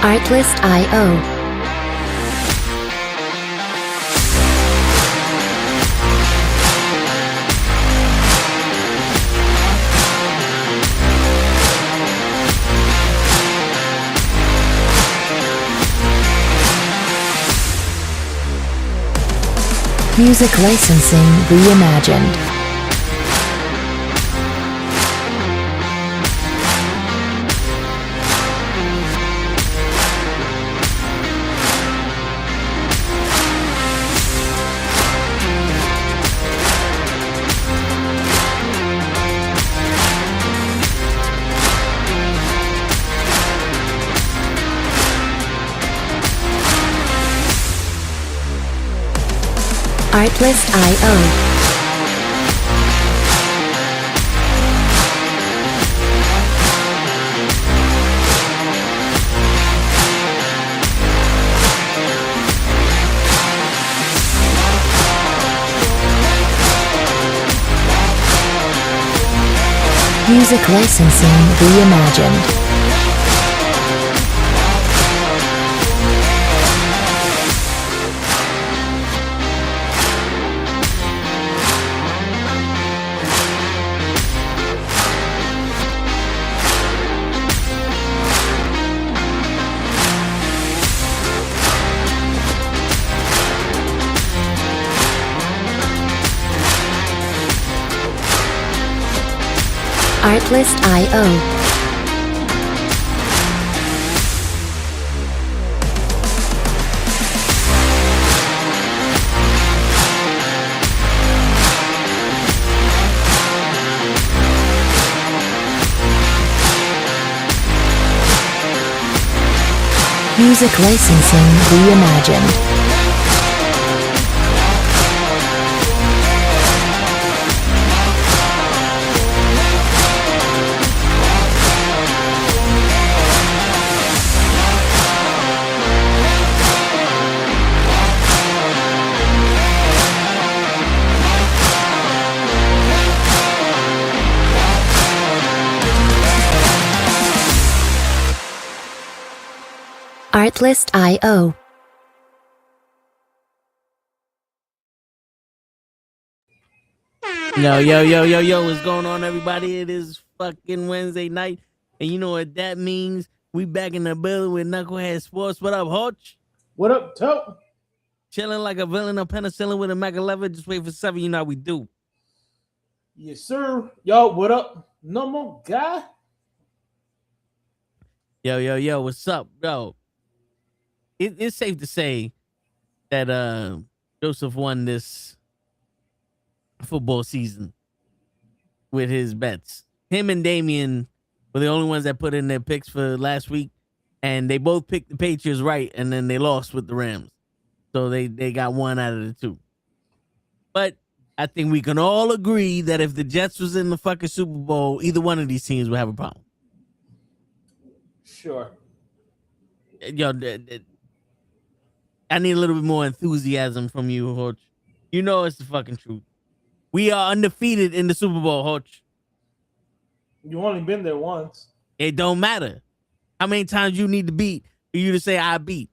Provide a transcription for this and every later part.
Artlist.io. Music licensing reimagined. Artlist.io. Music licensing reimagined. Artlist.io. Music licensing reimagined. Artlist.io. Yo, what's going on, everybody? It is fucking Wednesday night, and you know what that means. We back in the building with Nukkle Hedd Sports. What up, Hutch? What up, Tope? Chilling like a villain of penicillin with a Mac 11. Just wait for 7, you know how we do. Yes, sir. Yo, what up? Normal guy? Yo, what's up, bro? It's safe to say that Joseph won this football season with his bets. Him and Damien were the only ones that put in their picks for last week, and they both picked the Patriots right, and then they lost with the Rams. So they got one out of the two. But I think we can all agree that if the Jets was in the fucking Super Bowl, either one of these teams would have a problem. Sure. Yo, I need a little bit more enthusiasm from you, Hodge. You know it's the fucking truth. We are undefeated in the Super Bowl, Hodge. You only been there once. It don't matter. How many times you need to beat for you to say I beat?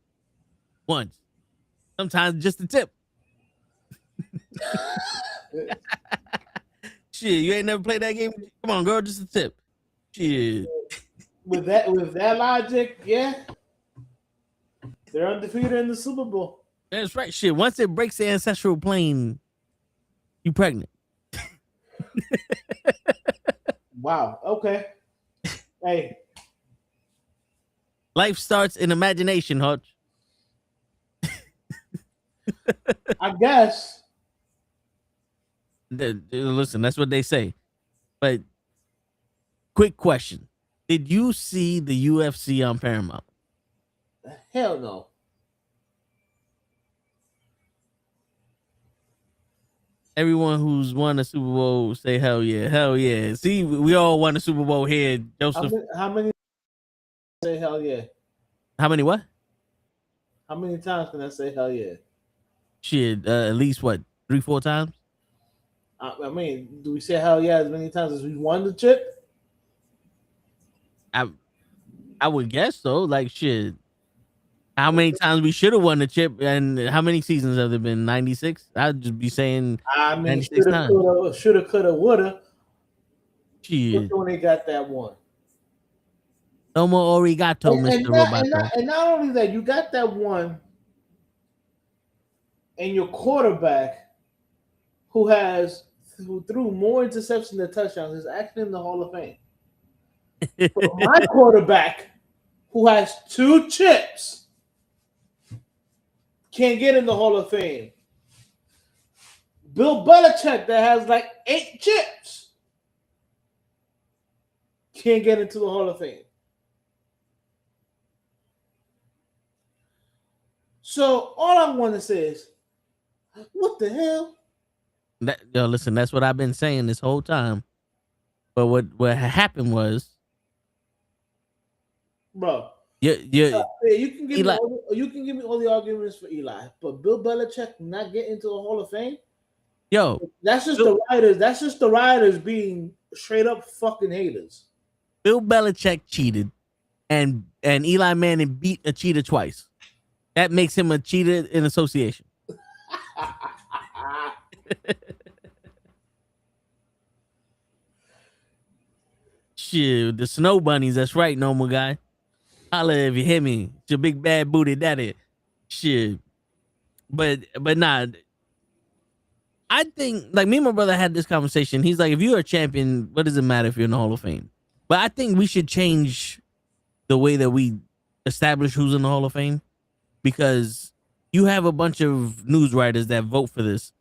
Once. Sometimes just a tip. Shit, you ain't never played that game? Come on, girl, just a tip. Shit. With that logic, yeah. They're undefeated in the Super Bowl. That's right. Shit. Once it breaks the ancestral plane, you pregnant. Wow. Okay. Hey. Life starts in imagination, Hutch. I guess. Listen, that's what they say. But quick question. Did you see the UFC on Paramount? Hell no. Everyone who's won a Super Bowl say hell yeah, hell yeah. See, we all won a Super Bowl here, Joseph. How many say hell yeah? How many what? How many times can I say hell yeah? Shit, at least what, 3-4 times? I mean, do we say hell yeah as many times as we won the chip? I would guess so. Like shit. how many times we should have won the chip, and how many seasons have there been? 96. I'd just be saying I mean, 96 times. shoulda, coulda, woulda. Shit. Which one they got that one? No more arigato, Mr. Roboto. And not only that, you got that one, and your quarterback, who threw more interceptions than touchdowns, is actually in the Hall of Fame. But my quarterback, who has 2 chips, can't get in the Hall of Fame. Bill Belichick, that has like 8 chips, can't get into the Hall of Fame. So all I want to say is, what the hell? Listen, that's what I've been saying this whole time. But what happened was, bro. You can give me all the arguments for Eli, but Bill Belichick not getting into the Hall of Fame. That's just the writers. That's just the writers being straight up fucking haters. Bill Belichick cheated, and Eli Manning beat a cheater twice. That makes him a cheater in association. Shit, the snow bunnies. That's right, normal guy. Holla if you hear me. It's your big bad booty daddy. Shit. But nah. I think, like, me and my brother had this conversation. He's like, if you're a champion, what does it matter if you're in the Hall of Fame? But I think we should change the way that we establish who's in the Hall of Fame, because you have a bunch of news writers that vote for this,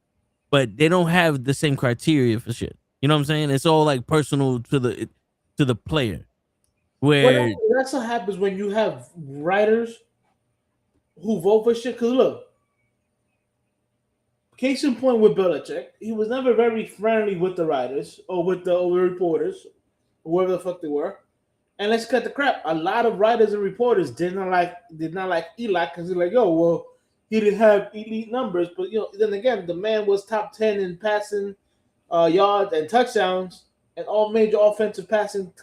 but they don't have the same criteria for shit. You know what I'm saying? It's all like personal to the player. Where that's what happens when you have writers who vote for shit. Because look, case in point with Belichick, he was never very friendly with the writers or with the reporters, whoever the fuck they were. And let's cut the crap. A lot of writers and reporters did not like Eli, because they're like, yo, well, he didn't have elite numbers, but then again, the man was top 10 in passing yards and touchdowns and all major offensive passing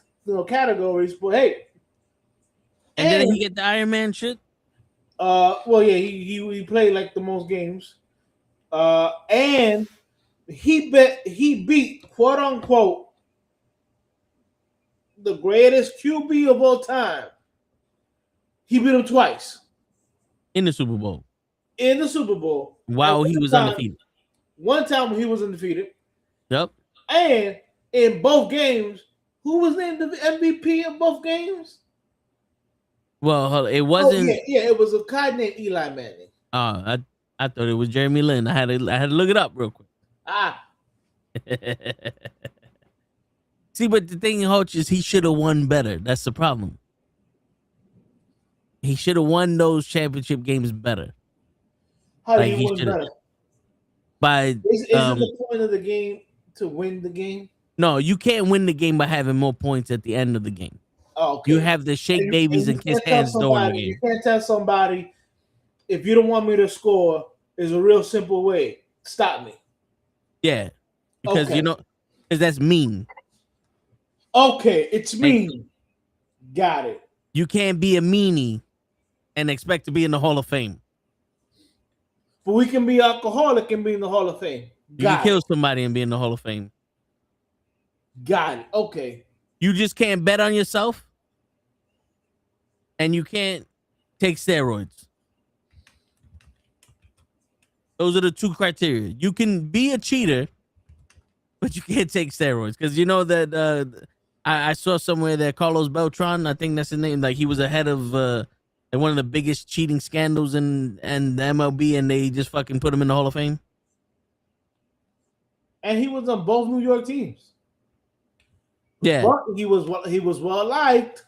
categories. But hey, and then he get the Iron Man shit. Well, yeah, he played like the most games, and he beat, quote unquote, the greatest QB of all time. He beat him twice in the Super Bowl. While he was undefeated. One time when he was undefeated. Yep. And in both games, who was named the MVP of both games? Well, it wasn't. It was a guy named Eli Manning. I thought it was Jeremy Lin. I had to look it up real quick. See, but the thing, Hodge, is he should have won better. That's the problem. He should have won those championship games better. How do you win better? Is it the point of the game to win the game? No, you can't win the game by having more points at the end of the game. Oh, okay. You have to shake babies and kiss hands during the game. You can't tell somebody, if you don't want me to score, there's a real simple way. Stop me. Yeah. Because, because that's mean. Okay, it's mean. Got it. You can't be a meanie and expect to be in the Hall of Fame. But we can be alcoholic and be in the Hall of Fame. You can kill somebody and be in the Hall of Fame. Got it. Okay. You just can't bet on yourself, and you can't take steroids. Those are the 2 criteria. You can be a cheater, but you can't take steroids. Because that I saw somewhere that Carlos Beltran, I think that's his name, like he was ahead of one of the biggest cheating scandals in the MLB, and they just fucking put him in the Hall of Fame. And he was on both New York teams. Yeah, but he was well liked.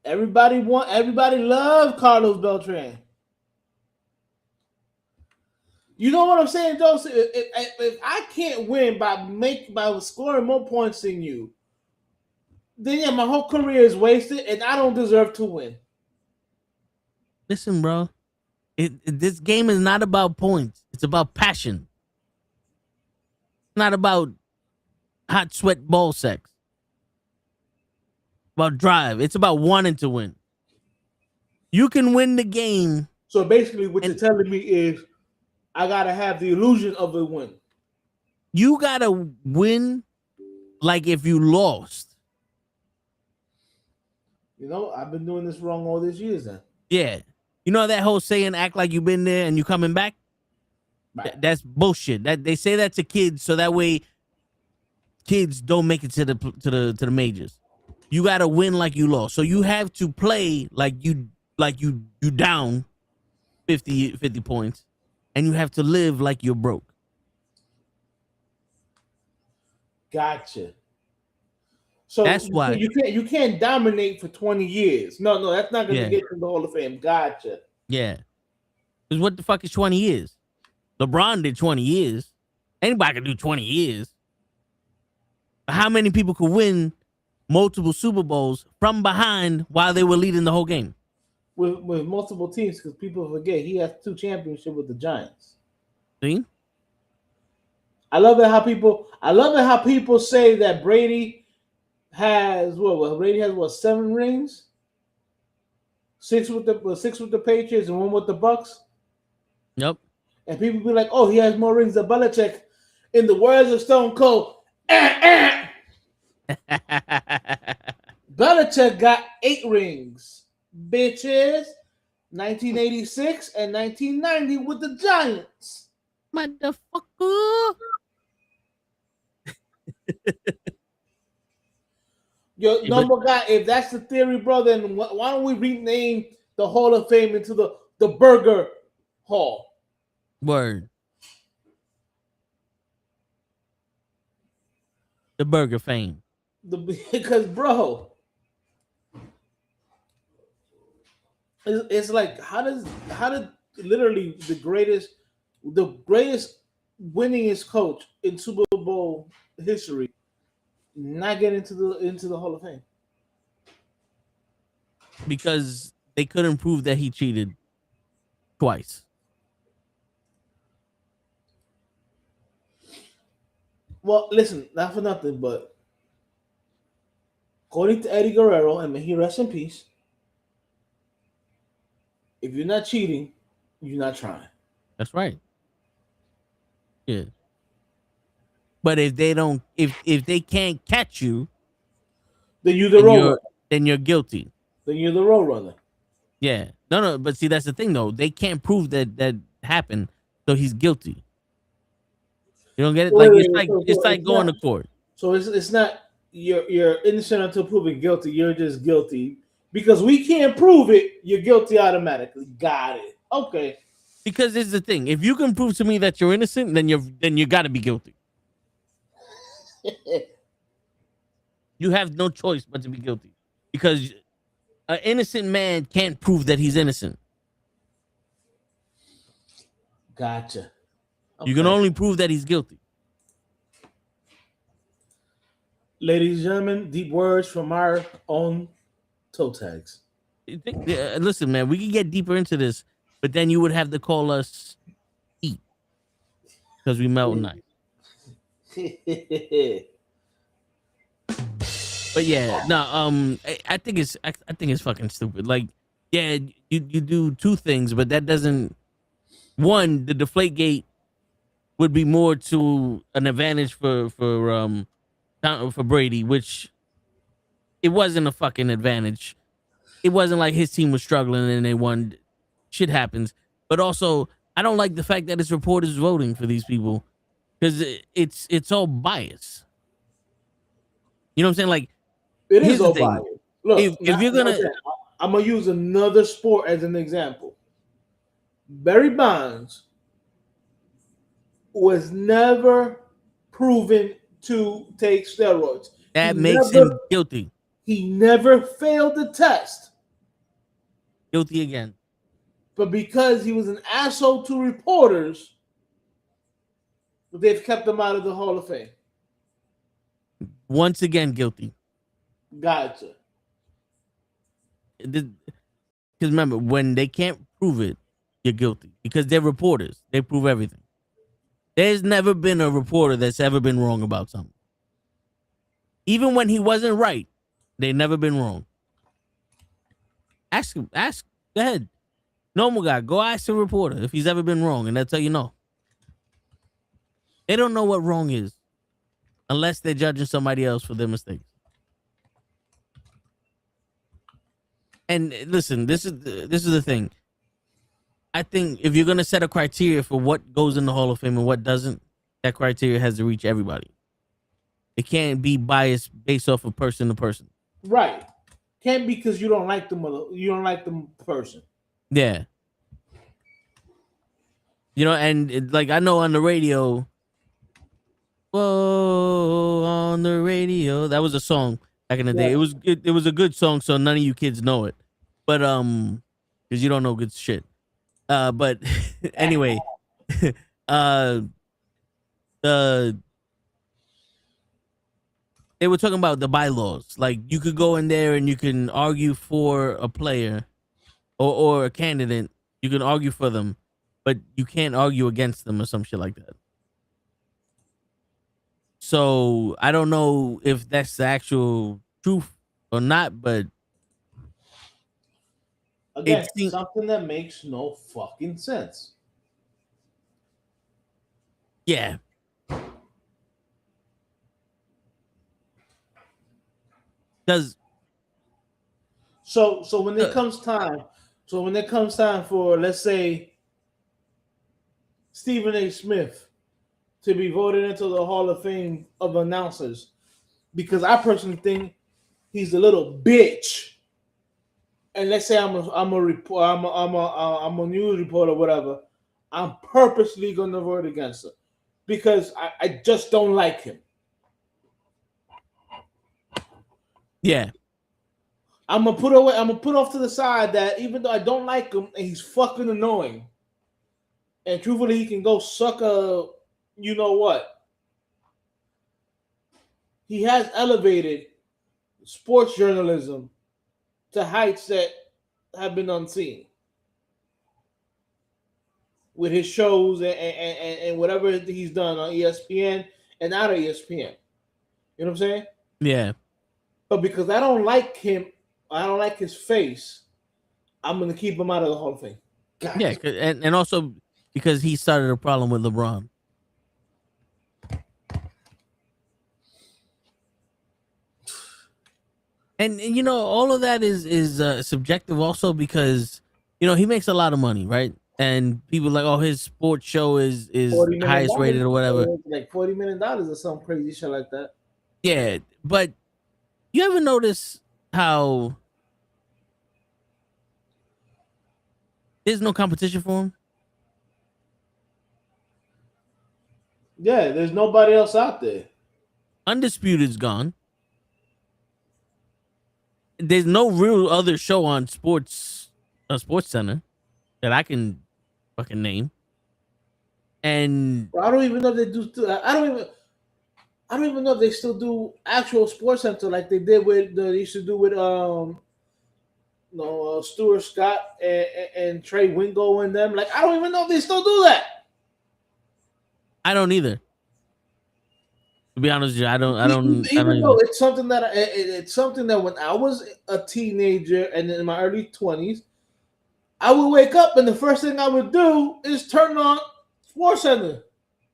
Everybody loved Carlos Beltran. You know what I'm saying, Joseph? If I can't win by scoring more points than you, then my whole career is wasted, and I don't deserve to win. Listen, bro, this game is not about points. It's about passion. It's not about hot sweat ball sex. About drive. It's about wanting to win. You can win the game. So basically, what you're telling me is, I gotta have the illusion of a win. You gotta win like if you lost. You know, I've been doing this wrong all these years. Then, Yeah. You know that whole saying, "Act like you've been there and you coming back." right. That's bullshit. That they say that to kids so that way kids don't make it to the majors. You gotta win like you lost. So you have to play like you down 50 points, and you have to live like you're broke. Gotcha. So That's why you can't dominate for 20 years. No, that's not gonna Yeah. get to the Hall of Fame. Gotcha. Yeah. Because what the fuck is 20 years? LeBron did 20 years. Anybody can do 20 years. But how many people could win multiple Super Bowls from behind while they were leading the whole game? With multiple teams, because people forget he has 2 championships with the Giants. See? I love it how people say that Brady has what? Brady has what? 7 rings. 6 with the Patriots and 1 with the Bucks. Yep. And people be like, "Oh, he has more rings than Belichick." In the words of Stone Cold, Belichick got 8 rings, bitches. 1986 and 1990 with the Giants. Motherfucker. Yo, Yeah, number guy, if that's the theory, bro, then why don't we rename the Hall of Fame into the Burger Hall? Word. The burger fame. Because, bro, it's like how did literally the greatest winningest coach in Super Bowl history not get into the Hall of Fame? Because they couldn't prove that he cheated twice. Well, listen, not for nothing, but according to Eddie Guerrero, and may he rest in peace, if you're not cheating, you're not trying. That's right. Yeah. But if they don't, if they can't catch you, Then you're the road. then you're guilty. Then you're the road runner. Yeah. No. But see, that's the thing, though. They can't prove that happened, so he's guilty. You don't get it? Like it's like going to court. So it's not you're innocent until proven guilty. You're just guilty because we can't prove it. You're guilty automatically. Got it. Okay. Because this is the thing. If you can prove to me that you're innocent, then you got to be guilty. You have no choice but to be guilty because an innocent man can't prove that he's innocent. Gotcha. Okay. You can only prove that he's guilty. Ladies and gentlemen, deep words from our own toe tags. Listen, man, we can get deeper into this, but then you would have to call us eat because we melt nice. But yeah, no, I think it's fucking stupid. Like, yeah, you do 2 things, but that doesn't. One, the deflate gate would be more to an advantage for Brady, which it wasn't a fucking advantage. It wasn't like his team was struggling and they won. Shit happens. But also, I don't like the fact that it's reporters voting for these people because it's all bias. You know what I'm saying? Like, it is all bias. Look, if you're gonna, I'm gonna use another sport as an example. Barry Bonds was never proven to take steroids. That makes him guilty. He never failed the test. Guilty again. But because he was an asshole to reporters, they've kept him out of the Hall of Fame. Once again, guilty. Gotcha. Because remember, when they can't prove it, you're guilty. Because they're reporters. They prove everything. There's never been a reporter that's ever been wrong about something. Even when he wasn't right, they've never been wrong. Ask Go ahead. Normal guy. Go ask a reporter if he's ever been wrong, and they'll tell you no. They don't know what wrong is unless they're judging somebody else for their mistakes. And listen, this is the thing. I think if you're gonna set a criteria for what goes in the Hall of Fame and what doesn't, that criteria has to reach everybody. It can't be biased based off of person to person. Right. Can't be because you don't like them. You don't like the person. Yeah. And like I know on the radio. Whoa, on the radio. That was a song back in the day. It was a good song, so none of you kids know it. But because you don't know good shit. But anyway, they were talking about the bylaws. Like you could go in there and you can argue for a player or a candidate. You can argue for them, but you can't argue against them or some shit like that. So I don't know if that's the actual truth or not, but again, something that makes no fucking sense. Yeah. Does so when it comes time, for, let's say, Stephen A. Smith to be voted into the Hall of Fame of announcers, because I personally think he's a little bitch. And let's say I'm a news reporter, whatever. I'm purposely gonna vote against him because I just don't like him. Yeah. I'm gonna put off to the side that even though I don't like him and he's fucking annoying, and truthfully he can go suck a you know what. He has elevated sports journalism to heights that have been unseen with his shows and whatever he's done on ESPN and out of ESPN. You know what I'm saying? Yeah. But because I don't like him, I don't like his face, I'm going to keep him out of the Hall of Fame. God. Yeah, and also because he started a problem with LeBron. And all of that is subjective also because he makes a lot of money, right? And people are like, oh, his sports show is highest rated or whatever. Like $40 million or some crazy shit like that. Yeah, but you ever notice how there's no competition for him? Yeah, there's nobody else out there. Undisputed's gone. There's no real other show on Sports Center that I can fucking name. And I don't even know if they do. I don't even know if they still do actual Sports Center like they did with they used to do with Stuart Scott and Trey Wingo and them. Like I don't even know if they still do that. I don't either. To be honest with you, I don't know. It's something that when I was a teenager and in my early 20s, I would wake up and the first thing I would do is turn on Sports Center.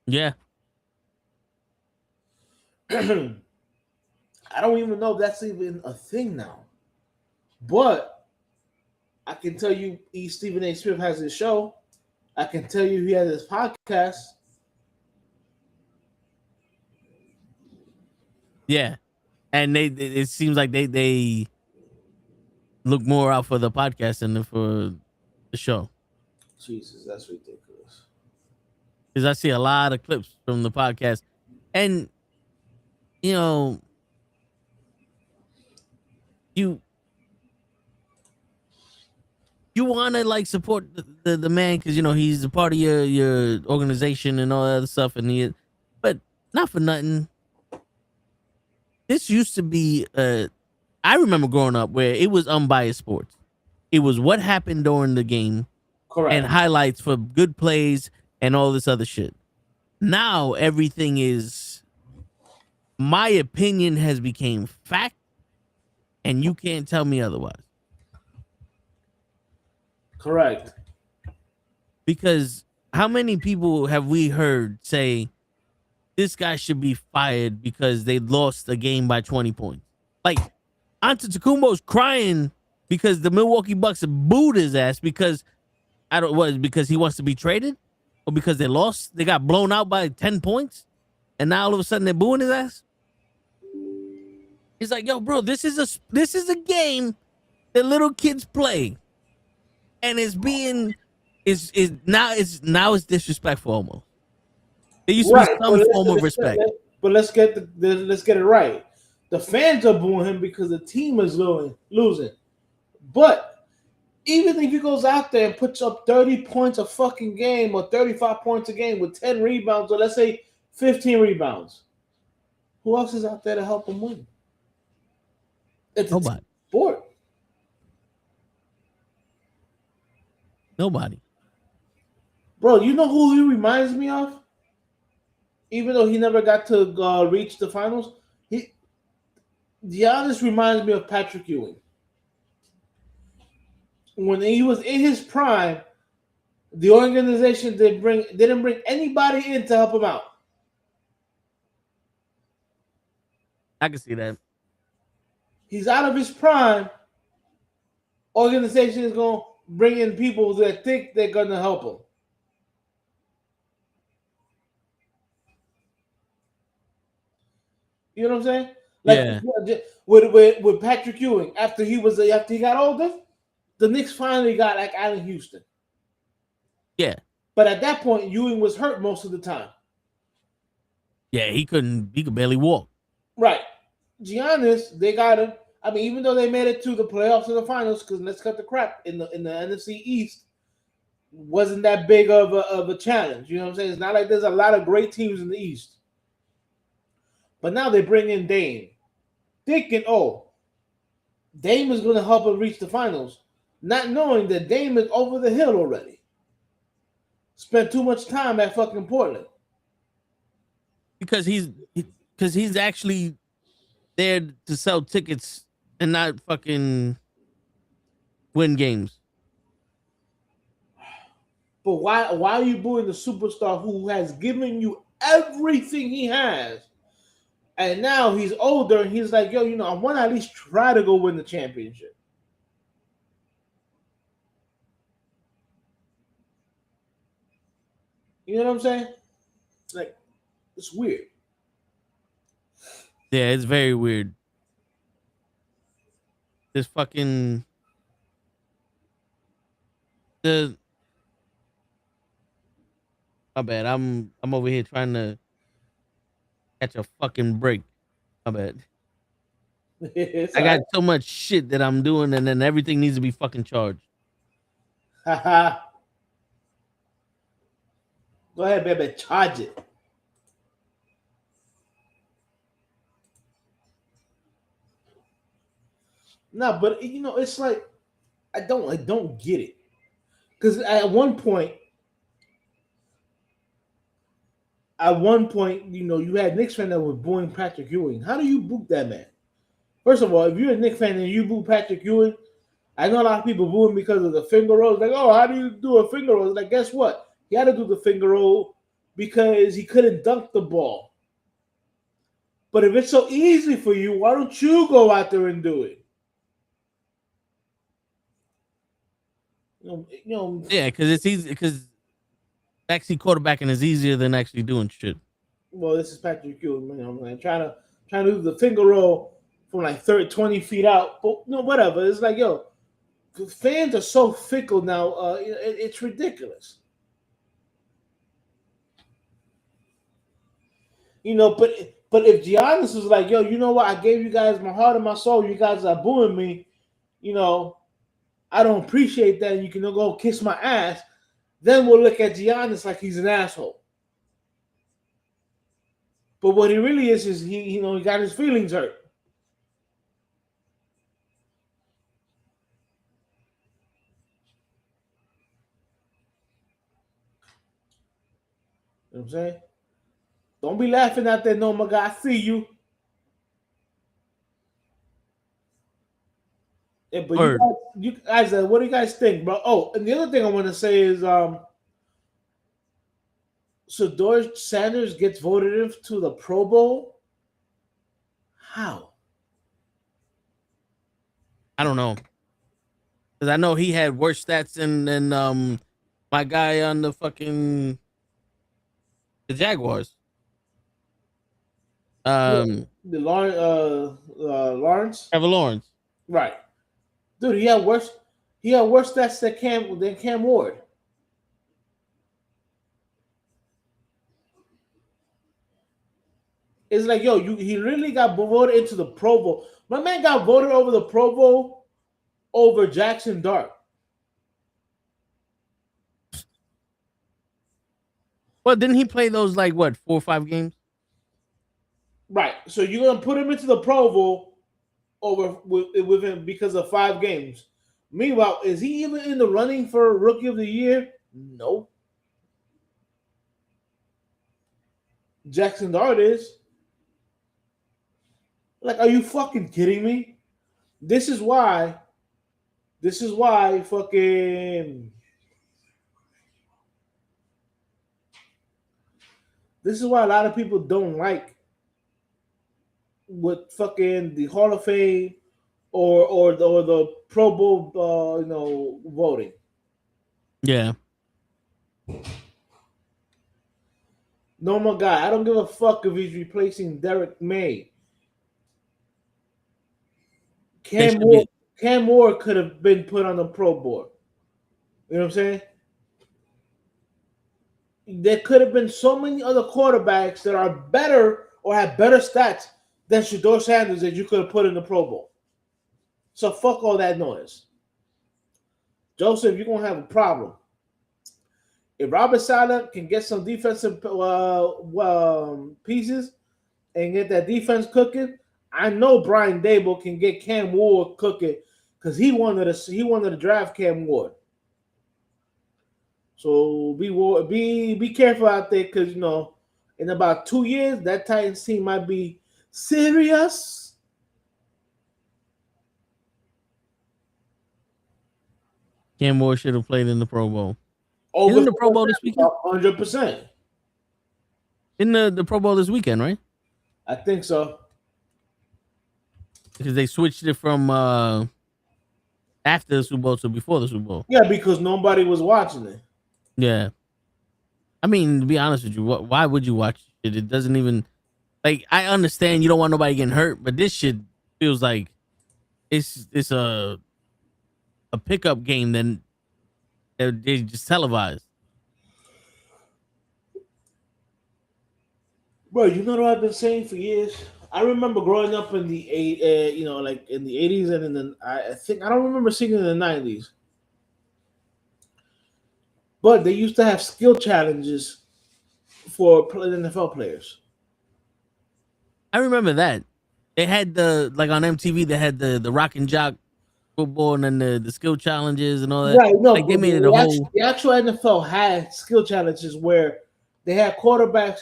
Yeah. I don't even know if that's even a thing now. But I can tell you Stephen A. Smith has his show. I can tell you he has his podcast. Yeah. And it seems like they look more out for the podcast than for the show. Jesus, that's ridiculous. Because I see a lot of clips from the podcast. And, you want to like support the man because, he's a part of your organization and all that other stuff. But not for nothing. This used to be, I remember growing up where it was unbiased sports. It was what happened during the game. Correct. And highlights for good plays and all this other shit. Now everything is, my opinion has become fact, and you can't tell me otherwise. Correct. Because how many people have we heard say this guy should be fired because they lost a game by 20 points? Like, Antetokounmpo's crying because the Milwaukee Bucks booed his ass because because he wants to be traded or because they lost. They got blown out by 10 points, and now all of a sudden they're booing his ass. He's like, yo, bro, this is a game that little kids play, and it's disrespectful almost. There used to be some form of respect. But let's get it right. The fans are booing him because the team is losing. But even if he goes out there and puts up 30 points a fucking game or 35 points a game with 10 rebounds or let's say 15 rebounds, who else is out there to help him win? It's Nobody. Sport. Nobody. Bro, you know who he reminds me of? Even though he never got to reach the finals, Giannis reminds me of Patrick Ewing. When he was in his prime, the organization didn't bring anybody in to help him out. I can see that. He's out of his prime. Organization is going to bring in people that think they're going to help him. You know what I'm saying? Like, with Patrick Ewing, after he got older, the Knicks finally got like Allen Houston. Yeah. But at that point, Ewing was hurt most of the time. Yeah, he could barely walk. Right. Giannis, they got him. I mean, even though they made it to the playoffs and the finals, because let's cut the crap in the NFC East, wasn't that big of a challenge. You know what I'm saying? It's not like there's a lot of great teams in the East. But now they bring in Dame, thinking, Dame is going to help him reach the finals, not knowing that Dame is over the hill already. Spent too much time at fucking Portland. Because he's actually there to sell tickets and not fucking win games. But why are you booing the superstar who has given you everything he has? And now he's older and he's like, yo, I want to at least try to go win the championship. You know what I'm saying? Like, it's weird. Yeah, it's very weird. This fucking my bad. I'm over here trying to catch a fucking break. My bad. I got so much shit that I'm doing, and then everything needs to be fucking charged. Haha. Go ahead, baby. Charge it. No, but it's like I don't get it. Because at one point, you had Knicks fans that were booing Patrick Ewing. How do you boo that man? First of all, if you're a Knicks fan and you boo Patrick Ewing, I know a lot of people boo him because of the finger roll. Like, how do you do a finger roll? Like, guess what? He had to do the finger roll because he couldn't dunk the ball. But if it's so easy for you, why don't you go out there and do it? Yeah, because it's easy. Because actually quarterbacking is easier than actually doing shit. Well, this is Patrick Ewing. I'm trying to do the finger roll from like 20 feet out. But whatever. It's like, fans are so fickle now. It's ridiculous. But if Giannis was like, you know what? I gave you guys my heart and my soul. You guys are booing me. I don't appreciate that. And you can go kiss my ass. Then we'll look at Giannis like he's an asshole. But what he really is he got his feelings hurt. You know what I'm saying? Don't be laughing out there, no, my guy. I see you. Yeah, but Word. you guys, what do you guys think, bro? Oh, and the other thing I want to say is, so George Sanders gets voted into the Pro Bowl. How? I don't know. Because I know he had worse stats than my guy on the Jaguars. The Lawrence, Trevor Lawrence. right? Dude, he had worse. He had worse stats than Cam Ward. It's like, yo, he really got voted into the Pro Bowl. My man got voted over the Pro Bowl over Jackson Dart. Well, didn't he play those 4 or 5 games? Right. So you're gonna put him into the Pro Bowl with him because of 5 games. Meanwhile, is he even in the running for Rookie of the Year? No. Jackson Dart is. Like, are you fucking kidding me? This is why fucking. This is why a lot of people don't like with fucking the Hall of Fame or the Pro Bowl voting. Yeah. Normal guy. I don't give a fuck if he's replacing Derek May. Cam Moore could have been put on the Pro Bowl. You know what I'm saying? There could have been so many other quarterbacks that are better or have better stats than Shedeur Sanders that you could have put in the Pro Bowl. So fuck all that noise. Joseph, you're going to have a problem. If Robert Saleh can get some defensive pieces and get that defense cooking, I know Brian Dable can get Cam Ward cooking because he wanted to draft Cam Ward. So be careful out there because in about 2 years that Titans team might be serious. Cam Moore should have played in the Pro Bowl. Over Isn't the Pro Bowl this weekend? 100%. In the Pro Bowl this weekend, right? I think so. Because they switched it from after the Super Bowl to before the Super Bowl. Yeah, because nobody was watching it. Yeah. I mean, to be honest with you, why would you watch it? It doesn't even I understand you don't want nobody getting hurt, but this shit feels like it's a pickup game then they just televised. Bro, you know what I've been saying for years? I remember growing up in the in the 80s and in the I don't remember seeing it in the 90s. But they used to have skill challenges for NFL players. I remember that. They had on MTV they had the Rock and Jock football and then the skill challenges and all that. Right, no, they made it a whole. The actual NFL had skill challenges where they had quarterbacks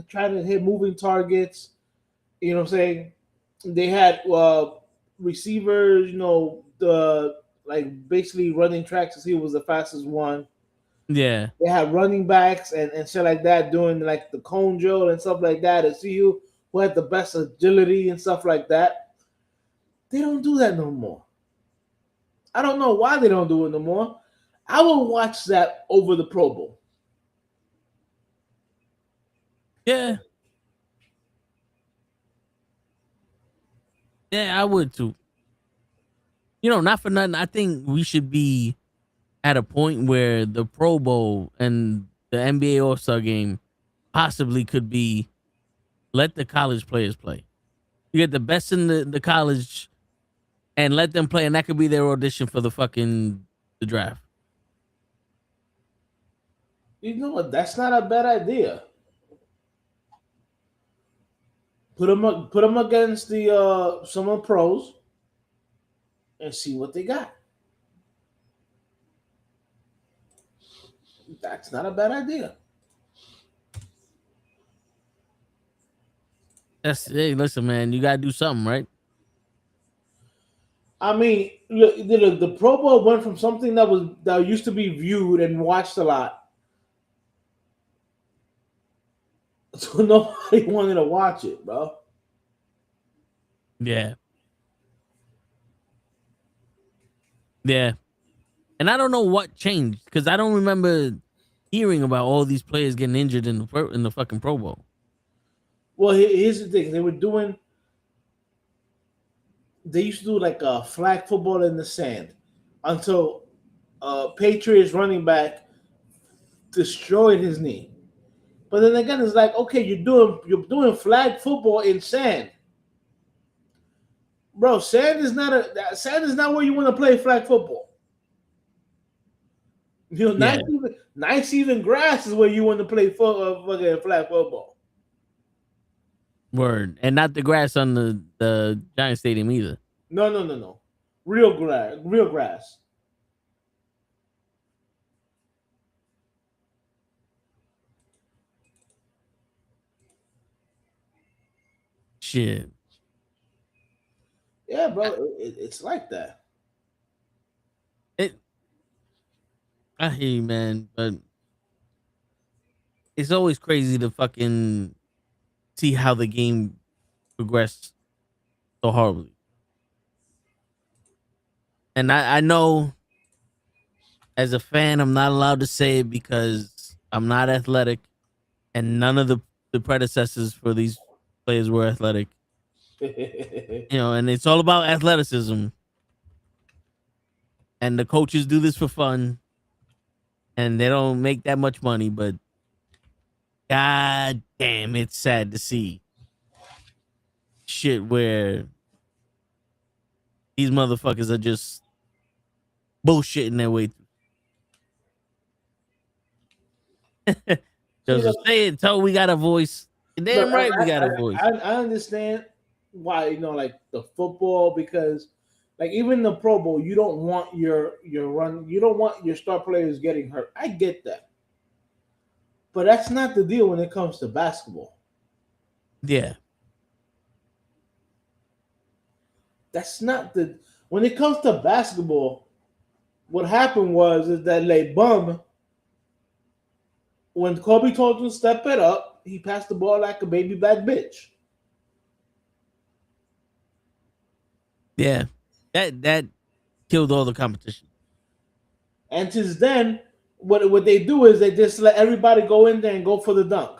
trying to hit moving targets. You know what I'm saying? They had receivers, basically running tracks to see who was the fastest one. Yeah. They had running backs and shit like that doing the cone drill and stuff like that to see who had the best agility and stuff like that. They don't do that no more. I don't know why they don't do it no more. I will watch that over the Pro Bowl. Yeah. Yeah, I would too. Not for nothing. I think we should be at a point where the Pro Bowl and the NBA All-Star game possibly could be let the college players play. You get the best in the college and let them play, and that could be their audition for the draft. You know what? That's not a bad idea. Put them against some of the pros and see what they got. That's not a bad idea. Hey, listen, man, you gotta do something, right? I mean, look, the Pro Bowl went from something that used to be viewed and watched a lot, so nobody wanted to watch it, bro. Yeah. Yeah. And I don't know what changed because I don't remember hearing about all these players getting injured in the fucking Pro Bowl. Well, here's the thing: they used to do like a flag football in the sand until Patriots running back destroyed his knee. But then again, it's like, okay, you're doing flag football in sand, bro. Sand is not where you want to play flag football. You know, Yeah. nice even grass is where you want to play fucking flag football. Word. And not the grass on the Giant Stadium either. No. Real grass. Shit. Yeah, bro, it's like that. I hear you, man, but it's always crazy to fucking see how the game progressed so horribly. And I know as a fan, I'm not allowed to say it because I'm not athletic, and none of the predecessors for these players were athletic. And it's all about athleticism. And the coaches do this for fun, and they don't make that much money, but god damn, it's sad to see shit where these motherfuckers are just bullshitting their way through. Joseph, say it, Toe, we got a voice. Damn right we got a voice. I understand why, like the football, because like even the Pro Bowl, you don't want your run, you don't want your star players getting hurt. I get that. But that's not the deal when it comes to basketball. Yeah. That's not when it comes to basketball, what happened is that like bum, when Kobe told him to step it up, he passed the ball like a baby back bitch. Yeah. That killed all the competition. And since then, what they do is they just let everybody go in there and go for the dunk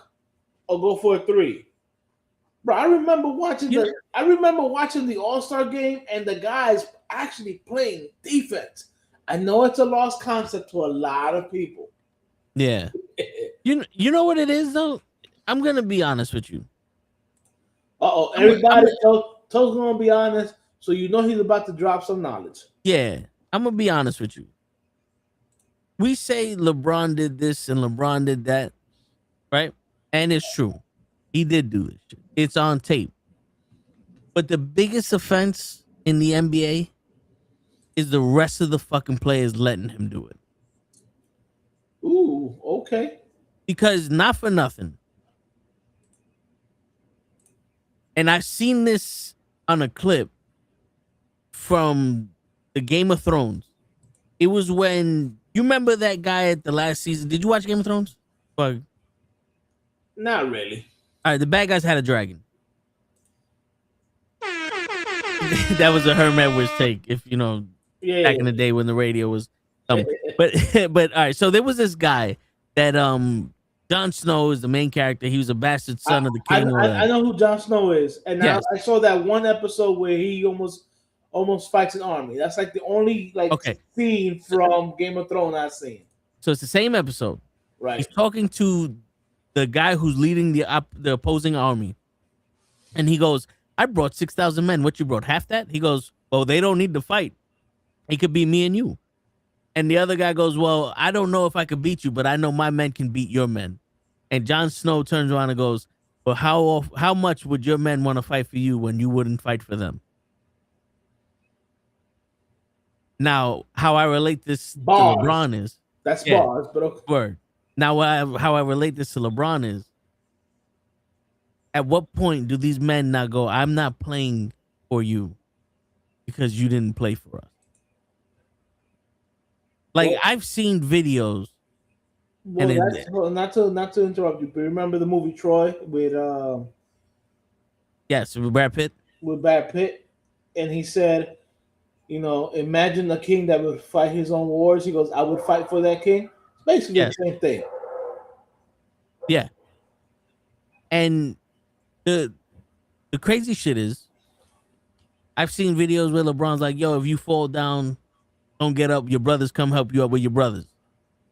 or go for a three. Bro, I remember watching the All-Star game and the guys actually playing defense. I know it's a lost concept to a lot of people. Yeah. You know what it is though? I'm gonna be honest with you. Everybody Toe's gonna be honest, so you know he's about to drop some knowledge. Yeah, I'm gonna be honest with you. We say LeBron did this and LeBron did that, right? And it's true. He did do this shit. It's on tape. But the biggest offense in the NBA is the rest of the fucking players letting him do it. Ooh, okay. Because not for nothing. And I've seen this on a clip from the Game of Thrones. It was when you remember that guy at the last season. Did you watch Game of Thrones? Fuck. Not really. All right, the bad guys had a dragon. That was a Herm Edwards take, if you know, back in the day when the radio was. But all right, so there was this guy that Jon Snow is the main character. He was a bastard son of the king. I know who Jon Snow is, and yes. I saw that one episode where he almost fights an army. That's like the only scene from Game of Thrones I've seen. So it's the same episode, right? He's talking to the guy who's leading the opposing army, and he goes, "I brought 6,000 men. What you brought? Half that?" He goes, "Well, they don't need to fight. It could be me and you." And the other guy goes, "Well, I don't know if I could beat you, but I know my men can beat your men." And Jon Snow turns around and goes, "Well, how much would your men want to fight for you when you wouldn't fight for them?" Now, how I relate this to LeBron is that's bars, but okay. Word. Now, how I relate this to LeBron is, at what point do these men not go, "I'm not playing for you because you didn't play for us. Like, Well- I've seen videos. Well, And that's not to interrupt you, but remember the movie Troy Yes, with Brad Pitt. with Brad Pitt, and he said, imagine a king that would fight his own wars. He goes, I would fight for that king. It's basically Yes. the same thing. Yeah. And the crazy shit is, I've seen videos where LeBron's like, yo, if you fall down, don't get up. Your brothers come help you up with your brothers.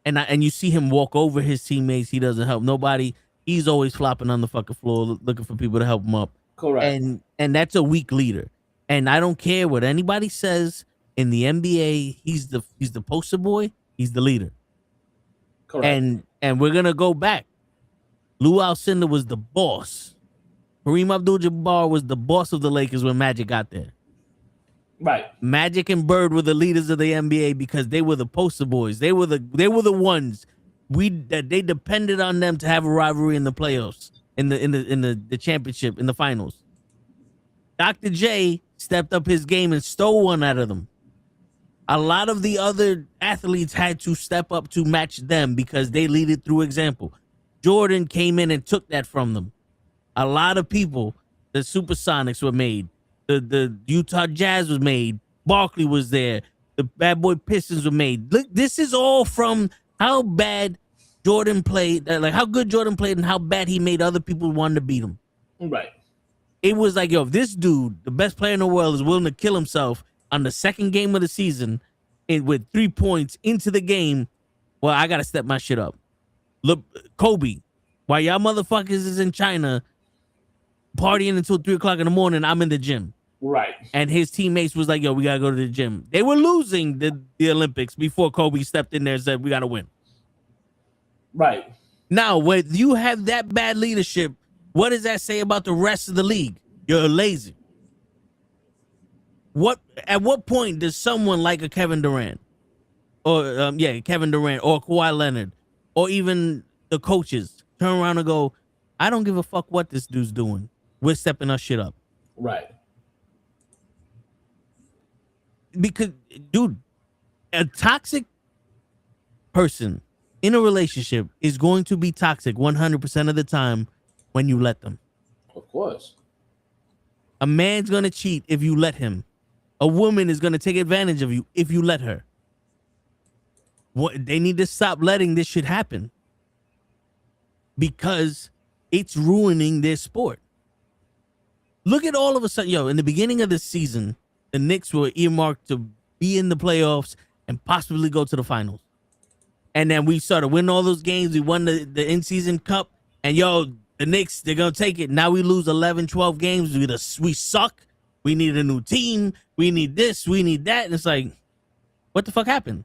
And you see him walk over his teammates. He doesn't help nobody. He's always flopping on the fucking floor looking for people to help him up. Correct. And that's a weak leader. And I don't care what anybody says in the NBA. He's the poster boy. He's the leader. Correct. And we're gonna go back. Lou Alcindor was the boss. Kareem Abdul-Jabbar was the boss of the Lakers when Magic got there. Right. Magic and Bird were the leaders of the NBA because they were the poster boys. They were the ones that they depended on them to have a rivalry in the playoffs, in the championship, in the finals. Dr. J stepped up his game and stole one out of them. A lot of the other athletes had to step up to match them because they lead it through example. Jordan came in and took that from them. A lot of people, the Supersonics were made. The Utah Jazz was made. Barkley was there. The Bad Boy Pistons were made. Look, this is all from how bad Jordan played, like how good Jordan played and how bad he made other people want to beat him. Right. It was like, yo, if this dude, the best player in the world, is willing to kill himself on the second game of the season with 3 points into the game, well, I got to step my shit up. Look, Kobe, while y'all motherfuckers is in China partying until 3 o'clock in the morning, I'm in the gym. Right. And his teammates was like, yo, we got to go to the gym. They were losing the Olympics before Kobe stepped in there and said, we got to win. Right. Now, when you have that bad leadership, what does that say about the rest of the league? You're lazy. At what point does someone like a Kevin Durant or Kevin Durant or Kawhi Leonard or even the coaches turn around and go, I don't give a fuck what this dude's doing. We're stepping our shit up. Right. Because, dude, a toxic person in a relationship is going to be toxic 100% of the time when you let them. Of course. A man's going to cheat if you let him. A woman is going to take advantage of you if you let her. They need to stop letting this shit happen because it's ruining their sport. Look at all of a sudden, in the beginning of the season, the Knicks were earmarked to be in the playoffs and possibly go to the finals. And then we started winning all those games. We won the in-season cup. And, the Knicks, they're going to take it. Now we lose 11, 12 games. We suck. We need a new team. We need this. We need that. And it's like, what the fuck happened?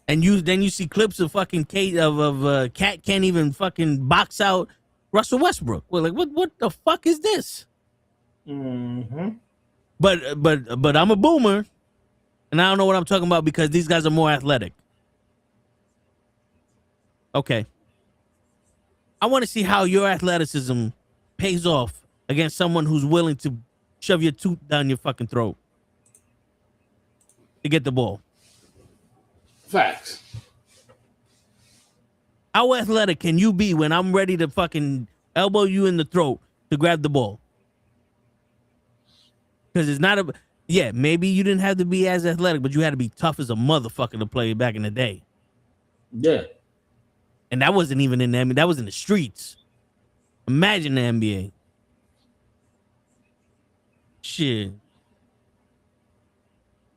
And then you see clips of fucking Cat can't even fucking box out Russell Westbrook. We're like, what the fuck is this? Mm-hmm. But I'm a boomer, and I don't know what I'm talking about because these guys are more athletic. Okay. I want to see how your athleticism pays off against someone who's willing to shove your tooth down your fucking throat to get the ball. Facts. How athletic can you be when I'm ready to fucking elbow you in the throat to grab the ball? Because it's not maybe you didn't have to be as athletic, but you had to be tough as a motherfucker to play back in the day. Yeah. And that wasn't even in the NBA. That was in the streets. Imagine the NBA. Shit.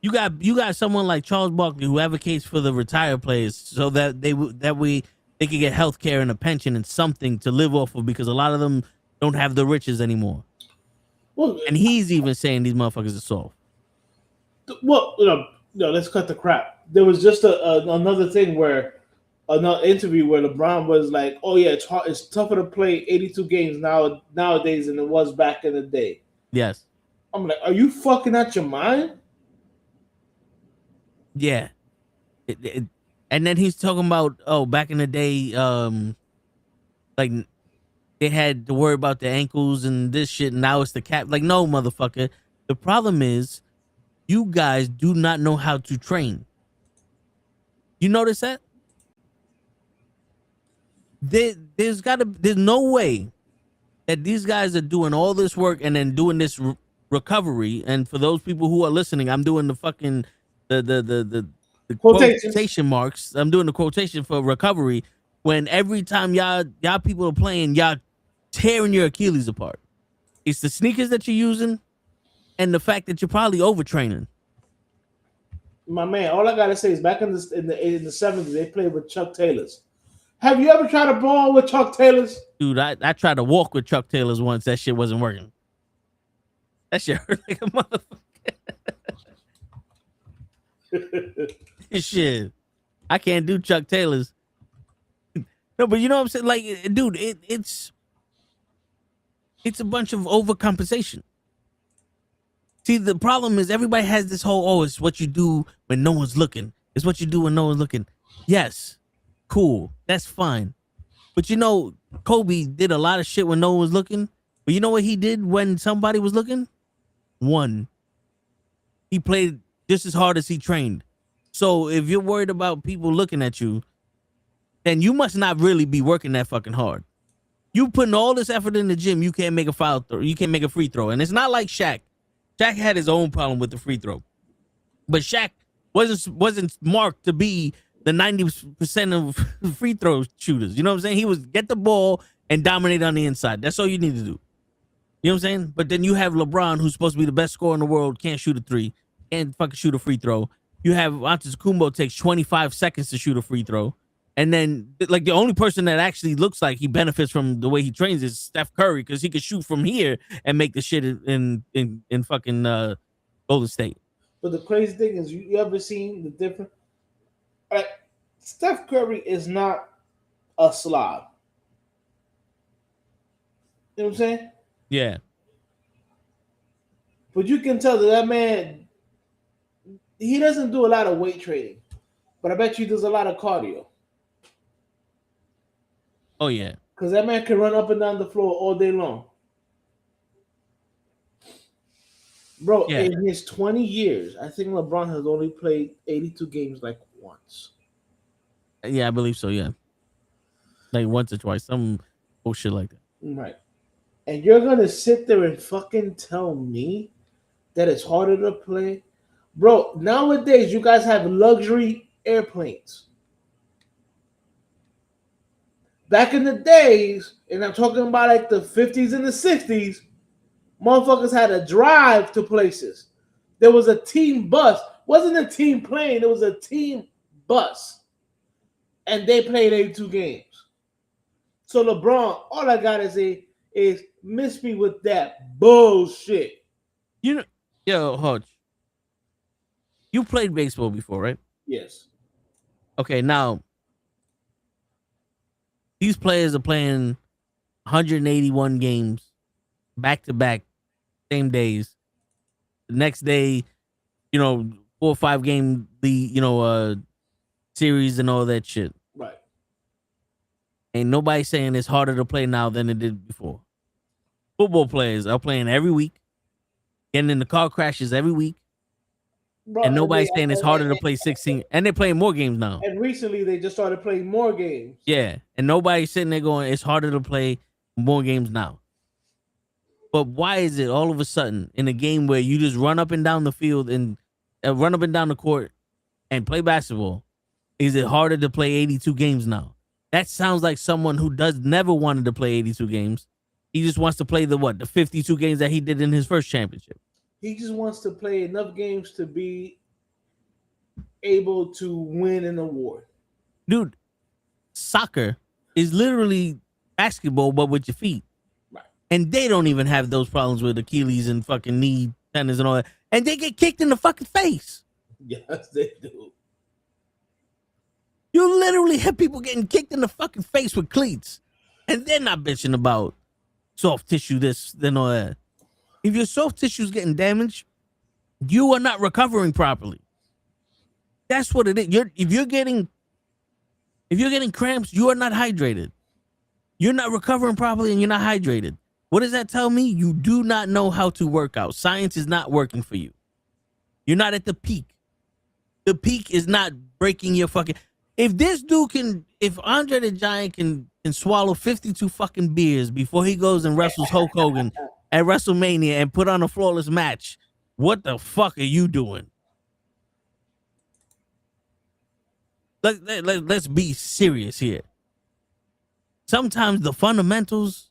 You got someone like Charles Barkley who advocates for the retired players so that they can get health care and a pension and something to live off of because a lot of them don't have the riches anymore. Well, and he's even saying these motherfuckers are soft. Well, let's cut the crap. There was just another thing where another interview where LeBron was like, "Oh yeah, it's tougher to play 82 games nowadays than it was back in the day." Yes. I'm like, are you fucking out your mind? Yeah. And then he's talking about, back in the day, like they had to worry about the ankles and this shit, and now it's the cap. Like, no, motherfucker. The problem is You guys do not know how to train. You notice that? There's no way that these guys are doing all this work and then doing this recovery. And for those people who are listening, I'm doing the fucking the quotation marks. I'm doing the quotation for recovery. When every time y'all people are playing, y'all tearing your Achilles apart. It's the sneakers that you're using, and the fact that you're probably overtraining. My man, all I gotta say is back in the 70s, they played with Chuck Taylors. Have you ever tried to ball with Chuck Taylors? Dude, I tried to walk with Chuck Taylors once. That shit wasn't working. That shit hurt like a motherfucker. Shit. I can't do Chuck Taylors. No, but you know what I'm saying? Like, dude, it's a bunch of overcompensation. See, the problem is everybody has this whole, it's what you do when no one's looking. It's what you do when no one's looking. Yes. Cool. That's fine. But you know, Kobe did a lot of shit when no one was looking. But you know what he did when somebody was looking? One. He played just as hard as he trained. So if you're worried about people looking at you, then you must not really be working that fucking hard. You putting all this effort in the gym, you can't make a foul throw. You can't make a free throw. And it's not like Shaq. Shaq had his own problem with the free throw. But Shaq wasn't marked to be the 90% of free throw shooters. You know what I'm saying? He was get the ball and dominate on the inside. That's all you need to do. You know what I'm saying? But then you have LeBron, who's supposed to be the best scorer in the world, can't shoot a three, can't fucking shoot a free throw. You have Antetokounmpo takes 25 seconds to shoot a free throw. And then, like, the only person that actually looks like he benefits from the way he trains is Steph Curry, because he could shoot from here and make the shit in fucking Golden State. But the crazy thing is, you ever seen the difference? Steph Curry is not a slob. You know what I'm saying? Yeah. But you can tell that man, he doesn't do a lot of weight training. But I bet you he does a lot of cardio. Oh, yeah. Because that man can run up and down the floor all day long. Bro, yeah. In his 20 years, I think LeBron has only played 82 games like once. Yeah, I believe so, yeah. Like once or twice. Some bullshit like that. Right. And you're going to sit there and fucking tell me that it's harder to play? Bro, nowadays, you guys have luxury airplanes. Back in the days, and I'm talking about like the 50s and the 60s, motherfuckers had to drive to places. There was a team bus. Wasn't a team plane. It was a team bus. And they played 82 games. So LeBron, all I got to say is miss me with that bullshit. You know, yo, Hodge, you played baseball before, right? Yes. Okay, now, these players are playing 181 games back to back, same days. The next day, 4 or 5 game series and all that shit. Right. Ain't nobody saying it's harder to play now than it did before. Football players are playing every week, getting into car crashes every week. Bro, and nobody's saying it's harder to play 16, and they're playing more games now. And recently, they just started playing more games. Yeah, and nobody's sitting there going, it's harder to play more games now. But why is it all of a sudden in a game where you just run up and down the field and run up and down the court and play basketball, is it harder to play 82 games now? That sounds like someone who never wanted to play 82 games. He just wants to play the 52 games that he did in his first championship. He just wants to play enough games to be able to win an award. Dude, soccer is literally basketball, but with your feet. Right. And they don't even have those problems with Achilles and fucking knee tendons and all that. And they get kicked in the fucking face. Yes, they do. You literally have people getting kicked in the fucking face with cleats. And they're not bitching about soft tissue, this, then all that. If your soft tissue is getting damaged, you are not recovering properly. That's what it is. If you're getting cramps, you are not hydrated. You're not recovering properly and you're not hydrated. What does that tell me? You do not know how to work out. Science is not working for you. You're not at the peak. The peak is not breaking your fucking. If this dude can, if Andre the Giant can swallow 52 fucking beers before he goes and wrestles Hulk Hogan at WrestleMania and put on a flawless match, what the fuck are you doing? Let's be serious here. Sometimes the fundamentals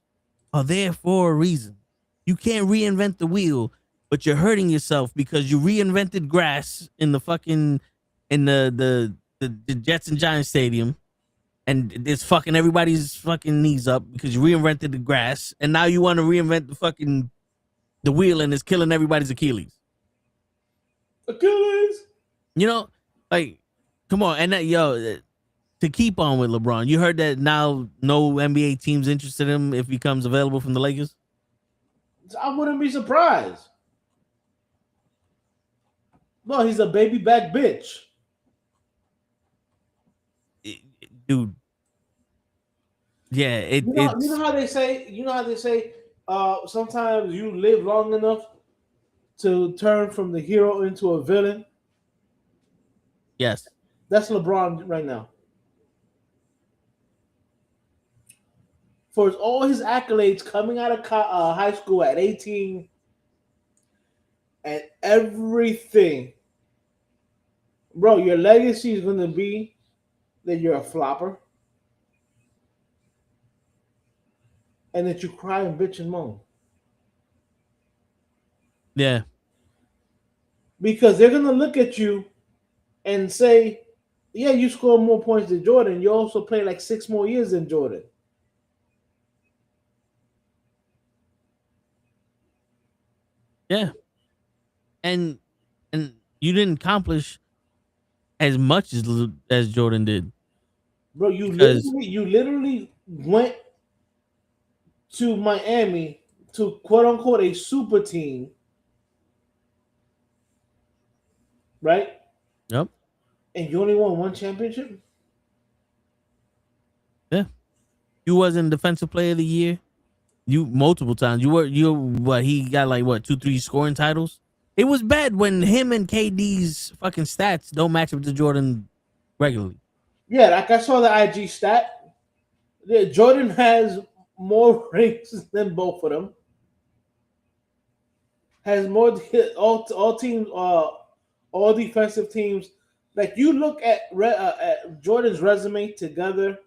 are there for a reason. You can't reinvent the wheel, but you're hurting yourself because you reinvented grass in the fucking in the Jets and Giants stadium, and it's fucking everybody's fucking knees up because you reinvented the grass, and now you want to reinvent the wheel, and it's killing everybody's Achilles. You know, like, come on, and to keep on with LeBron, you heard that now no NBA team's interested in him if he comes available from the Lakers? I wouldn't be surprised. No, he's a baby back bitch. Dude. Yeah, you know how they say sometimes you live long enough to turn from the hero into a villain. Yes. That's LeBron right now. For all his accolades coming out of high school at 18 and everything, bro, your legacy is going to be that you're a flopper and that you cry and bitch and moan. Yeah. Because they're going to look at you and say, yeah, you scored more points than Jordan. You also played like 6 more years than Jordan. Yeah. And you didn't accomplish as much as Jordan did. Bro, you literally went to Miami to quote unquote a super team. Right? Yep. And you only won 1 championship? Yeah. You wasn't defensive player of the year. You multiple times. He got like 2-3 scoring titles. It was bad when him and KD's fucking stats don't match up to Jordan regularly. Yeah, like I saw the IG stat. Yeah, Jordan has more rings than both of them. Has more all teams, all defensive teams. Like you look at Jordan's resume together.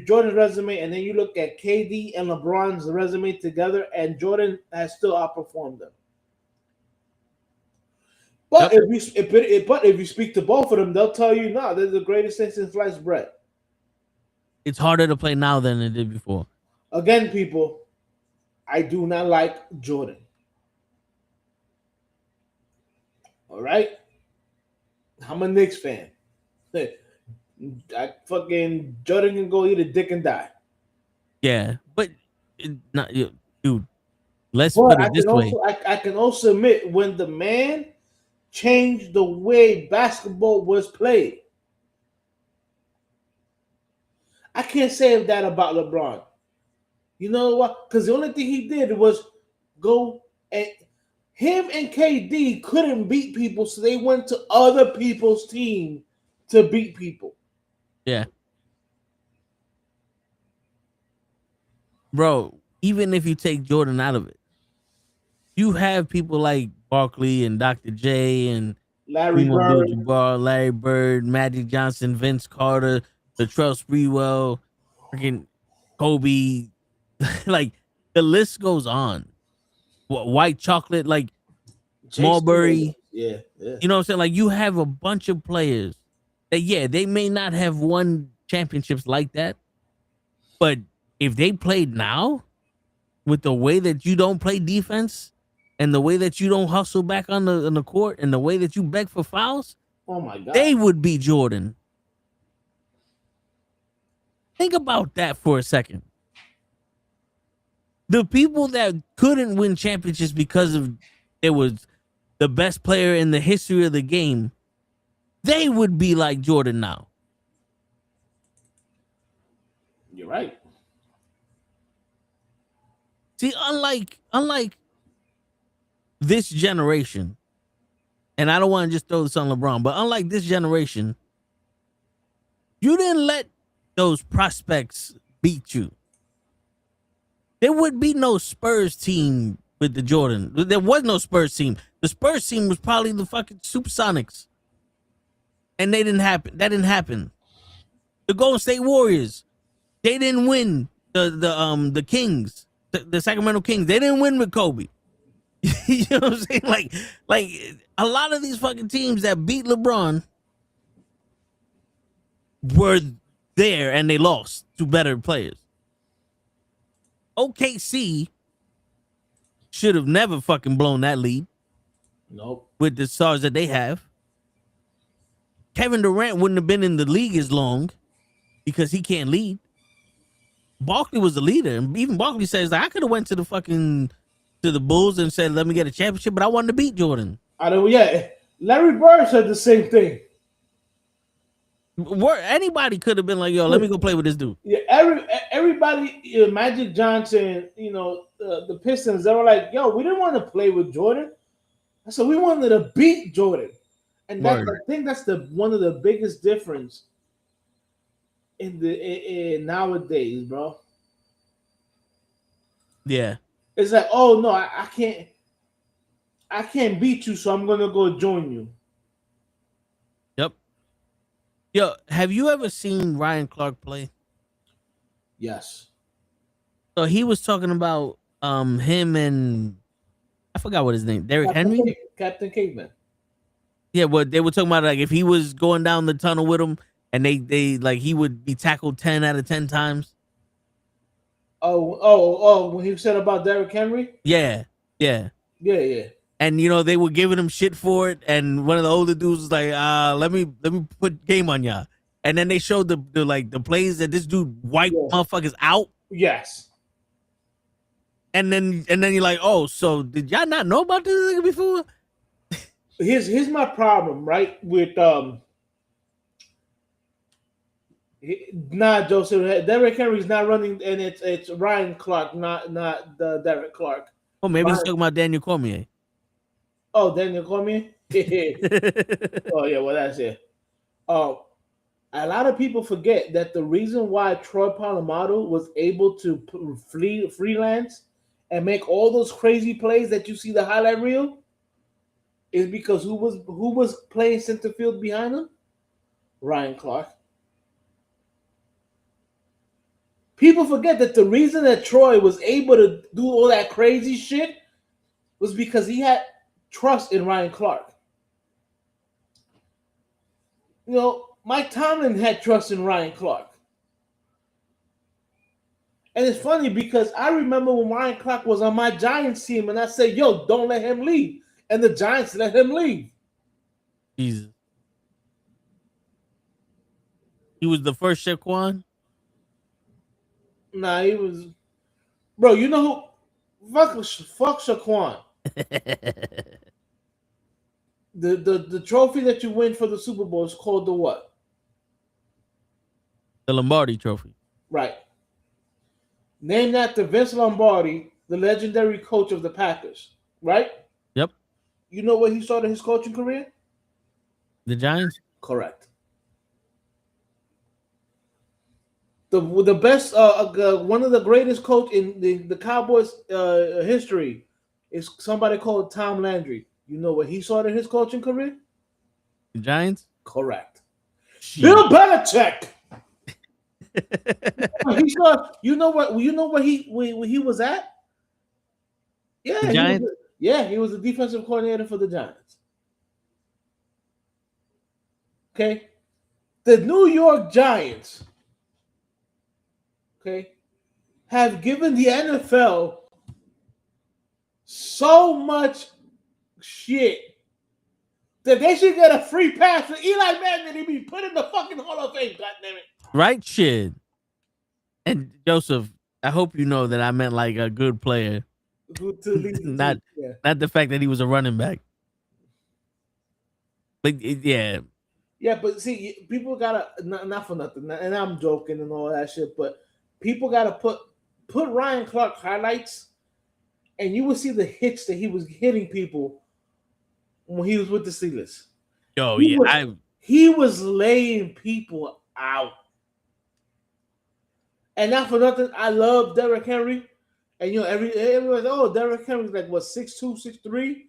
Jordan's resume, and then you look at KD and LeBron's resume together, and Jordan has still outperformed them. But Yep. if you speak to both of them, they'll tell you, no, they're the greatest thing since sliced bread. It's harder to play now than it did before. Again, people, I do not like Jordan. All right? I'm a Knicks fan. Jordan can go eat a dick and die. Yeah, but dude. Let's put it this way. I can also admit when the man changed the way basketball was played. I can't say that about LeBron. You know what? Because the only thing he did was go and him and KD couldn't beat people, so they went to other people's team to beat people. Yeah. Bro, even if you take Jordan out of it, you have people like Barkley and Dr. J and Larry Bird, Larry Bird, Magic Johnson, Vince Carter, Latrell Sprewell, freaking Kobe. Like the list goes on. White chocolate, like Marbury. Yeah. You know what I'm saying? Like you have a bunch of players that, yeah, they may not have won championships like that, but if they played now with the way that you don't play defense and the way that you don't hustle back on the court and the way that you beg for fouls, oh my God, they would be Jordan. Think about that for a second. The people that couldn't win championships because of it was the best player in the history of the game, they would be like Jordan now. You're right. See, unlike this generation, and I don't want to just throw this on LeBron, but unlike this generation, you didn't let those prospects beat you. There would be no Spurs team with the Jordan. There was no Spurs team. The Spurs team was probably the fucking Supersonics. And they didn't happen. That didn't happen. The Golden State Warriors, they didn't win the Kings, the Sacramento Kings. They didn't win with Kobe. You know what I'm saying? Like a lot of these fucking teams that beat LeBron were there and they lost to better players. OKC should have never fucking blown that lead. Nope. With the stars that they have. Kevin Durant wouldn't have been in the league as long because he can't lead. Barkley was the leader. And even Barkley says, I could have went to the Bulls and said, let me get a championship, but I wanted to beat Jordan. Yeah. Larry Bird said the same thing. Anybody could have been like, yo, let me go play with this dude. Yeah, everybody, Magic Johnson, the Pistons, they were like, yo, we didn't want to play with Jordan. So we wanted to beat Jordan. And I think that's one of the biggest difference in nowadays, bro. Yeah. It's like, oh no, I can't beat you, so I'm gonna go join you. Yep. Yo, have you ever seen Ryan Clark play? Yes. So he was talking about him and I forgot what his name, Derrick Henry? Captain Caveman. Yeah, but they were talking about like if he was going down the tunnel with him and they like he would be tackled 10 out of 10 times. Oh, when he said about Derrick Henry? Yeah. And they were giving him shit for it, and one of the older dudes was like, let me put game on y'all. And then they showed the plays that this dude wiped motherfuckers out. Yes. And then you're like, oh, so did y'all not know about this nigga before? Here's my problem, right? With Joseph. Derrick Henry's not running, and it's Ryan Clark, not the Derrick Clark. Oh, maybe he's talking about Daniel Cormier. Oh, Daniel Cormier? Oh, yeah, well, that's it. A lot of people forget that the reason why Troy Polamalu was able to freelance and make all those crazy plays that you see the highlight reel is because who was playing center field behind him? Ryan Clark. People forget that the reason that Troy was able to do all that crazy shit was because he had trust in Ryan Clark. Mike Tomlin had trust in Ryan Clark. And it's funny because I remember when Ryan Clark was on my Giants team and I said, yo, don't let him leave. And the Giants let him leave. Jesus. He was the first Shaquan? Nah, he was... Bro, you know who... Fuck Shaquan. The trophy that you win for the Super Bowl is called the what? The Lombardi Trophy. Right. Named after Vince Lombardi, the legendary coach of the Packers. Right? Yep. You know where he started his coaching career? The Giants? Correct. The best, one of the greatest coach in the Cowboys history is somebody called Tom Landry. You know where he started his coaching career? The Giants? Correct. Shit. Bill Belichick. You know where he was at? Yeah, the Giants? He was the defensive coordinator for the Giants. Okay, the New York Giants. Okay, have given the NFL so much shit that they should get a free pass for Eli Manning to be put in the fucking Hall of Fame. Goddammit. Right shit. And Joseph, I hope you know that I meant like a good player. Not the fact that he was a running back. But yeah. Yeah, but see, people gotta not for nothing, and I'm joking and all that shit, but people gotta put Ryan Clark highlights, and you will see the hits that he was hitting people when he was with the Steelers. Yo, He yeah, was, he was laying people out. And not for nothing, I love Derrick Henry. And everyone's Derrick Henry's like what 6'2", 6'3".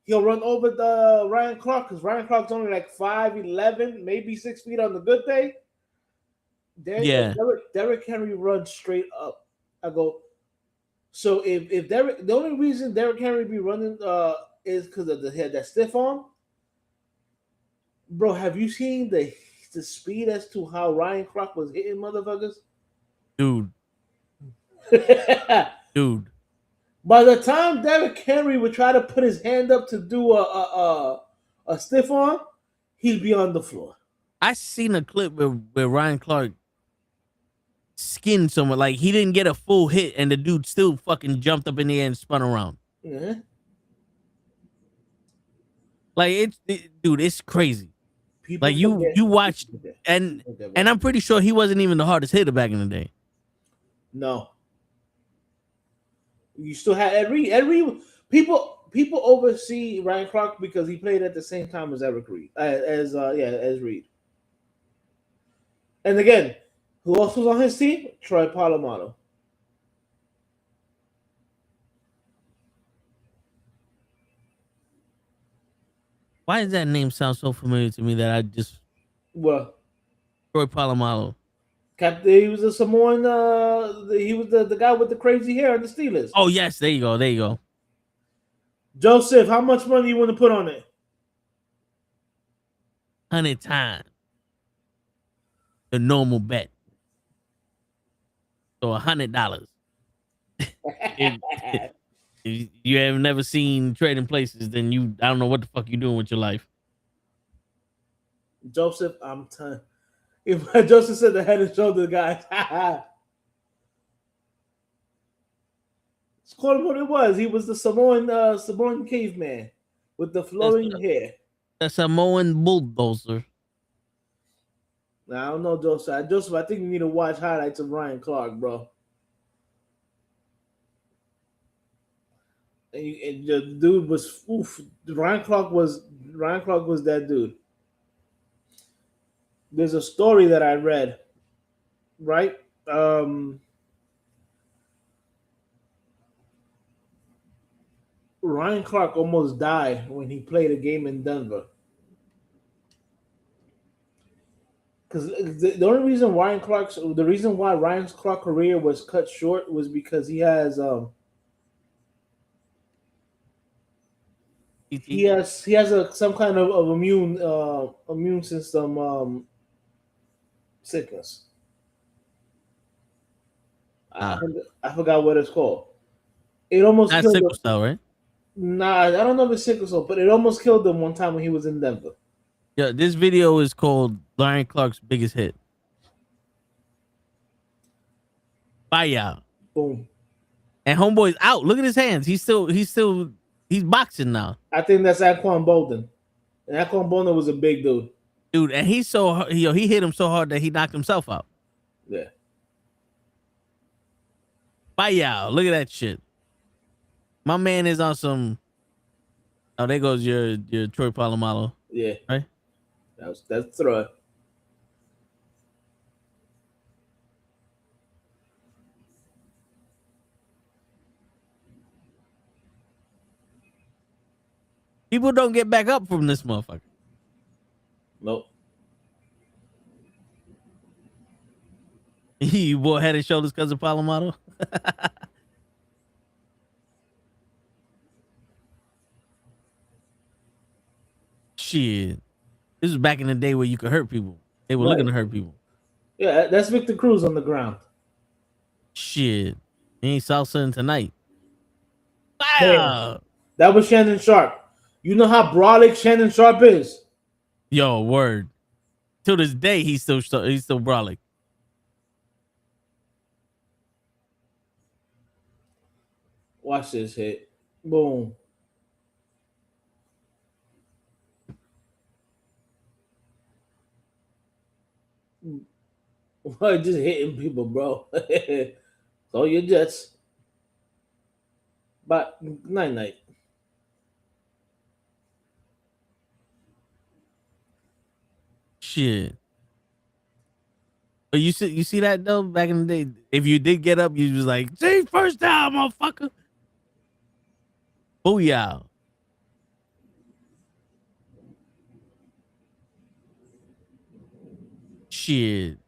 He'll run over the Ryan Clark because Ryan Clark's only like 5'11", maybe 6 feet on the good day. Derrick Henry runs straight up. I go. So if Derrick, the only reason Derrick Henry be running is because of that stiff arm. Bro, have you seen the speed as to how Ryan Clark was hitting motherfuckers? dude. Dude. By the time Derrick Henry would try to put his hand up to do a stiff arm, he'd be on the floor. I seen a clip where Ryan Clark skinned someone. Like, he didn't get a full hit, and the dude still fucking jumped up in the air and spun around. Mm-hmm. Like, dude, it's crazy. People like, you watched, and I'm pretty sure he wasn't even the hardest hitter back in the day. No. You still had Ed Reed. People oversee Ryan Clark because he played at the same time as Eric Reed, as Reed. And again, who else was on his team? Troy Polamalu. Why does that name sound so familiar to me that I just... Well, Troy Polamalu. He was a Samoan. He was the guy with the crazy hair on the Steelers. Oh yes, there you go. Joseph, how much money you want to put on it? 100 times the normal bet. So $100. If you have never seen Trading Places, then I don't know what the fuck you doing with your life. Joseph, I'm telling. If Joseph said the Head and Shoulder guys, let's call him what it was. He was the Samoan caveman with the flowing hair. A Samoan bulldozer. Now, I don't know, Joseph. I think you need to watch highlights of Ryan Clark, bro. And the dude was Ryan Clark was that dude. There's a story that I read, right? Ryan Clark almost died when he played a game in Denver. Because the only reason Ryan Clark's career was cut short was because he has some kind of immune system sickness. I forgot what it's called. It almost not killed sickle him. cell, right? Nah, I don't know if it's sickle cell, but it almost killed him one time when he was in Denver. Yeah, this video is called Ryan Clark's Biggest Hit. Fire. Boom. And homeboy's out. Look at his hands. He's boxing now. I think that's Aquan Bolden. And Aquan Bolden was a big dude. Dude, and he hit him so hard that he knocked himself out. Yeah. Fire. Look at that shit. My man is on some... Oh, there goes your Troy Polamalu. Yeah. Right? That's throw. People don't get back up from this motherfucker. Nope. You bought Head and Shoulders because of Polamalu? Shit. This was back in the day where you could hurt people. They were looking to hurt people. Yeah, that's Victor Cruz on the ground. Shit. He ain't salsa tonight. Fire! That was Shannon Sharp. You know how brolic Shannon Sharp is? Yo, word. Till this day, he's still brolic. Watch this hit. Boom. Just hitting people, bro. So your Jets. But night. Shit. But you see that though back in the day. If you did get up, you was like, "See, first down, motherfucker." Booyah. Shit.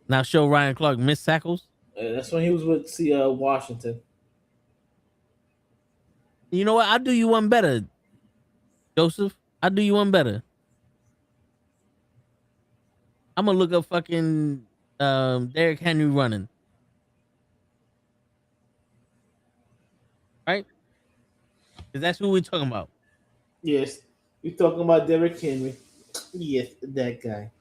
Now show Ryan Clark missed tackles. That's when he was with Washington. You know what? I'll do you one better, Joseph. I'll do you one better. I'm gonna look up fucking Derrick Henry running. Right? Because that's who we're talking about. Yes, you're talking about Derrick Henry. Yes, that guy.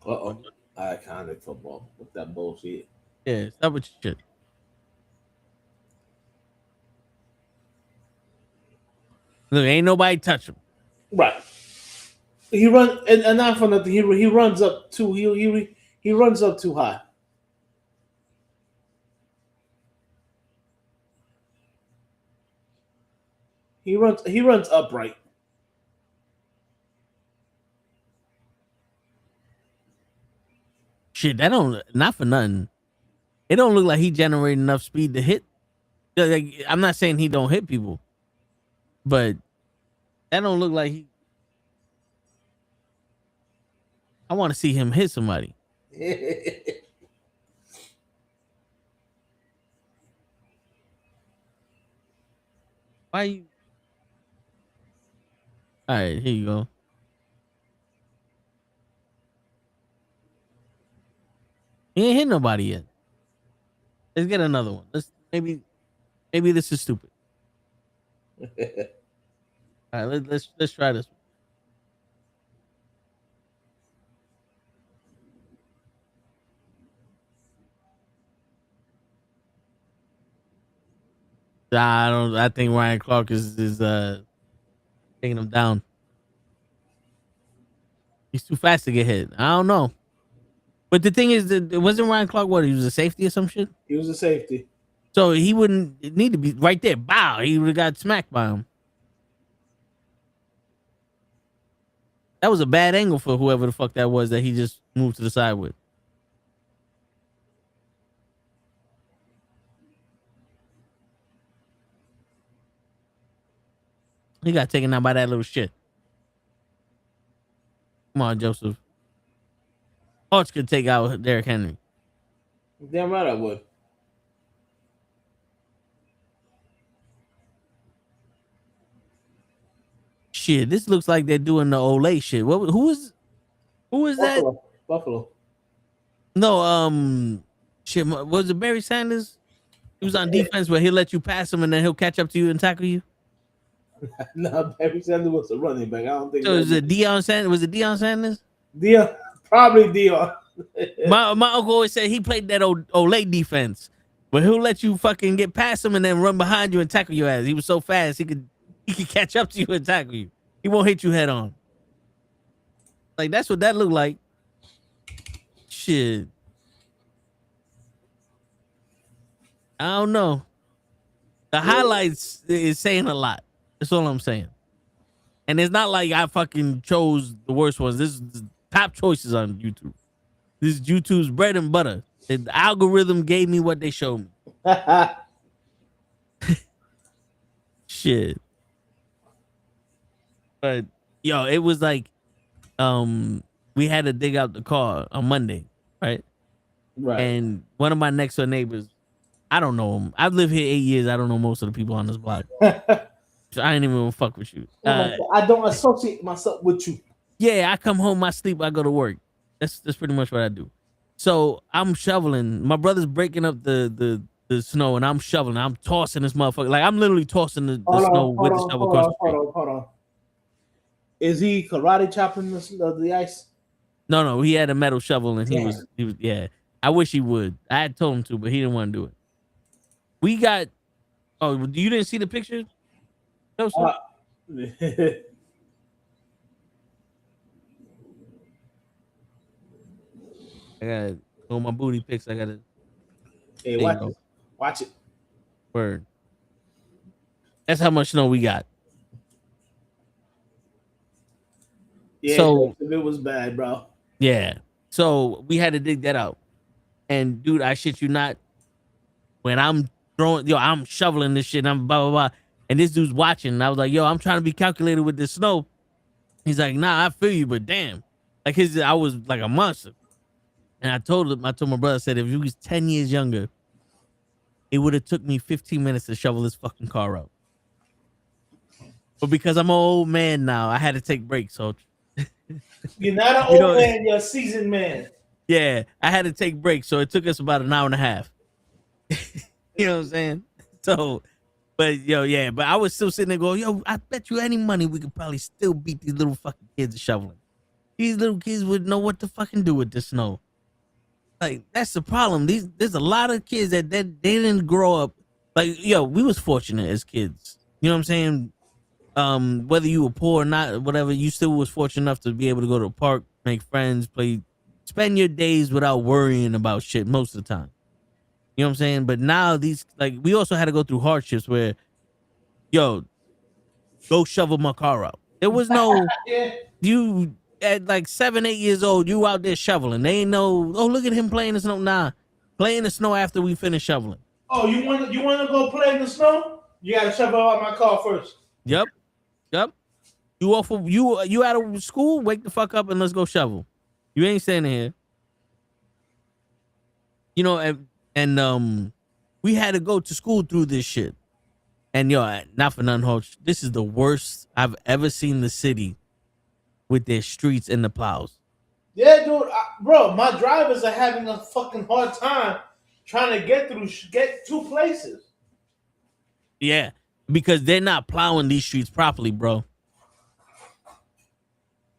Uh-oh. Iconic football. With that bullshit. Yeah, stop with your shit. Look, ain't nobody touch him. Right. He run and not for nothing. He runs up too. He runs up too high. He runs upright. Shit, that don't not for nothing. It don't look like he generated enough speed to hit. Like, I'm not saying he don't hit people, but that don't look like he. I want to see him hit somebody. Why you? All right, here you go. He ain't hit nobody yet. Let's get another one. Maybe this is stupid. All right, let's try this one. I think Ryan Clark is taking him down. He's too fast to get hit. I don't know. But the thing is that it wasn't Ryan Clark what? He was a safety or some shit? He was a safety. So he wouldn't need to be right there. Bow. He would have got smacked by him. That was a bad angle for whoever the fuck that was that he just moved to the side with. He got taken out by that little shit. Come on, Joseph. Hawks could take out Derrick Henry. Damn right I would. Shit, this looks like they're doing the Olay shit. Who is that? Buffalo. No, shit. Was it Barry Sanders? He was on defense where he'll let you pass him and then he'll catch up to you and tackle you. No, Barry Sanders was a running back. I don't think. So was it Deion Sanders? Was it Deion Sanders? Deion, probably Deion. my uncle always said he played that Olay defense, but he'll let you fucking get past him and then run behind you and tackle your ass. He was so fast he could catch up to you and tackle you. He won't hit you head on. Like that's what that looked like. Shit. I don't know. The highlights is saying a lot. That's all I'm saying. And it's not like I fucking chose the worst ones. This is the top choices on YouTube. This is YouTube's bread and butter. The algorithm gave me what they showed me. Shit. But yo, it was like we had to dig out the car on Monday, right? Right. And one of my next door neighbors, I don't know him. I've lived here 8 years. I don't know most of the people on this block. So I ain't even gonna fuck with you. I don't associate myself with you. Yeah, I come home, I sleep, I go to work. That's pretty much what I do. So I'm shoveling. My brother's breaking up the snow, and I'm shoveling. I'm tossing this motherfucker. Like I'm literally tossing the snow with the shovel across the street. Hold on. Is he karate chopping the ice? No, he had a metal shovel, and he was yeah. I wish he would. I had told him to, but he didn't want to do it. We got Oh, you didn't see the picture? No, sir. I gotta on my booty pics. I gotta. Hey, There you watch go. it. Watch it. Word. That's how much snow we got. Yeah, So it was bad, bro. yeah. So we had to dig that out. And dude, I shit you not. When I'm I'm shoveling this shit. And I'm blah blah blah. And this dude's watching. And I was like, yo, I'm trying to be calculated with this snow. He's like, nah, I feel you, but damn, like I was like a monster. And I told my brother, I said, if he was 10 years younger, it would have took me 15 minutes to shovel this fucking car out. But because I'm an old man now, I had to take breaks. So you're not an old man, you're a seasoned man. Yeah, I had to take breaks. So it took us about an hour and a half. You know what I'm saying? So, but yeah, but I was still sitting there going, yo, I bet you any money we could probably still beat these little fucking kids at shoveling. These little kids would know what to fucking do with the snow. Like, that's the problem. There's a lot of kids that they didn't grow up. Like, we was fortunate as kids. You know what I'm saying? Whether you were poor or not, whatever, you still was fortunate enough to be able to go to a park, make friends, spend your days without worrying about shit most of the time. You know what I'm saying? But now we also had to go through hardships where, go shovel my car out. There was no, you at like 7, 8 years old, you out there shoveling. They ain't know, oh, look at him playing the snow. Nah, playing the snow after we finish shoveling. Oh, you want to go play in the snow? You got to shovel out my car first. Yep. You out of school? Wake the fuck up and let's go shovel. You ain't standing here. And we had to go to school through this shit. And not for nothing, this is the worst I've ever seen the city with their streets and the plows. Yeah, dude, bro, my drivers are having a fucking hard time trying to get to places. Yeah, because they're not plowing these streets properly, bro.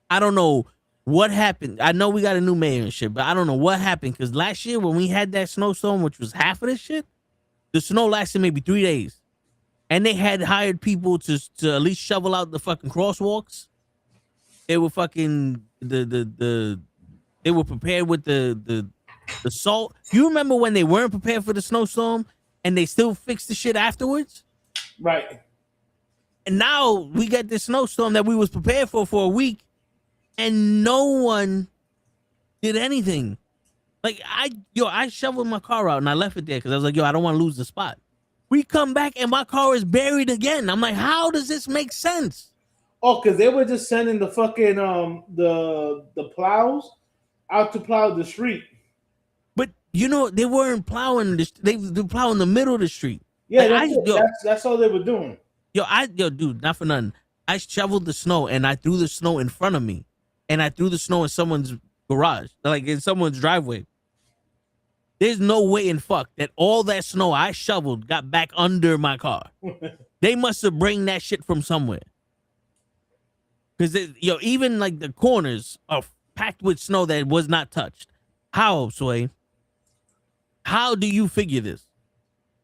I don't know what happened. I know we got a new mayor and shit, but I don't know what happened. Because last year when we had that snowstorm, which was half of this shit, the snow lasted maybe 3 days. And they had hired people to at least shovel out the fucking crosswalks. They were fucking they were prepared with the salt. You remember when they weren't prepared for the snowstorm and they still fixed the shit afterwards? Right. And now we got this snowstorm that we was prepared for a week, and no one did anything. Like I shoveled my car out and I left it there because I was like, I don't want to lose the spot. We come back and my car is buried again. I'm like, how does this make sense? Oh, because they were just sending the fucking the plows out to plow the street. But they weren't plowing they were plowing the middle of the street. Yeah, like, that's all they were doing. Dude, not for nothing. I shoveled the snow and I threw the snow in front of me, and I threw the snow in someone's garage, like in someone's driveway. There's no way in fuck that all that snow I shoveled got back under my car. They must have bring that shit from somewhere. Because even like the corners are packed with snow that was not touched. How, Sway? How do you figure this?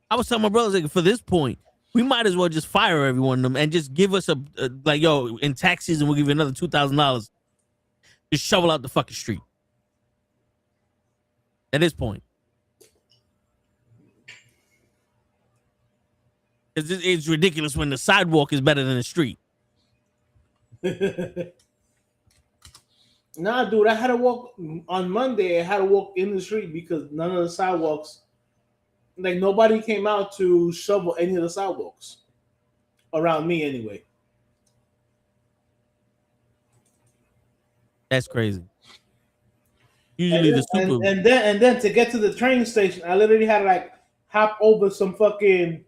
I was telling my brothers, like, for this point, we might as well just fire every one of them and just give us in tax season, we'll give you another $2,000. Just shovel out the fucking street. At this point. It's ridiculous when the sidewalk is better than the street. Nah, dude, I had to walk on Monday. I had to walk in the street because none of the sidewalks, like nobody came out to shovel any of the sidewalks around me anyway. That's crazy. Usually and then to get to the train station, I literally had to like hop over some fucking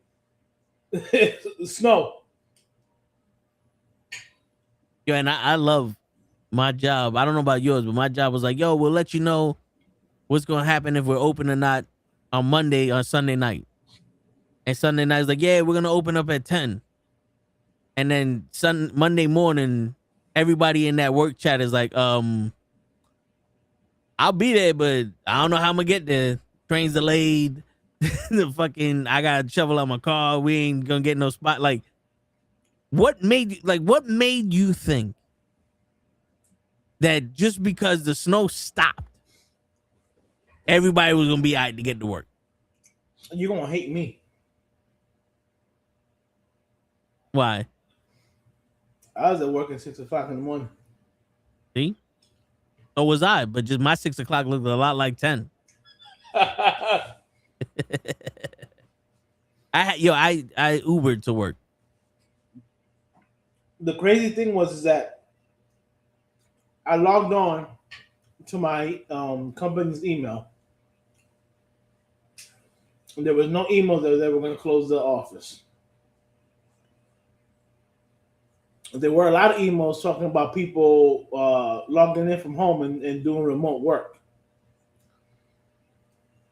snow. And I love my job. I don't know about yours, but my job was like, we'll let you know what's going to happen if we're open or not on Sunday night. And Sunday night is like, we're going to open up at 10. And then Monday morning, everybody in that work chat is like, I'll be there, but I don't know how I'm going to get there. Train's delayed. the fucking I got a shovel on my car. We ain't gonna get no spot. Like, what made you think that just because the snow stopped, everybody was gonna be all right to get to work? You're gonna hate me. Why? I was at work at 6:00 in the morning. See? So was I, but just my 6 o'clock looked a lot like 10. I Ubered to work. The crazy thing is that I logged on to my company's email. And there was no email that they were going to close the office. There were a lot of emails talking about people logging in from home and doing remote work.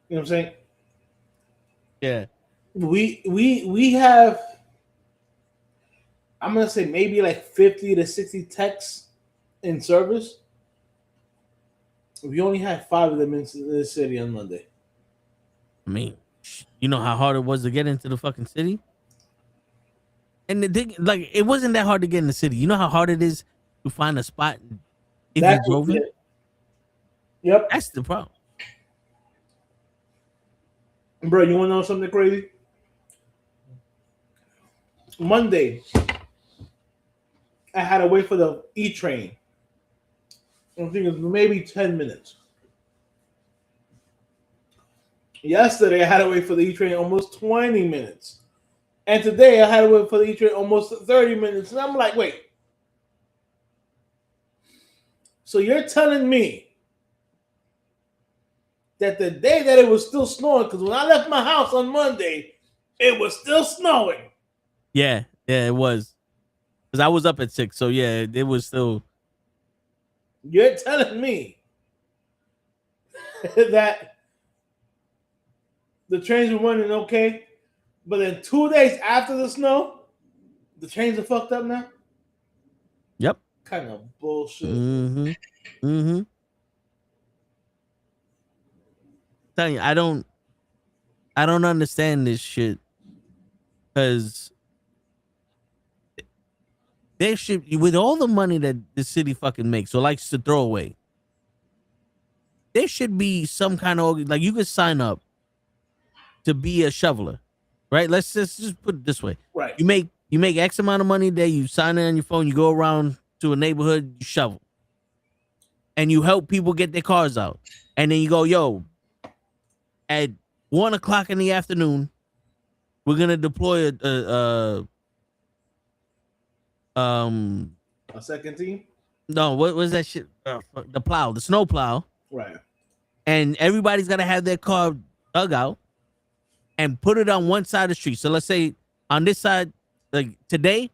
You know what I'm saying? Yeah. We have, I'm gonna say maybe like 50 to 60 techs in service. We only had 5 of them in the city on Monday. I mean, you know how hard it was to get into the fucking city? And the thing, like, it wasn't that hard to get in the city. You know how hard it is to find a spot if you drove in? Yep. That's the problem. Bro, you want to know something crazy? Monday, I had to wait for the E-train. I think it was maybe 10 minutes. Yesterday, I had to wait for the E-train almost 20 minutes. And today, I had to wait for the E-train almost 30 minutes. And I'm like, wait. So you're telling me that the day that it was still snowing, because when I left my house on Monday, it was still snowing. Yeah, it was. Because I was up at 6, so yeah, it was still. You're telling me that the trains were running okay, but then 2 days after the snow, the trains are fucked up now? Yep. Kind of bullshit. Telling you, I don't understand this shit, because there should, with all the money that the city fucking makes or likes to throw away, there should be some kind of, like, you could sign up to be a shoveler, right? Let's just put it this way. Right. You make X amount of money a day, you sign in on your phone, you go around to a neighborhood, you shovel. And you help people get their cars out. And then you go, yo, at 1 o'clock in the afternoon, we're gonna deploy a second team? No, what was that shit? The plow, the snow plow. Right. And everybody's gotta have their car dug out and put it on one side of the street. So let's say on this side, like today,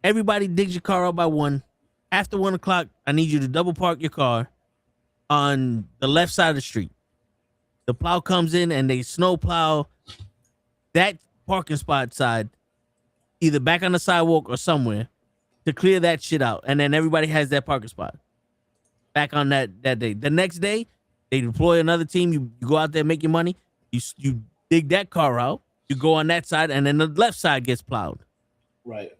everybody digs your car out by 1. After 1 o'clock, I need you to double park your car on the left side of the street. The plow comes in and they snow plow that parking spot side, either back on the sidewalk or somewhere, to clear that shit out. And then everybody has that parking spot back on that day. The next day, they deploy another team. You go out there, make your money. You dig that car out. You go on that side, and then the left side gets plowed. Right.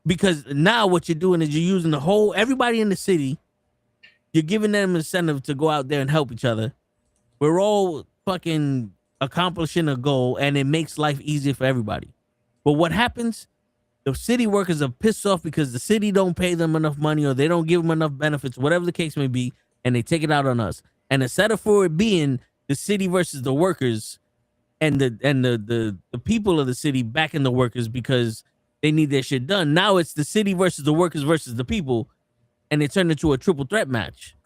Because now what you're doing is you're using everybody in the city. You're giving them incentive to go out there and help each other. We're all fucking accomplishing a goal, and it makes life easier for everybody. But what happens? The city workers are pissed off because the city don't pay them enough money, or they don't give them enough benefits, whatever the case may be, and they take it out on us. And instead of for it being the city versus the workers, and the people of the city backing the workers because they need their shit done, now it's the city versus the workers versus the people, and it turned into a triple threat match.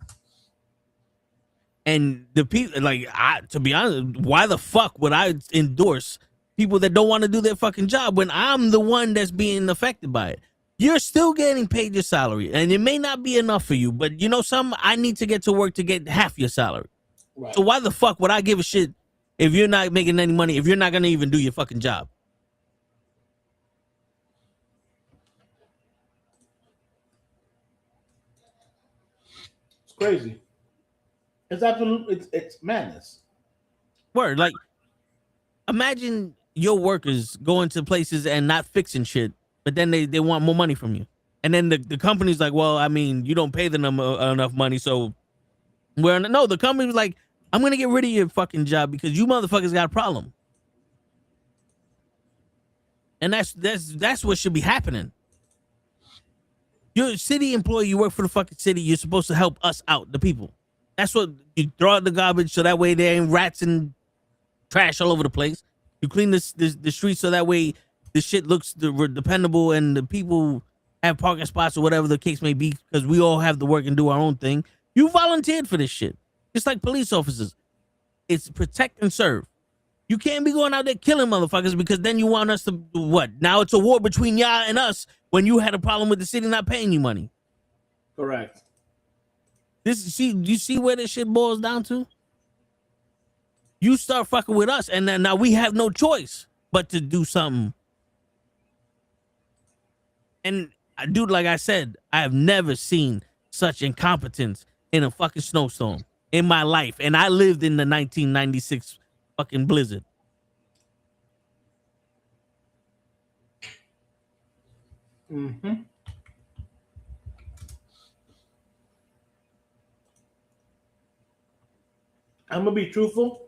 And the people, like, to be honest, why the fuck would I endorse people that don't want to do their fucking job when I'm the one that's being affected by it? You're still getting paid your salary, and it may not be enough for you, but you know something? I need to get to work to get half your salary. Right. So why the fuck would I give a shit if you're not making any money, if you're not going to even do your fucking job? It's crazy. It's absolute. It's madness. Word, like, imagine your workers going to places and not fixing shit, but then they want more money from you. And then the company's like, well, I mean, you don't pay them enough money, so no, the company's like, I'm gonna get rid of your fucking job because you motherfuckers got a problem. And that's what should be happening. You're a city employee, you work for the fucking city, you're supposed to help us out, the people. That's what you throw out the garbage so that way there ain't rats and trash all over the place. You clean the streets so that way the shit looks dependable and the people have parking spots or whatever the case may be, because we all have to work and do our own thing. You volunteered for this shit. Just like police officers. It's protect and serve. You can't be going out there killing motherfuckers because then you want us to do what? Now it's a war between y'all and us when you had a problem with the city not paying you money. Correct. You see where this shit boils down to? You start fucking with us, and then now we have no choice but to do something. And dude, like I said, I have never seen such incompetence in a fucking snowstorm in my life. And I lived in the 1996 fucking blizzard. Mm-hmm. I'm gonna be truthful.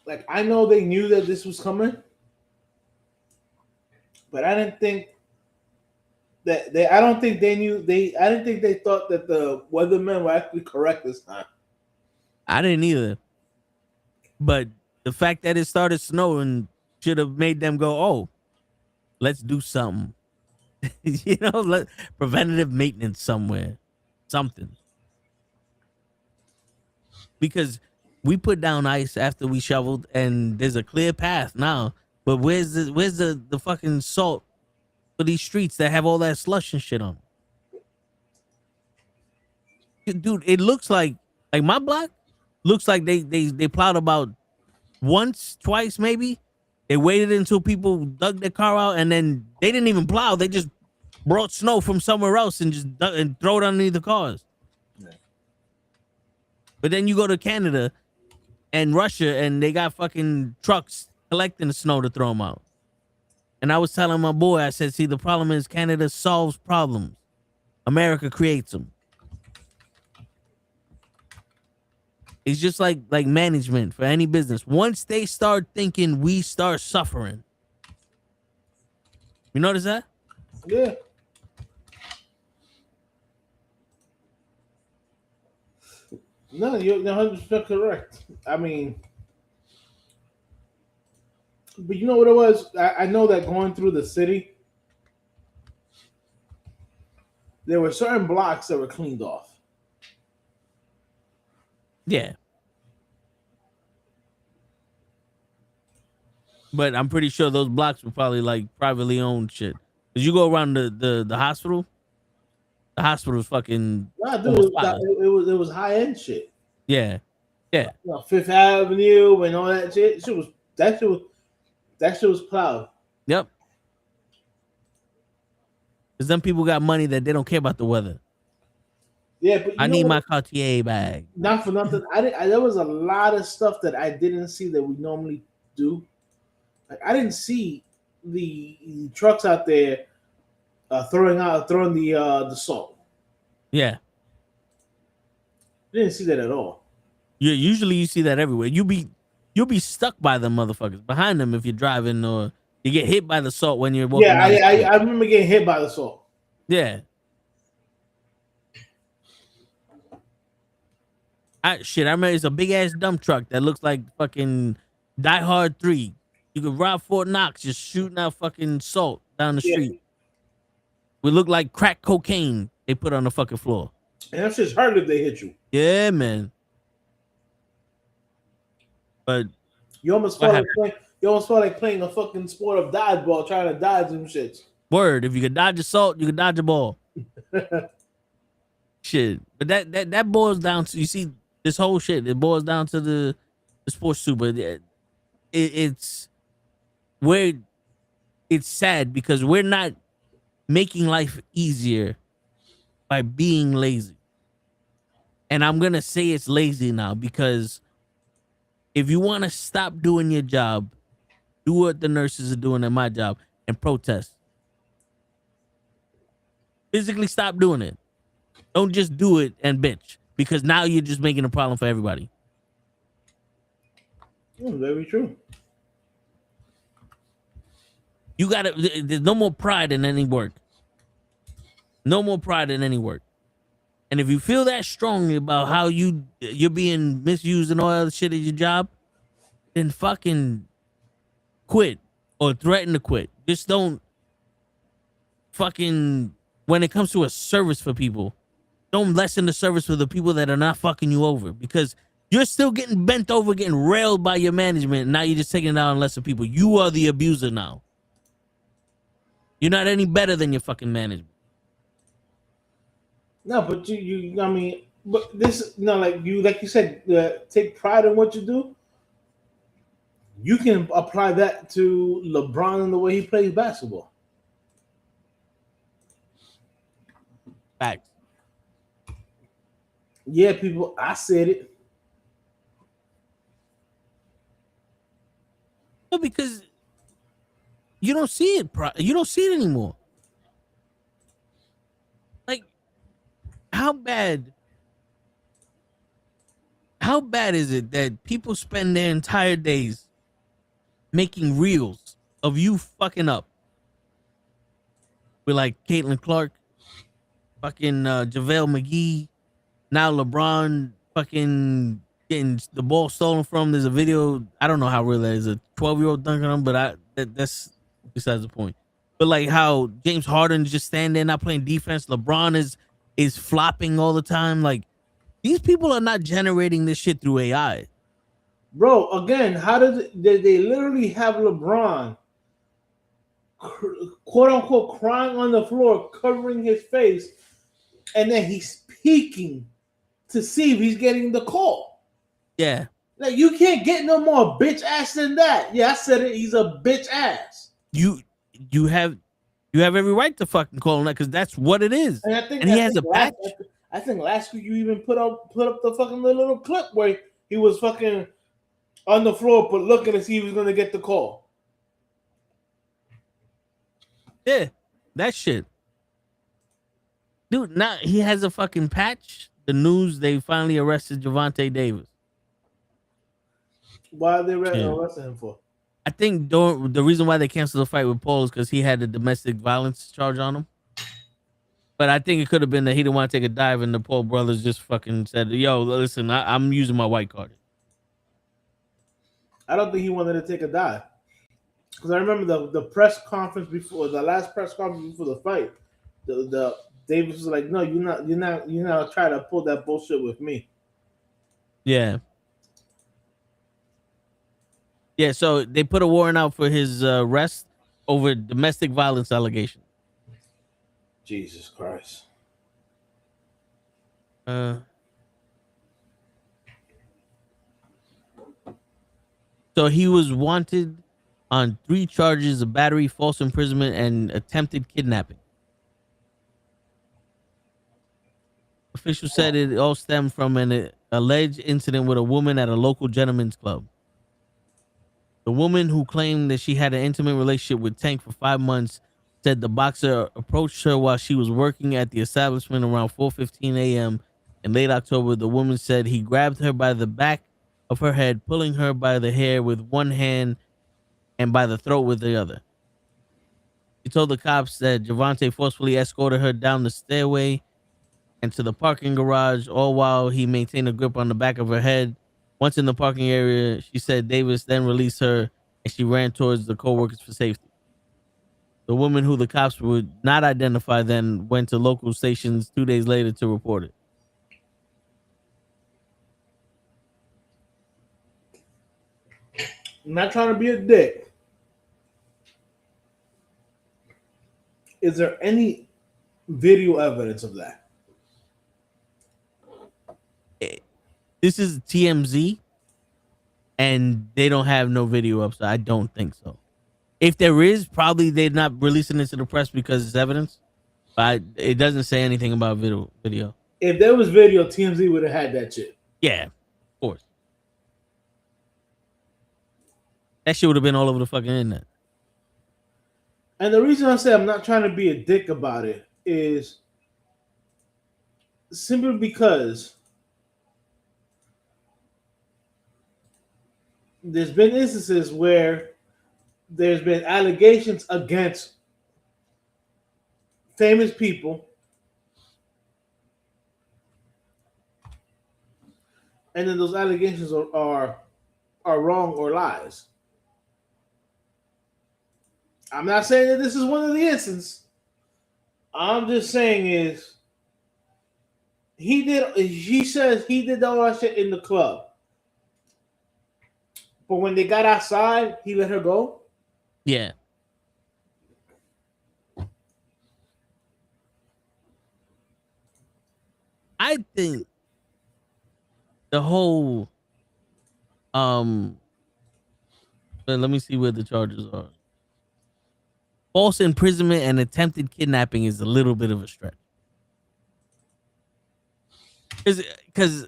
Like, I know they knew that this was coming, but I didn't think that I don't think they knew. I didn't think they thought that the weathermen were actually correct this time. I didn't either. But the fact that it started snowing should have made them go, oh, let's do something. Preventative maintenance somewhere. Something. Because we put down ice after we shoveled and there's a clear path now. But where's the fucking salt for these streets that have all that slush and shit on them? Dude, it looks like my block looks like they plowed about once, twice, maybe. They waited until people dug their car out, and then they didn't even plow. They just brought snow from somewhere else and just and throw it underneath the cars. Yeah. But then you go to Canada and Russia, and they got fucking trucks collecting the snow to throw them out. And I was telling my boy, I said, see, the problem is Canada solves problems. America creates them. It's just like management for any business. Once they start thinking, we start suffering. You notice that? Yeah. No, you're 100% correct. I mean, but you know what it was? I know that going through the city, there were certain blocks that were cleaned off. Yeah. But I'm pretty sure those blocks were probably like privately owned shit. Because you go around the hospital, the hospital's fucking. Nah, dude, it was high end shit. Yeah. Yeah. Fifth Avenue and all that shit. That shit was plowed. Yep. Because them people got money that they don't care about the weather. Yeah, but I need my Cartier bag. Not for nothing. There was a lot of stuff that I didn't see that we normally do. Like, I didn't see the trucks out there throwing the salt. Yeah. I didn't see that at all. Usually you see that everywhere. You'll be stuck by them motherfuckers behind them if you're driving, or you get hit by the salt when you're walking. Yeah, I remember getting hit by the salt. Yeah. I remember it's a big ass dump truck that looks like fucking Die Hard 3. You could rob Fort Knox just shooting out fucking salt down the street. We look like crack cocaine they put on the fucking floor. And that shit's hard if they hit you. Yeah, man. But you almost felt like playing a fucking sport of dodgeball, trying to dodge them shits. Word, if you could dodge a salt, you could dodge a ball. Shit. But that boils down to, you see, this whole shit, it boils down to the sports super. It's where it's sad because we're not making life easier by being lazy. And I'm going to say it's lazy now because if you want to stop doing your job, do what the nurses are doing at my job and protest. Physically stop doing it. Don't just do it and bitch because now you're just making a problem for everybody. Very true. You got to, there's no more pride in any work. No more pride in any work. And if you feel that strongly about how you're being misused and all that other shit at your job, then fucking quit or threaten to quit. Just don't fucking, when it comes to a service for people, don't lessen the service for the people that are not fucking you over because you're still getting bent over, getting railed by your management. And now you're just taking it out on lesser people. You are the abuser now. You're not any better than your fucking management. No, but I mean, but this, no, like you said, take pride in what you do. You can apply that to LeBron and the way he plays basketball. Facts. Yeah, people, I said it. No, because you don't see it. You don't see it anymore. Like, how bad is it that people spend their entire days making reels of you fucking up with like Caitlin Clark, fucking JaVale McGee, now LeBron fucking getting the ball stolen from. There's a video, I don't know how real that is, a 12-year-old dunking on, but that's besides the point. But like how James Harden just stand there not playing defense, LeBron is flopping all the time. Like, these people are not generating this shit through AI. Bro, again, how did they literally have LeBron quote unquote crying on the floor, covering his face, and then he's peeking to see if he's getting the call. Yeah. Like, you can't get no more bitch ass than that. Yeah, I said it. He's a bitch ass. You have every right to fucking call him that because that's what it is. And he has a patch. I think last week you even put up the fucking little clip where he was fucking on the floor, but looking to see if he was gonna get the call. Yeah, that shit. Dude, now he has a fucking patch. The news, they finally arrested Gervonta Davis. Why are they arresting him for? I think the reason why they canceled the fight with Paul is because he had a domestic violence charge on him. But I think it could have been that he didn't want to take a dive, and the Paul brothers just fucking said, "Yo, listen, I'm using my white card." I don't think he wanted to take a dive because I remember the press conference before the last press conference before the fight. The Davis was like, "No, you're not trying to pull that bullshit with me." Yeah. Yeah, so they put a warrant out for his arrest over domestic violence allegations. Jesus Christ. So he was wanted on 3 charges of battery, false imprisonment, and attempted kidnapping. Officials said it all stemmed from an alleged incident with a woman at a local gentleman's club. The woman, who claimed that she had an intimate relationship with Tank for 5 months, said the boxer approached her while she was working at the establishment around 4:15 a.m. in late October. The woman said he grabbed her by the back of her head, pulling her by the hair with one hand and by the throat with the other. He told the cops that Gervonta forcefully escorted her down the stairway and to the parking garage, all while he maintained a grip on the back of her head. Once in the parking area, she said Davis then released her and she ran towards the co-workers for safety. The woman, who the cops would not identify, then went to local stations 2 days later to report it. I'm not trying to be a dick. Is there any video evidence of that? This is TMZ, and they don't have no video up, so I don't think so. If there is, probably they're not releasing it to the press because it's evidence. But it doesn't say anything about video. If there was video, TMZ would have had that shit. Yeah, of course. That shit would have been all over the fucking internet. And the reason I say I'm not trying to be a dick about it is simply because there's been instances where there's been allegations against famous people, and then those allegations are wrong or lies. I'm not saying that this is one of the instances. I'm just saying is he says he did all that shit in the club. But when they got outside, he let her go. Yeah. I think the whole let me see where the charges are. False imprisonment and attempted kidnapping is a little bit of a stretch. Because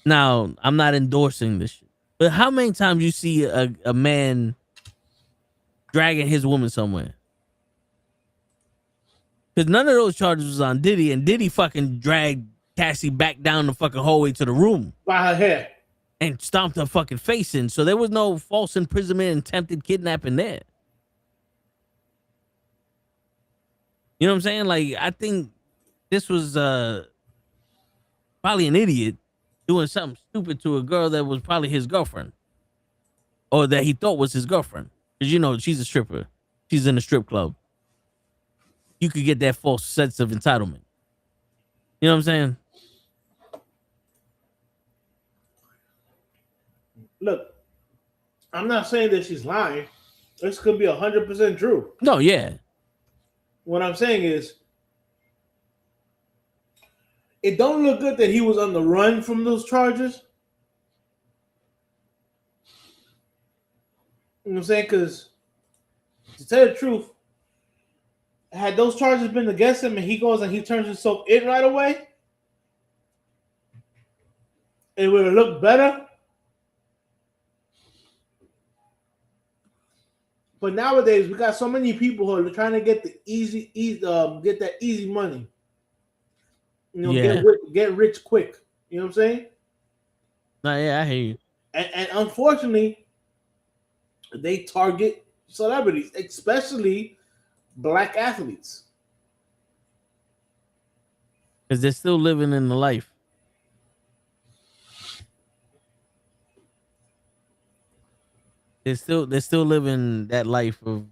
now I'm not endorsing this shit, but how many times you see a man dragging his woman somewhere? Because none of those charges was on Diddy, and Diddy fucking dragged Cassie back down the fucking hallway to the room By her hair. and stomped her fucking face in. So there was no false imprisonment and attempted kidnapping there. You know what I'm saying? Like, I think this was probably an idiot doing something stupid to a girl that was probably his girlfriend, or that he thought was his girlfriend. Because, you know, she's a stripper. She's in a strip club. You could get that false sense of entitlement. You know what I'm saying? Look, I'm not saying that she's lying. This could be 100% true. No, yeah. What I'm saying is, it don't look good that he was on the run from those charges. You know what I'm saying? Because to tell the truth, had those charges been against him and he goes and he turns himself in right away, it would have looked better. But nowadays, we got so many people who are trying to get the get that easy money. You know, Yeah. get rich quick. You know what I'm saying? No, yeah, I hear you. And unfortunately, they target celebrities, especially black athletes. Because they're still living in the life. They're still living that life of,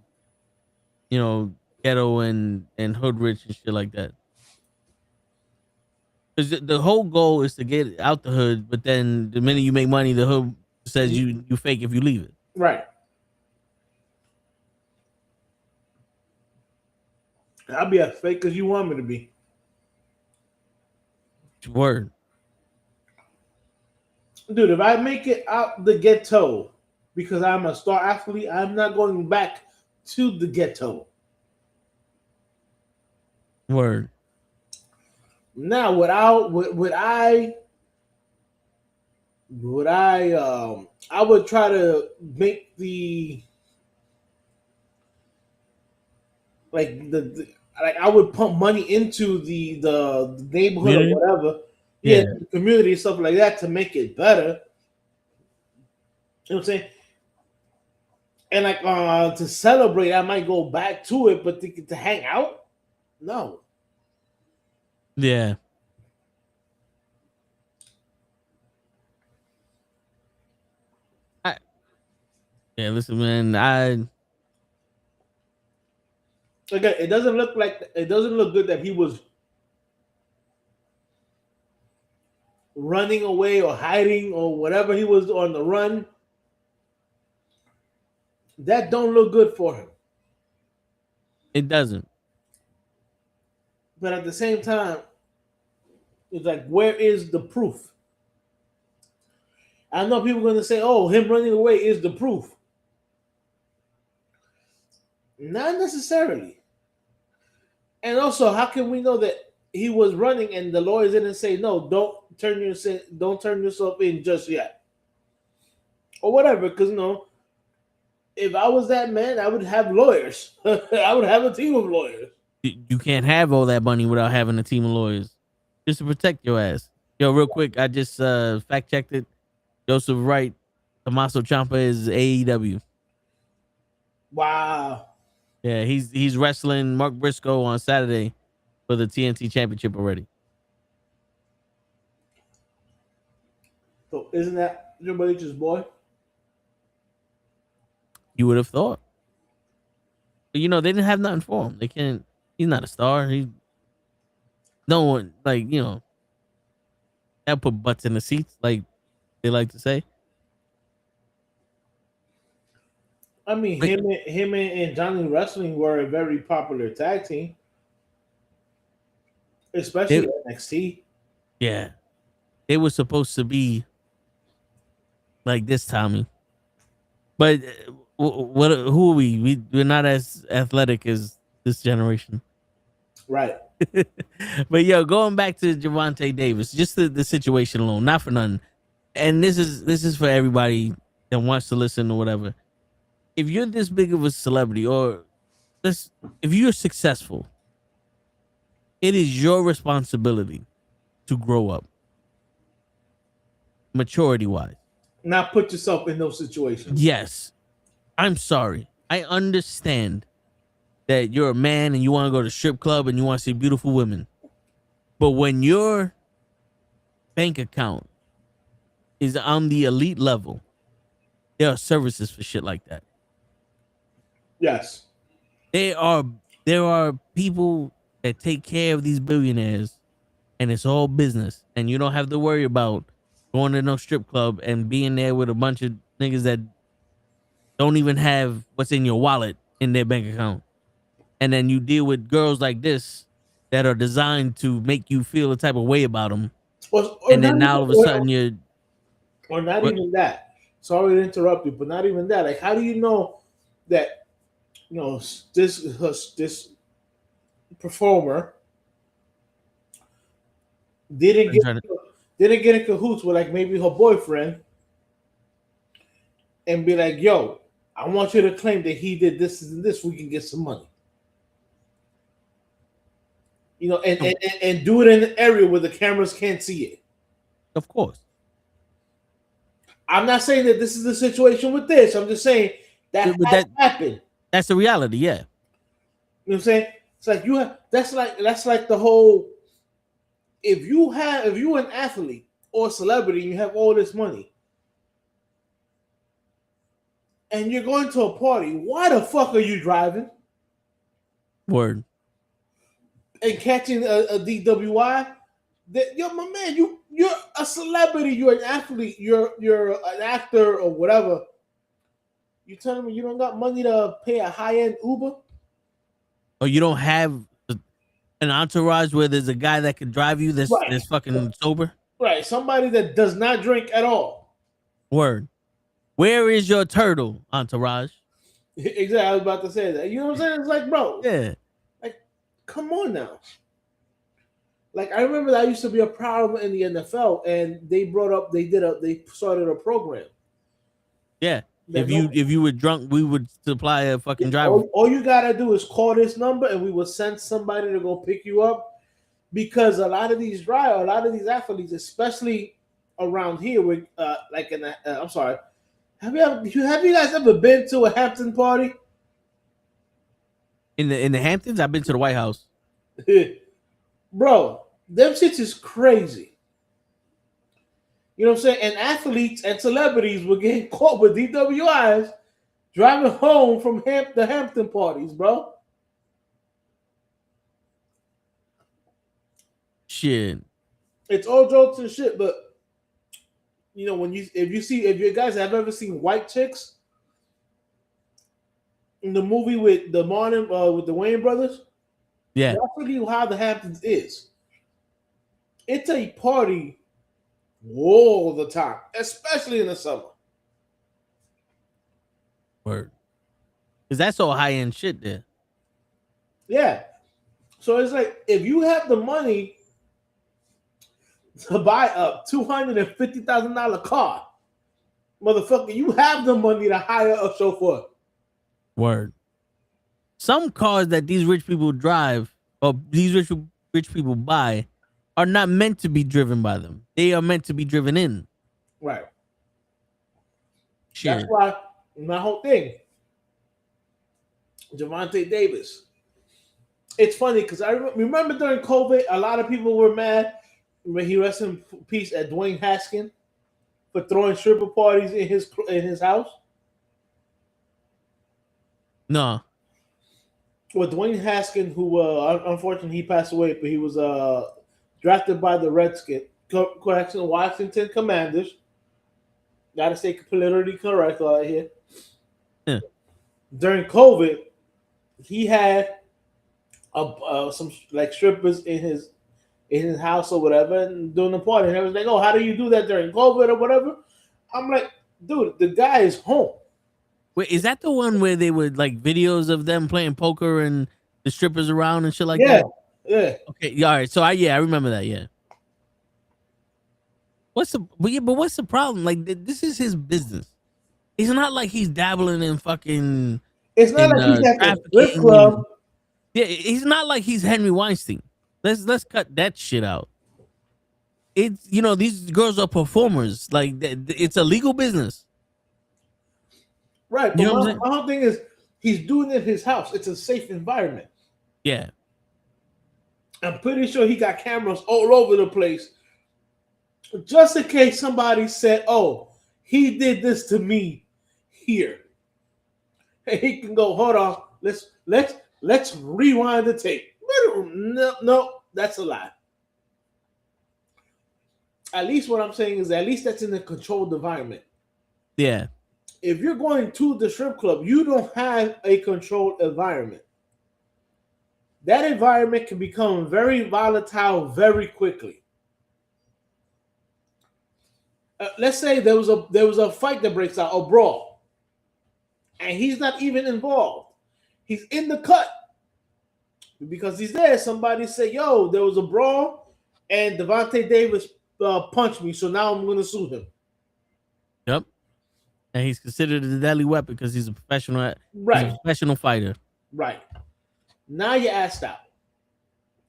you know, ghetto and hood rich and shit like that. Because the whole goal is to get out the hood, but then the minute you make money, the hood says you fake if you leave it. Right. I'll be as fake as you want me to be. Word. Dude, if I make it out the ghetto because I'm a star athlete, I'm not going back to the ghetto. Word. Now, I would try to make the I would pump money into the neighborhood Community? or whatever, Yeah. the community, stuff like that, to make it better. You know what I'm saying? And to celebrate, I might go back to it, but to hang out, no. Yeah. Yeah, listen, man. Again, it doesn't look good that he was running away or hiding or whatever he was on the run. That don't look good for him. It doesn't. But at the same time, it's like, where is the proof? I know people are going to say, oh, him running away is the proof. Not necessarily. And also, how can we know that he was running, and the lawyers didn't say no. Don't turn yourself in just yet, or whatever. Because if I was that man, I would have lawyers. I would have a team of lawyers. You can't have all that money without having a team of lawyers just to protect your ass. Yo, real quick, I just fact checked it. Joseph Wright, Tommaso Ciampa is AEW. Wow. Yeah, he's wrestling Mark Briscoe on Saturday for the TNT Championship already. So isn't that Triple H's boy? You would have thought. But, they didn't have nothing for him. They can't. He's not a star. No one that put butts in the seats, like they like to say. I mean, him and Johnny Wrestling were a very popular tag team, especially NXT. Yeah, they were supposed to be like this, Tommy. But who are we? We're not as athletic as this generation, right? But going back to Gervonta Davis, just the situation alone, not for nothing. And this is for everybody that wants to listen or whatever. If you're this big of a celebrity, or if you're successful, it is your responsibility to grow up, maturity-wise. Not put yourself in those situations. Yes. I'm sorry. I understand that you're a man and you want to go to strip club and you want to see beautiful women. But when your bank account is on the elite level, there are services for shit like that. Yes. There are people that take care of these billionaires, and it's all business. And you don't have to worry about going to no strip club and being there with a bunch of niggas that don't even have what's in your wallet in their bank account. And then you deal with girls like this that are designed to make you feel a type of way about them. Or and then now all of a sudden you're... Or not even that. Sorry to interrupt you, but not even that. Like, how do you know that, this performer didn't get in cahoots with, like, maybe her boyfriend and be like, yo, I want you to claim that he did this and this, we can get some money. And do it in an area where the cameras can't see it. Of course. I'm not saying that this is the situation with this. I'm just saying that happened. That's the reality, yeah. You know what I'm saying? It's like that's like the whole, if you're an athlete or a celebrity and you have all this money and you're going to a party, why the fuck are you driving? Word. And catching a DWI? Yo, my man, you're a celebrity, you're an athlete, you're an actor or whatever. You telling me you don't got money to pay a high-end Uber? Or you don't have an entourage where there's a guy that can drive you that's fucking sober? Right, somebody that does not drink at all. Word. Where is your turtle, entourage? Exactly, I was about to say that. You know what I'm saying? It's like, bro. Yeah. Like, come on now. Like, I remember that used to be a problem in the NFL, and they started a program. Yeah. If you were drunk, we would supply a fucking driver. All you gotta do is call this number, and we will send somebody to go pick you up. Because a lot of these athletes, especially around here, with I'm sorry, have you guys ever been to a Hampton party? In the Hamptons, I've been to the White House. Bro, them shits is crazy. You know what I'm saying? And athletes and celebrities were getting caught with DWIs driving home from the Hampton parties, bro. Shit. It's all jokes and shit, but if you guys have ever seen White Chicks in the movie with the Wayans brothers, yeah, that's really how the Hamptons is. It's a party all the time, especially in the summer. Word. Because that's all high-end shit there. Yeah. So it's like if you have the money to buy a $250,000 car, motherfucker, you have the money to hire a chauffeur. Word. Some cars that these rich people drive or these rich people buy are not meant to be driven by them. They are meant to be driven in. Right. Shit. That's why my whole thing, Javante Davis. It's funny because I remember during COVID, a lot of people were mad when he rest in peace at Dwayne Haskins for throwing stripper parties in his house. No. Well, Dwayne Haskins, who unfortunately he passed away, but he was drafted by the Washington Commanders. Got to stay politically correct right here. Yeah. During COVID, he had some like strippers in his house or whatever, and doing the party. And I was like, "Oh, how do you do that during COVID or whatever?" I'm like, "Dude, the guy is home." Wait, is that the one where they would like videos of them playing poker and the strippers around and shit like that? Yeah. Okay, yeah, all right. So I remember that. Yeah. What's the problem? Like this is his business. It's not like he's dabbling in fucking. It's not like he's at the strip club. Yeah, he's not like he's Henry Weinstein. Let's cut that shit out. It's these girls are performers. Like it's a legal business. Right. But my whole thing is he's doing it in his house. It's a safe environment. Yeah. I'm pretty sure he got cameras all over the place. Just in case somebody said, "Oh, he did this to me here." And he can go, "Hold on, let's rewind the tape." No, that's a lie. At least what I'm saying is at least that's in a controlled environment. Yeah. If you're going to the strip club, you don't have a controlled environment. That environment can become very volatile very quickly. Let's say there was a fight that breaks out, a brawl, and he's not even involved. He's in the cut because he's there. Somebody say, "Yo, there was a brawl, and Javante Davis punched me, so now I'm going to sue him." Yep. And he's considered a deadly weapon because he's a professional. Right. He's a professional fighter. Right. Now you're asked out.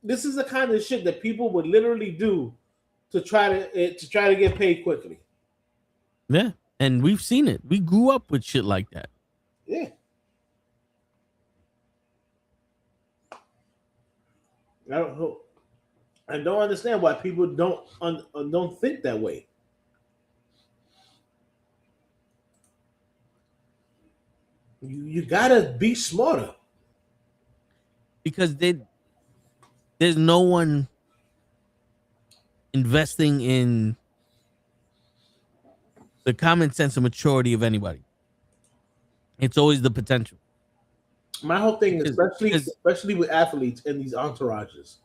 This is the kind of shit that people would literally do to try to get paid quickly. Yeah, and we've seen it. We grew up with shit like that. Yeah. I don't understand why people don't think that way. You gotta be smarter because there's no one investing in the common sense and maturity of anybody. It's always the potential. My whole thing, especially with athletes and these entourages,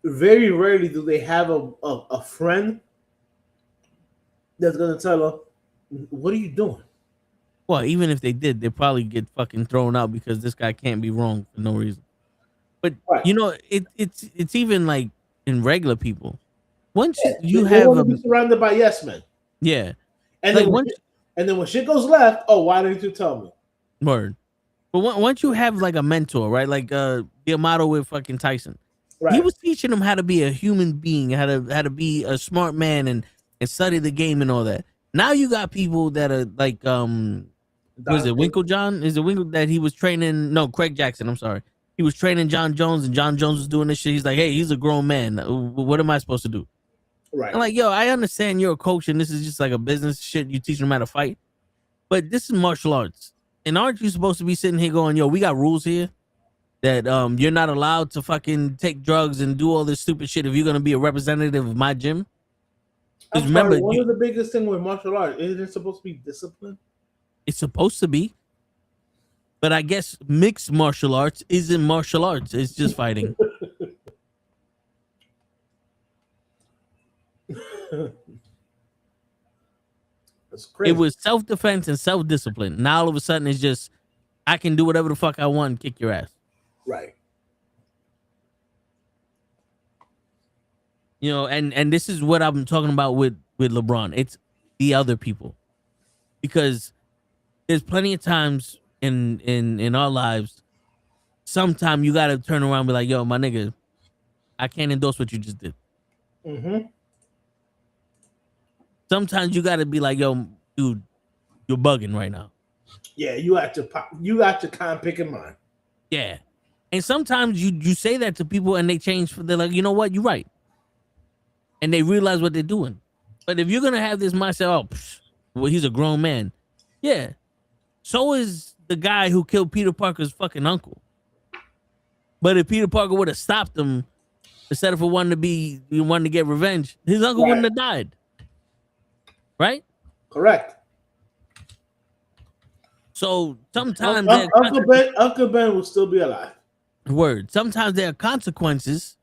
very rarely do they have a friend that's gonna tell them, "What are you doing?" Well, even if they did, they'd probably get fucking thrown out because this guy can't be wrong for no reason. But right. It's even like in regular people. Once you have want to be surrounded by yes men. Yeah. And like then when shit goes left, "Oh, why didn't you tell me?" Word. But once you have like a mentor, right? Like the motto with fucking Tyson. Right. He was teaching him how to be a human being, how to be a smart man and study the game and all that. Now you got people that are like was it Winklejohn? Is it Winkle that he was training? No, Craig Jackson. I'm sorry. He was training John Jones, and John Jones was doing this shit. He's like, "Hey, he's a grown man. What am I supposed to do?" Right. I'm like, "Yo, I understand you're a coach, and this is just like a business shit. You teach them how to fight, but this is martial arts, and aren't you supposed to be sitting here going, yo, we got rules here that you're not allowed to fucking take drugs and do all this stupid shit if you're gonna be a representative of my gym." Remember, one of the biggest thing with martial arts isn't it supposed to be discipline? It's supposed to be, but I guess mixed martial arts isn't martial arts. It's just fighting. That's crazy. It was self-defense and self-discipline. Now all of a sudden it's just I can do whatever the fuck I want and kick your ass. Right. You know, and this is what I'm talking about with LeBron. It's the other people, because there's plenty of times in our lives. Sometimes you gotta turn around and be like, "Yo, my nigga, I can't endorse what you just did." Mm-hmm. Sometimes you gotta be like, "Yo, dude, you're bugging right now." Yeah, you got your kind pick in mind. Yeah, and sometimes you say that to people and they change. They're like, "You know what? You're right," and they realize what they're doing. But if you're gonna have this mindset, oh, well, he's a grown man. Yeah, so is the guy who killed Peter Parker's fucking uncle. But if Peter Parker would have stopped him instead of wanting to get revenge, his uncle wouldn't have died. Right? Correct. So sometimes Uncle Ben will still be alive. Word. Sometimes there are consequences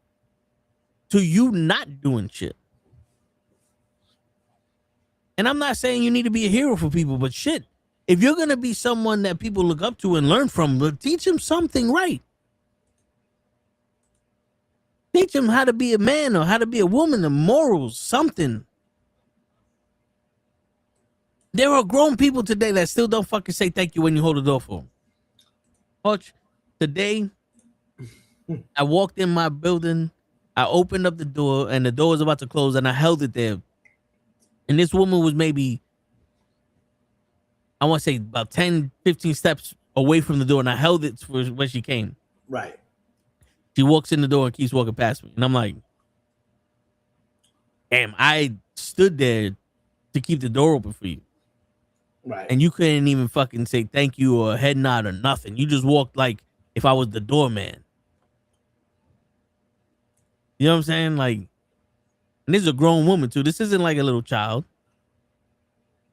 to you not doing shit. And I'm not saying you need to be a hero for people, but shit, if you're gonna be someone that people look up to and learn from, but teach them something right. Teach them how to be a man or how to be a woman, the morals, something. There are grown people today that still don't fucking say thank you when you hold the door for them. Coach, today, I walked in my building, I opened up the door, and the door was about to close, and I held it there. And this woman was maybe, I want to say about 10, 15 steps away from the door, and I held it for when she came. Right. She walks in the door and keeps walking past me. And I'm like, damn, I stood there to keep the door open for you. Right. And you couldn't even fucking say thank you or head nod or nothing. You just walked like if I was the doorman. You know what I'm saying? Like, and this is a grown woman too. This isn't like a little child.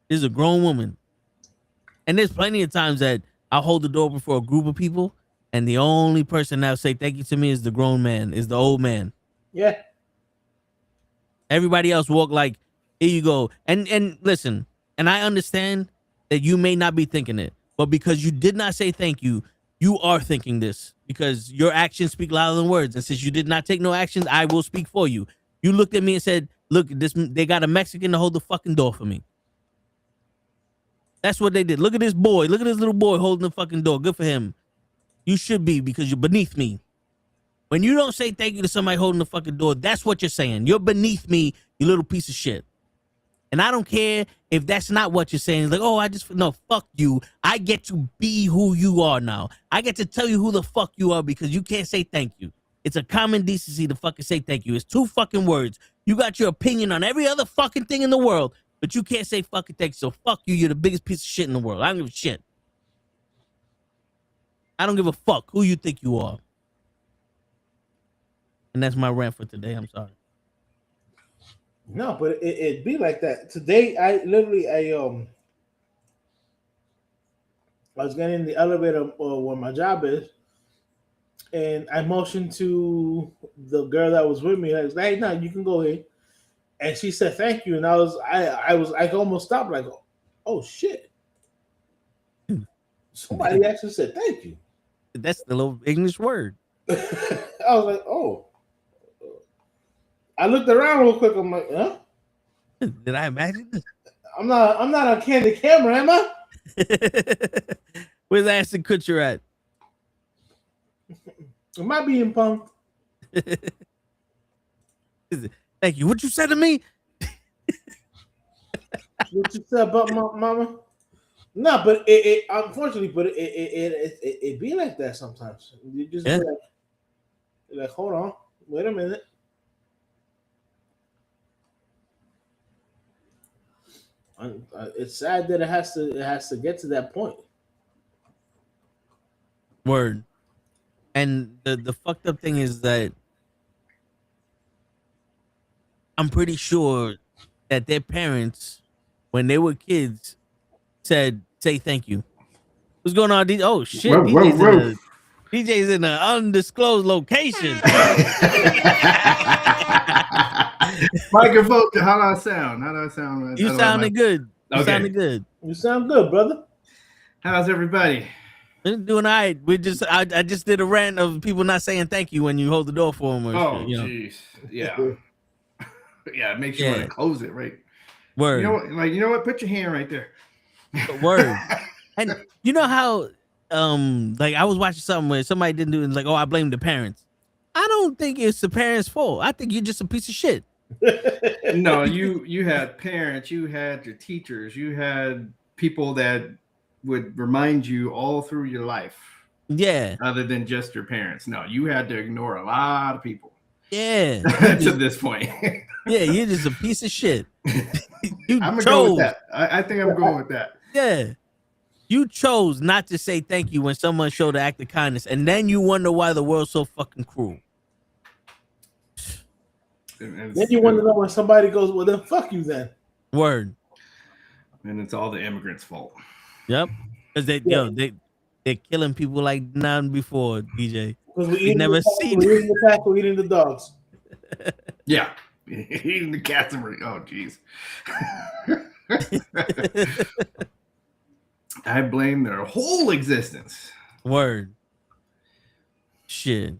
This is a grown woman. And there's plenty of times that I'll hold the door open for a group of people, and the only person that'll say thank you to me is the grown man, is the old man. Yeah. Everybody else walk like, here you go. And listen, and I understand that you may not be thinking it, but because you did not say thank you, you are thinking this, because your actions speak louder than words. And since you did not take no actions, I will speak for you. You looked at me and said, look, they got a Mexican to hold the fucking door for me. That's what they did. Look at this boy. Look at this little boy holding the fucking door. Good for him. You should be, because you're beneath me. When you don't say thank you to somebody holding the fucking door, that's what you're saying. You're beneath me, you little piece of shit. And I don't care if that's not what you're saying. It's like, oh, no, fuck you. I get to be who you are now. I get to tell you who the fuck you are because you can't say thank you. It's a common decency to fucking say thank you. It's 2 fucking words. You got your opinion on every other fucking thing in the world, but you can't say fucking thank you. So fuck you. You're the biggest piece of shit in the world. I don't give a shit. I don't give a fuck who you think you are. And that's my rant for today. I'm sorry. No, but it be like that. Today, I was getting in the elevator where my job is, and I motioned to the girl that was with me. I was like, hey, no, you can go in. And she said, thank you. And I almost stopped, like, oh shit. Somebody actually said thank you. That's the little English word. I was like, oh. I looked around real quick. I'm like, huh? Did I imagine this? I'm not on candid camera, am I? Where's Ashton Kutcher at? Am I being punked? Thank you. What you said to me? What you said about my mama? No, but it unfortunately, but it be like that sometimes. You just be like, hold on, wait a minute. It's sad that it has to get to that point. Word. And the fucked up thing is that I'm pretty sure that their parents, when they were kids, said, say thank you. What's going on? Oh shit. DJ's in an undisclosed location. Microphone. How do I sound? You sounded good. You sounded good. You sound good, brother. How's everybody? They're doing all right. I just did a rant of people not saying thank you when you hold the door for them. Oh, jeez. Yeah. Yeah, it makes you want to close it, right? Word. You know what? Put your hand right there. Word. And you know how, like I was watching something where somebody didn't do it, and like, oh, I blame the parents. I don't think it's the parents' fault. I think you're just a piece of shit. No, you had parents, you had your teachers, you had people that would remind you all through your life. Yeah. Other than just your parents. No, you had to ignore a lot of people. Yeah. To this point. Yeah, you're just a piece of shit. I'm gonna go with that. I think I'm going with that. Yeah. You chose not to say thank you when someone showed an act of kindness, and then you wonder why the world's so fucking cruel. Then you want to know when somebody goes, well, then fuck you then. Word. And it's all the immigrants' fault. Yep. Because they're killing people like none before, DJ. Because we never seen we're eating the cats, we're eating the dogs. Yeah. Eating the cats and oh jeez. I blame their whole existence. Word. Shit.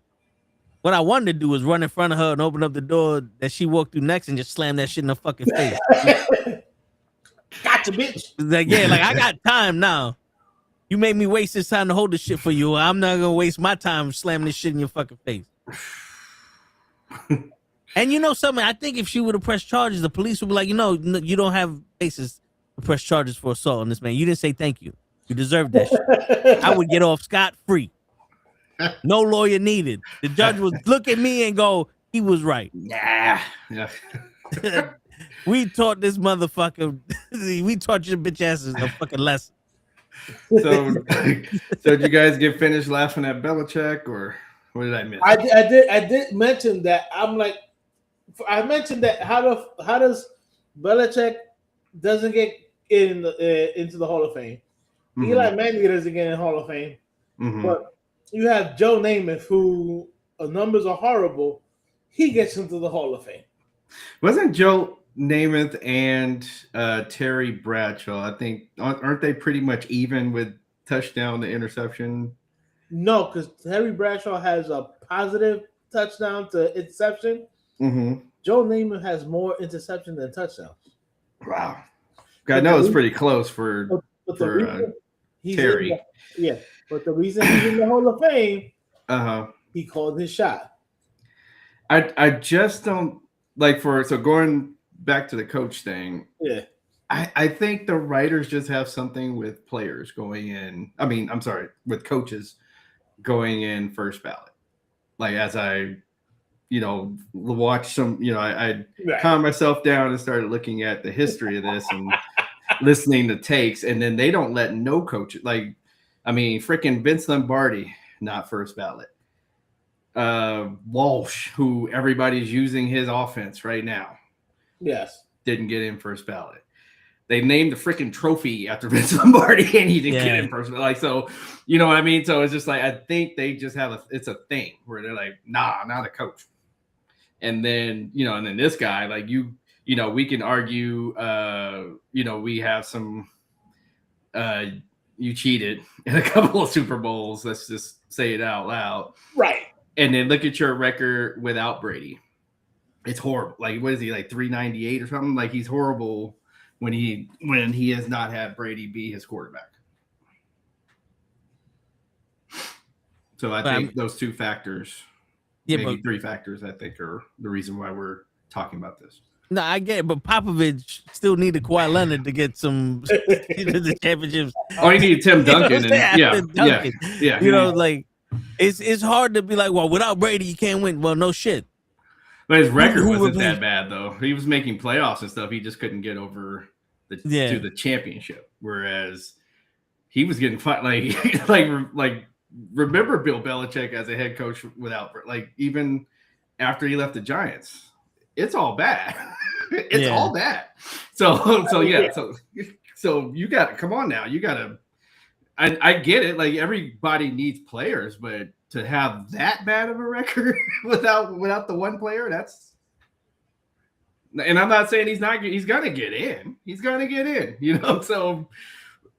What I wanted to do was run in front of her and open up the door that she walked through next and just slam that shit in her fucking face. Gotcha, bitch. Like, yeah, like I got time now. You made me waste this time to hold this shit for you. I'm not gonna waste my time slamming this shit in your fucking face. And you know something? I think if she would have pressed charges, the police would be like, you don't have basis to press charges for assault on this man. You didn't say thank you. You deserve that shit. I would get off scot-free. No lawyer needed. The judge would look at me and go, he was right. Yeah. We taught this motherfucker. We taught your bitch asses a fucking lesson. So did you guys get finished laughing at Belichick, or what did I miss? I did mention that. I mentioned that how does Belichick doesn't get into the Hall of Fame? Mm-hmm. Eli Manning doesn't get in the Hall of Fame, but you have Joe Namath, who numbers are horrible. He gets into the Hall of Fame. Wasn't Joe Namath and Terry Bradshaw, I think, aren't they pretty much even with touchdown to interception? No, because Terry Bradshaw has a positive touchdown to interception. Mm-hmm. Joe Namath has more interception than touchdowns. Wow. I know it's pretty close for Terry. But the reason he's in the Hall of Fame, he called his shot. I just don't like going back to the coach thing. Yeah. I think the writers just have something with players going in. I mean, I'm sorry, with coaches going in first ballot. Like as I, watched some, I calmed myself down and started looking at the history of this and listening to takes, and then they don't let no coach freaking Vince Lombardi, not first ballot. Walsh, who everybody's using his offense right now. Yes. Didn't get in first ballot. They named the freaking trophy after Vince Lombardi and he didn't get in first ballot. So, you know what I mean? So it's just like, I think they just have it's a thing where they're like, nah, not a coach. And then, and then this guy, like we can argue, we have some, you cheated in a couple of Super Bowls. Let's just say it out loud. Right. And then look at your record without Brady. It's horrible. Like, what is he, like 398 or something? Like, he's horrible when he has not had Brady be his quarterback. So I think those two factors, maybe three factors, I think are the reason why we're talking about this. No, I get it, but Popovich still needed Kawhi Leonard to get some the championships. Oh, he needed Tim Duncan. Duncan. Yeah. Like it's hard to be like, well, without Brady, you can't win. Well, no shit. But his record wasn't that bad, though. He was making playoffs and stuff. He just couldn't get over to the championship. Whereas he was getting fun. Like remember Bill Belichick as a head coach without, like, even after he left the Giants, it's all bad. It's all bad. So you got to come on now. You got to. I get it. Like, everybody needs players, but to have that bad of a record without the one player, that's. And I'm not saying he's gonna get in. He's gonna get in. So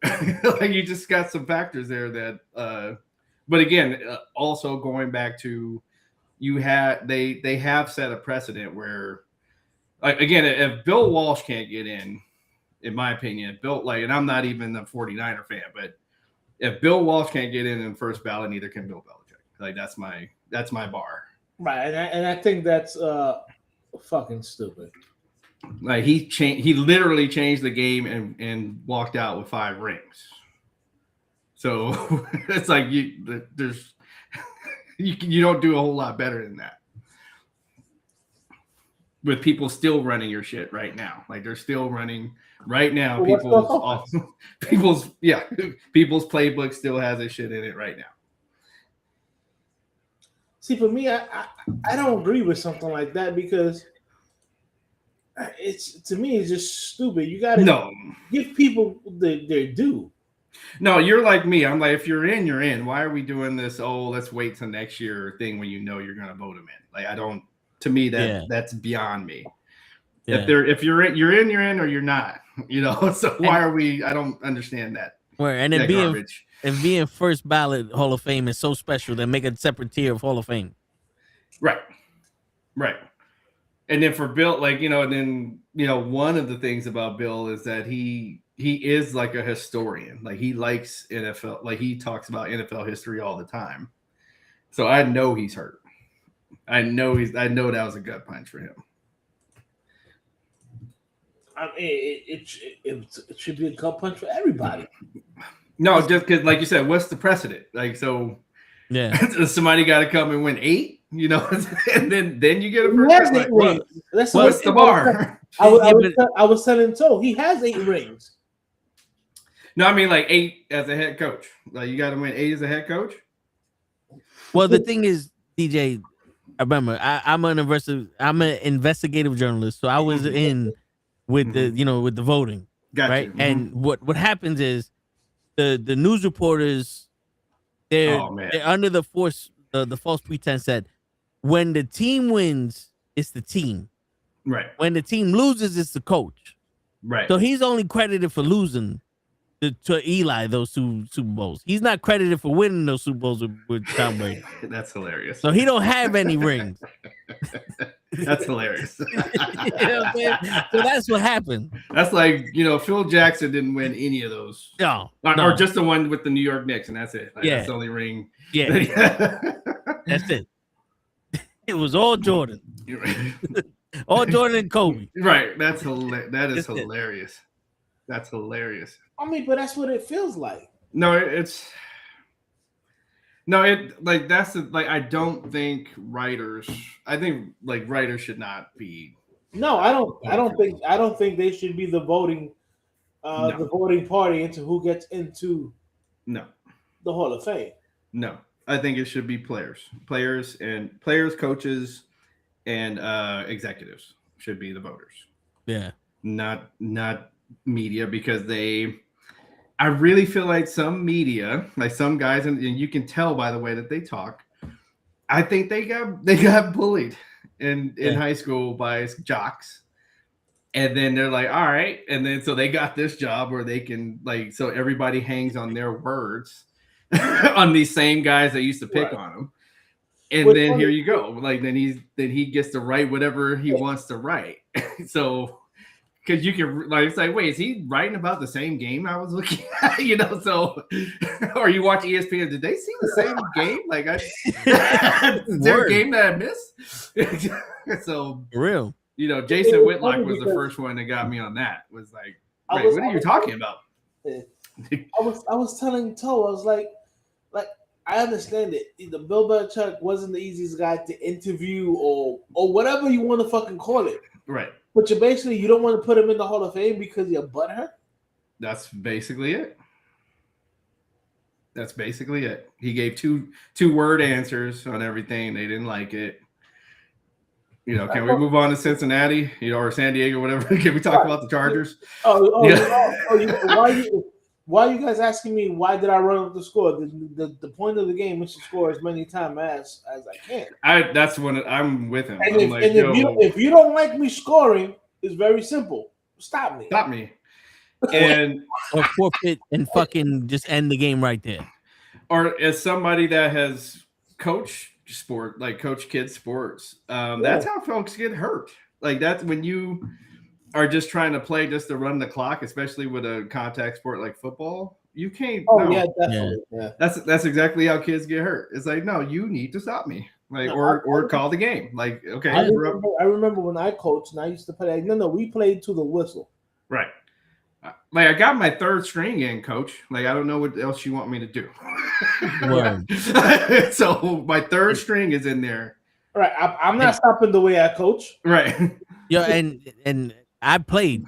Like you just got some factors there that. But again, also going back to they have set a precedent where, like, again, if Bill Walsh can't get in my opinion, and I'm not even a 49er fan, but if Bill Walsh can't get in first ballot, neither can Bill Belichick. Like that's my bar. Right, and I think that's fucking stupid. Like he literally changed the game and walked out with 5 rings. So it's like you don't do a whole lot better than that. With people still running your shit right now, like they're still running right now. People's playbook still has this shit in it right now. See, for me, I don't agree with something like that because it's just stupid. You gotta give people their due. No, you're like me. I'm like, if you're in, you're in. Why are we doing this? Oh, let's wait till next year thing when you know you're gonna vote them in. Like I don't. To me, that's beyond me. Yeah. If you're in, you're in, or you're not. You know. So why are we? I don't understand that. And it being first ballot Hall of Fame is so special that make a separate tier of Hall of Fame. Right. And then for Bill, and then one of the things about Bill is that he is like a historian. Like he likes NFL. Like he talks about NFL history all the time. So I know he's hurt. I know that was a gut punch for him. I mean, it should be a gut punch for everybody. No, just because, like you said, what's the precedent? Like, so, somebody got to come and win 8, and then you get a first. Like, what's the bar? I was telling Toe he has 8 rings. No, I mean like 8 as a head coach. Like you got to win 8 as a head coach. Well, the thing is, DJ. I remember I'm an investigative journalist, so I was in with with the voting, right? Mm-hmm. And what happens is the news reporters they're under the false pretense that when the team wins, it's the team, right? When the team loses, it's the coach, right? So he's only credited for losing to Eli those 2 Super Bowls. He's not credited for winning those Super Bowls with Tom Brady. That's hilarious. So he don't have any rings. That's hilarious. You know what I'm saying? So that's what happened. That's like, Phil Jackson didn't win any of those. No. Or just the one with the New York Knicks, and that's it. Like, that's the only ring. Yeah. That's it. It was all Jordan. All Jordan and Kobe. Right. That is hilarious. That's hilarious. I mean, but that's what it feels like. I don't think writers. I think writers should not be. No, I don't think they should be the voting, the voting party into who gets into. No. The Hall of Fame. No, I think it should be players, coaches, and executives should be the voters. Yeah. Not media, because I really feel like some media, like some guys, and you can tell by the way that they talk, I think they got bullied in high school by jocks, and then they're like, all right, and then so they got this job where they can so everybody hangs on their words on these same guys that used to pick on them, and then here you go, then he gets to write whatever he wants to write, so. Because you can it's like, wait, is he writing about the same game I was looking at? So or you watch ESPN, did they see the same game? Is there a game that I missed? So for real. Jason Whitlock was the first one that got me on that. Was like, wait, what are you talking about? I was telling Toe, I was like I understand it. The Bill Belichick wasn't the easiest guy to interview or whatever you want to fucking call it. Right. But you don't want to put him in the Hall of Fame because you're butthurt? That's basically it. He gave two-word answers on everything. They didn't like it. Can we move on to Cincinnati? Or San Diego, whatever? Can we talk about the Chargers? Why are you guys asking me why did I run up the score? The point of the game is to score as many times as I can. That's when I'm with him. And if you don't like me scoring, it's very simple. Stop me. And or forfeit and fucking just end the game right there. Or as somebody that has coached sport, like coach kids sports, that's how folks get hurt. Like that's when you are just trying to play just to run the clock, especially with a contact sport like football. You can't. Oh no. Yeah, definitely. Yeah. That's exactly how kids get hurt. It's like, no, you need to stop me, like, or call the game. Like, okay. I remember when I coached and I used to play. No, we played to the whistle. Right. Like I got my third string in, coach. Like I don't know what else you want me to do. So my third string is in there. Right. I'm not stopping the way I coach. Right. Yeah, and I played,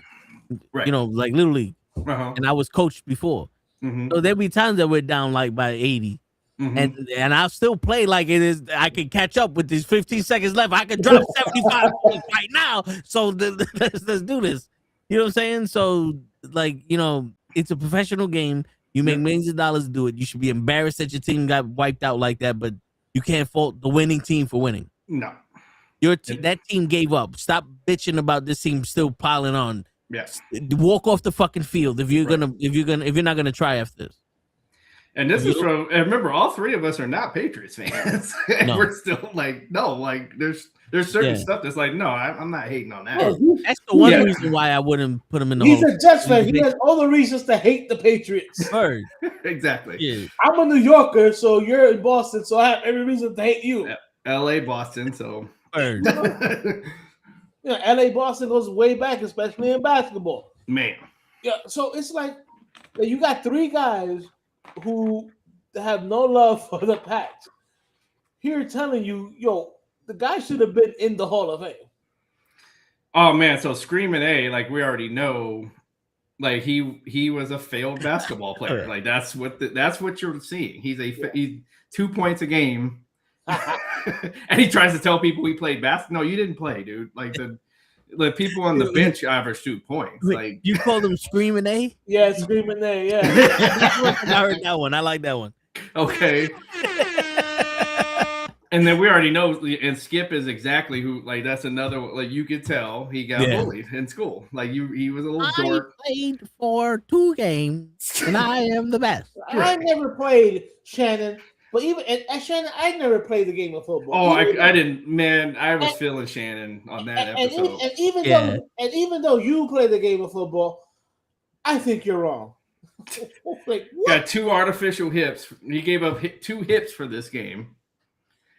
right. Like Little League, and I was coached before. Mm-hmm. So there'd be times that we're down like by 80. Mm-hmm. And I'll still play like it is. I can catch up with these 15 seconds left. I can drop 75 points right now. So let's do this. You know what I'm saying? So like, it's a professional game. You make millions of dollars to do it. You should be embarrassed that your team got wiped out like that, but you can't fault the winning team for winning. No. That team gave up. Stop bitching about this team still piling on. Yes. Walk off the fucking field if you're not gonna try after this. And this is from, and remember, all three of us are not Patriots fans. No. We're still like, no, like there's certain stuff that's like, no, I'm not hating on that. That's the one reason why I wouldn't put him in the He's a Jets fan. He has all the reasons to hate the Patriots. Exactly. Yeah. I'm a New Yorker, so you're in Boston, so I have every reason to hate you. LA, Boston, so. LA, Boston goes way back, especially in basketball. Man. Yeah, so it's like you got three guys who have no love for the Pats. Here telling you, the guy should have been in the Hall of Fame. Oh man, so Screaming A, like we already know, like he was a failed basketball player. Like that's what you're seeing. He's 2 points a game. And he tries to tell people he played basketball. No, you didn't play, dude. Like the people on the bench average 2 points. Like you called him Screaming A? Yeah, Screaming A. Yeah, I heard that one. I like that one. Okay. And then we already know, and Skip is exactly who. Like that's another. Like you could tell he got bullied in school. Like he was a little dork. I played for 2 games, and I am the best. I never played Shannon. But even at Shannon, I never played the game of football. Oh, I didn't, man. I was feeling Shannon on that episode. And even though you play the game of football, I think you're wrong. Like, got 2 artificial hips. He gave up 2 hips for this game,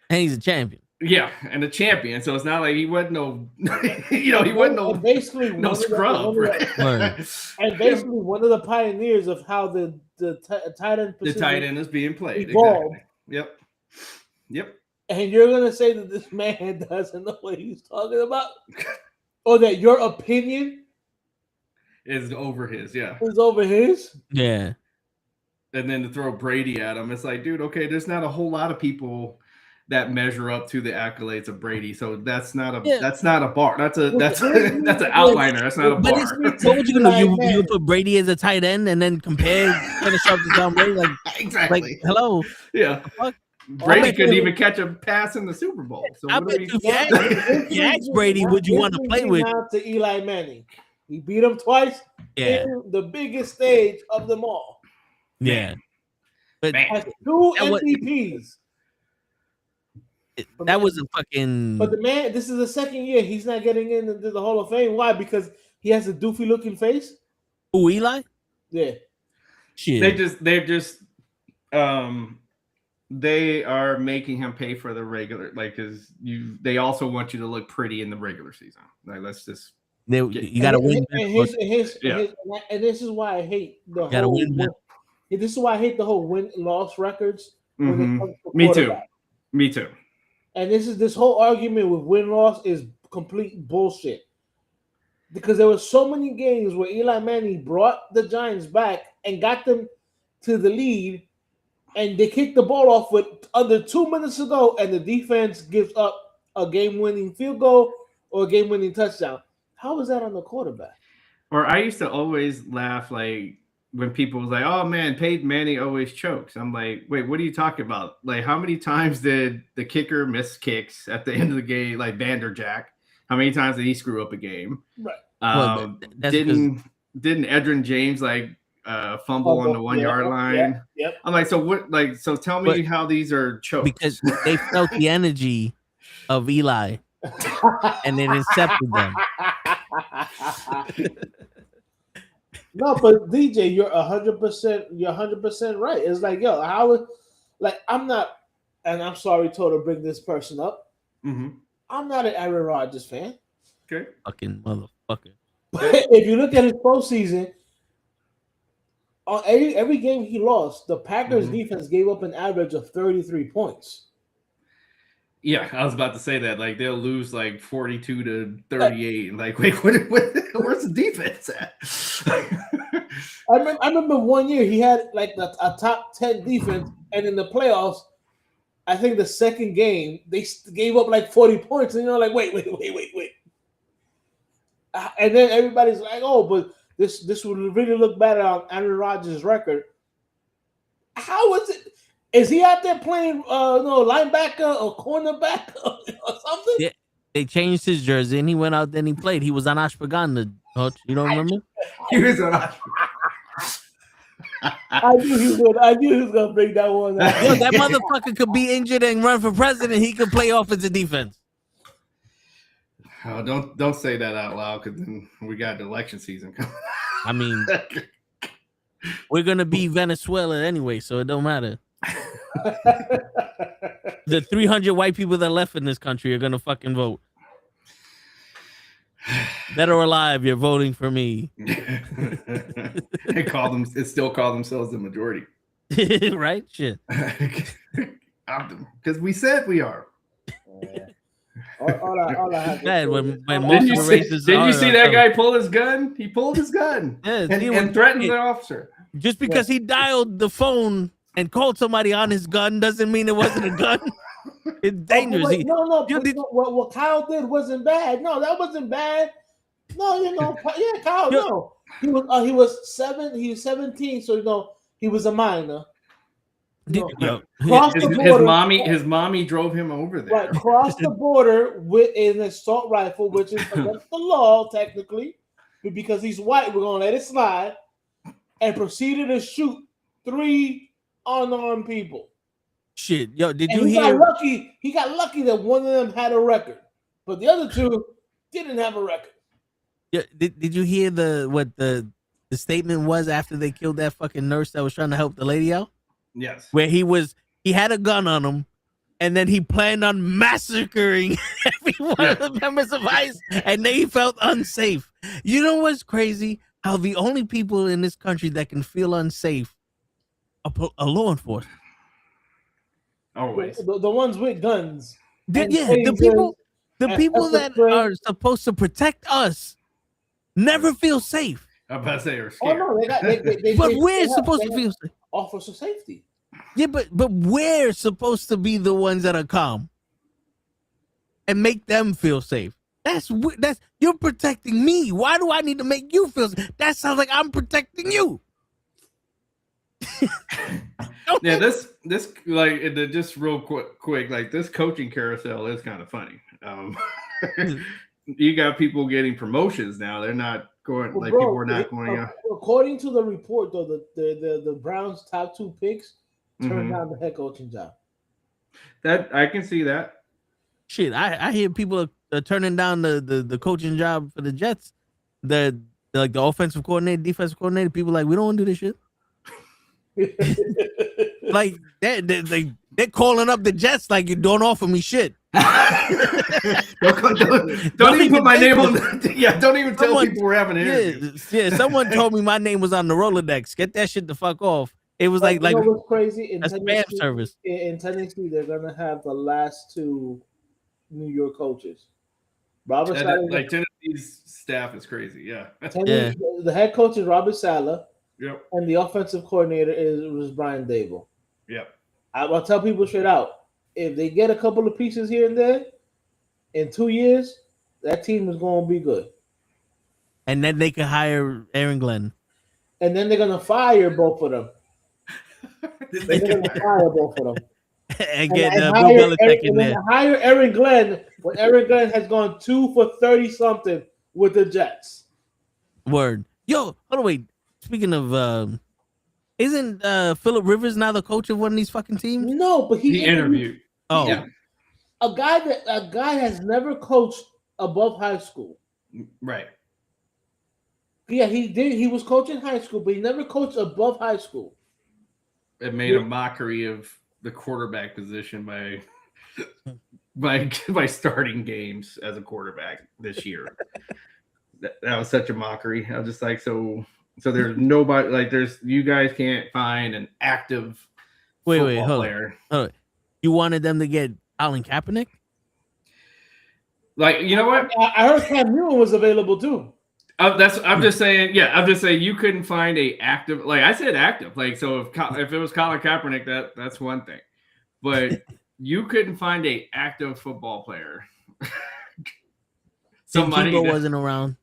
and he's a champion. Yeah, and a champion. So it's not like he wasn't no, he wasn't no basically no scrub. And basically one of the pioneers of how the tight end position, the tight end is being played. Evolved. Exactly. Yep. And you're gonna say that this man doesn't know what he's talking about, or that your opinion is over his? Yeah, is over his. Yeah. And then to throw Brady at him, it's like, dude, okay, there's not a whole lot of people that measure up to the accolades of Brady, so that's not a bar. That's an outliner. That's not a bar. What would you do? You put Brady as a tight end and then finish up to Tom Brady? Like exactly. Like, hello. Yeah. Brady couldn't even catch a pass in the Super Bowl. So I bet if you ask Brady, would you want to play with? To Eli Manning, he beat him twice. Yeah. In the biggest stage of them all. Yeah. But has 2 MVPs. That was a fucking. But the man, this is the second year he's not getting into the Hall of Fame. Why? Because he has a doofy looking face. Who, Eli? Yeah. Shit. They are making him pay for the regular, like, because they also want you to look pretty in the regular season. Like, let's just. You got to win. And this is why I hate the whole. This is why I hate the whole win-loss records. Mm-hmm. Me too. And this whole argument with win-loss is complete bullshit. Because there were so many games where Eli Manning brought the Giants back and got them to the lead, and they kicked the ball off with under 2 minutes to go, and the defense gives up a game-winning field goal or a game-winning touchdown. How is that on the quarterback? Or I used to always laugh, like, when people was like, oh man, Peyton Manning always chokes. I'm like, wait, what are you talking about? Like, how many times did the kicker miss kicks at the end of the game, like Vanderjack? How many times did he screw up a game? Right. didn't Edrin James fumble on the 1 yard line? Yep. I'm like, so what? Like, so tell me how these are chokes. Because they felt the energy of Eli, and it incepted them. No, but DJ, you're 100%. You're 100% right. It's like, yo, I'm not, and I'm sorry to bring this person up. Mm-hmm. I'm not an Aaron Rodgers fan. Okay, fucking motherfucker. But if you look at his postseason, on every game he lost, the Packers defense gave up an average of 33 points. Yeah, I was about to say that. Like, they'll lose like 42 to 38. Like, wait, where's the defense at? I remember 1 year he had like a top 10 defense, and in the playoffs, I think the second game they gave up like 40 points, and wait. And then everybody's like, oh, but this would really look better on Aaron Rodgers' record. How is it? Is he out there playing linebacker or cornerback or something? Yeah, they changed his jersey and he went out there and he played. He was on ashwagandha. You don't remember? He was on ashwagandha. I knew he was gonna bring that one out. Yo, that motherfucker could be injured and run for president. He could play offensive defense. Oh, don't say that out loud, because then we got the election season coming. I mean, we're gonna be Venezuela anyway, so it don't matter. The 300 white people that left in this country are gonna fucking vote. Dead or alive, you're voting for me. Oh, It still call themselves the majority. Right? Shit. Because we said we are. All I have to Dad, say when Didn't you see that guy pull his gun? He pulled his gun and threatened the officer. Just because he dialed the phone and called somebody on his gun doesn't mean it wasn't a gun. It's dangerous. What Kyle did wasn't bad. No, that wasn't bad. No, Kyle. No, he was 17, so he was a minor. His mommy drove him over there. Right, crossed the border with an assault rifle, which is against the law technically, but because he's white, we're gonna let it slide, and proceeded to shoot 3 unarmed people. Shit, yo, did and you he hear? He got lucky that one of them had a record, but the other 2 didn't have a record. Yeah, did you hear what the statement was after they killed that fucking nurse that was trying to help the lady out? Yes. Where he had a gun on him, and then he planned on massacring every one of the members of ICE, and they felt unsafe. You know what's crazy? How the only people in this country that can feel unsafe are law enforcement. Always. The ones with guns. The people that are supposed to protect us never feel safe. I'm about to say they're scared. Oh no, but we're supposed to feel safe. Officer safety. Yeah, but we're supposed to be the ones that are calm and make them feel safe. That's you're protecting me. Why do I need to make you feel safe? That sounds like I'm protecting you. Yeah, this like just real quick, like this coaching carousel is kind of funny. You got people getting promotions now. They're not going people are not going out. According to the report, though, the Browns' top 2 picks turned down the head coaching job. That I can see that. Shit, I hear people are turning down the coaching job for the Jets. The offensive coordinator, defensive coordinator. People like, we don't want to do this shit. Like they're calling up the Jets like, you don't offer me shit. don't even put my name on. Don't even tell people we're having an interview. Yeah, someone told me my name was on the Rolodex. Get that shit the fuck off. It was like what's crazy? A spam service. In Tennessee, they're gonna have the last 2 New York coaches. Robert Saleh, like Tennessee's staff is crazy. Yeah. The head coach is Robert Saleh. Yep. And the offensive coordinator was Brian Dable. Yep. I'll tell people straight out, if they get a couple of pieces here and there, in 2 years, that team is going to be good. And then they can hire Aaron Glenn. And then they're going to fire both of them. They're going to fire both of them. and get Bill Belichick in there. Hire Aaron Glenn when Aaron Glenn has gone 2 for 30-something with the Jets. Word. Yo, hold on, wait. Speaking of, isn't Phillip Rivers now the coach of one of these fucking teams? No, but he interviewed. Oh, Yeah. a guy has never coached above high school. Right. Yeah, he did. He was coaching high school, but he never coached above high school. It made a mockery of the quarterback position by starting games as a quarterback this year. that was such a mockery. I was just like, so there's nobody, like, you guys can't find an active football player. Hold on. You wanted them to get Colin Kaepernick? Like, you know what? I heard Cam Newton was available too. I'm just saying. Yeah, I'm just saying you couldn't find a active. Like I said, active. Like, so if it was Colin Kaepernick, that's one thing, but you couldn't find a active football player. Somebody wasn't around.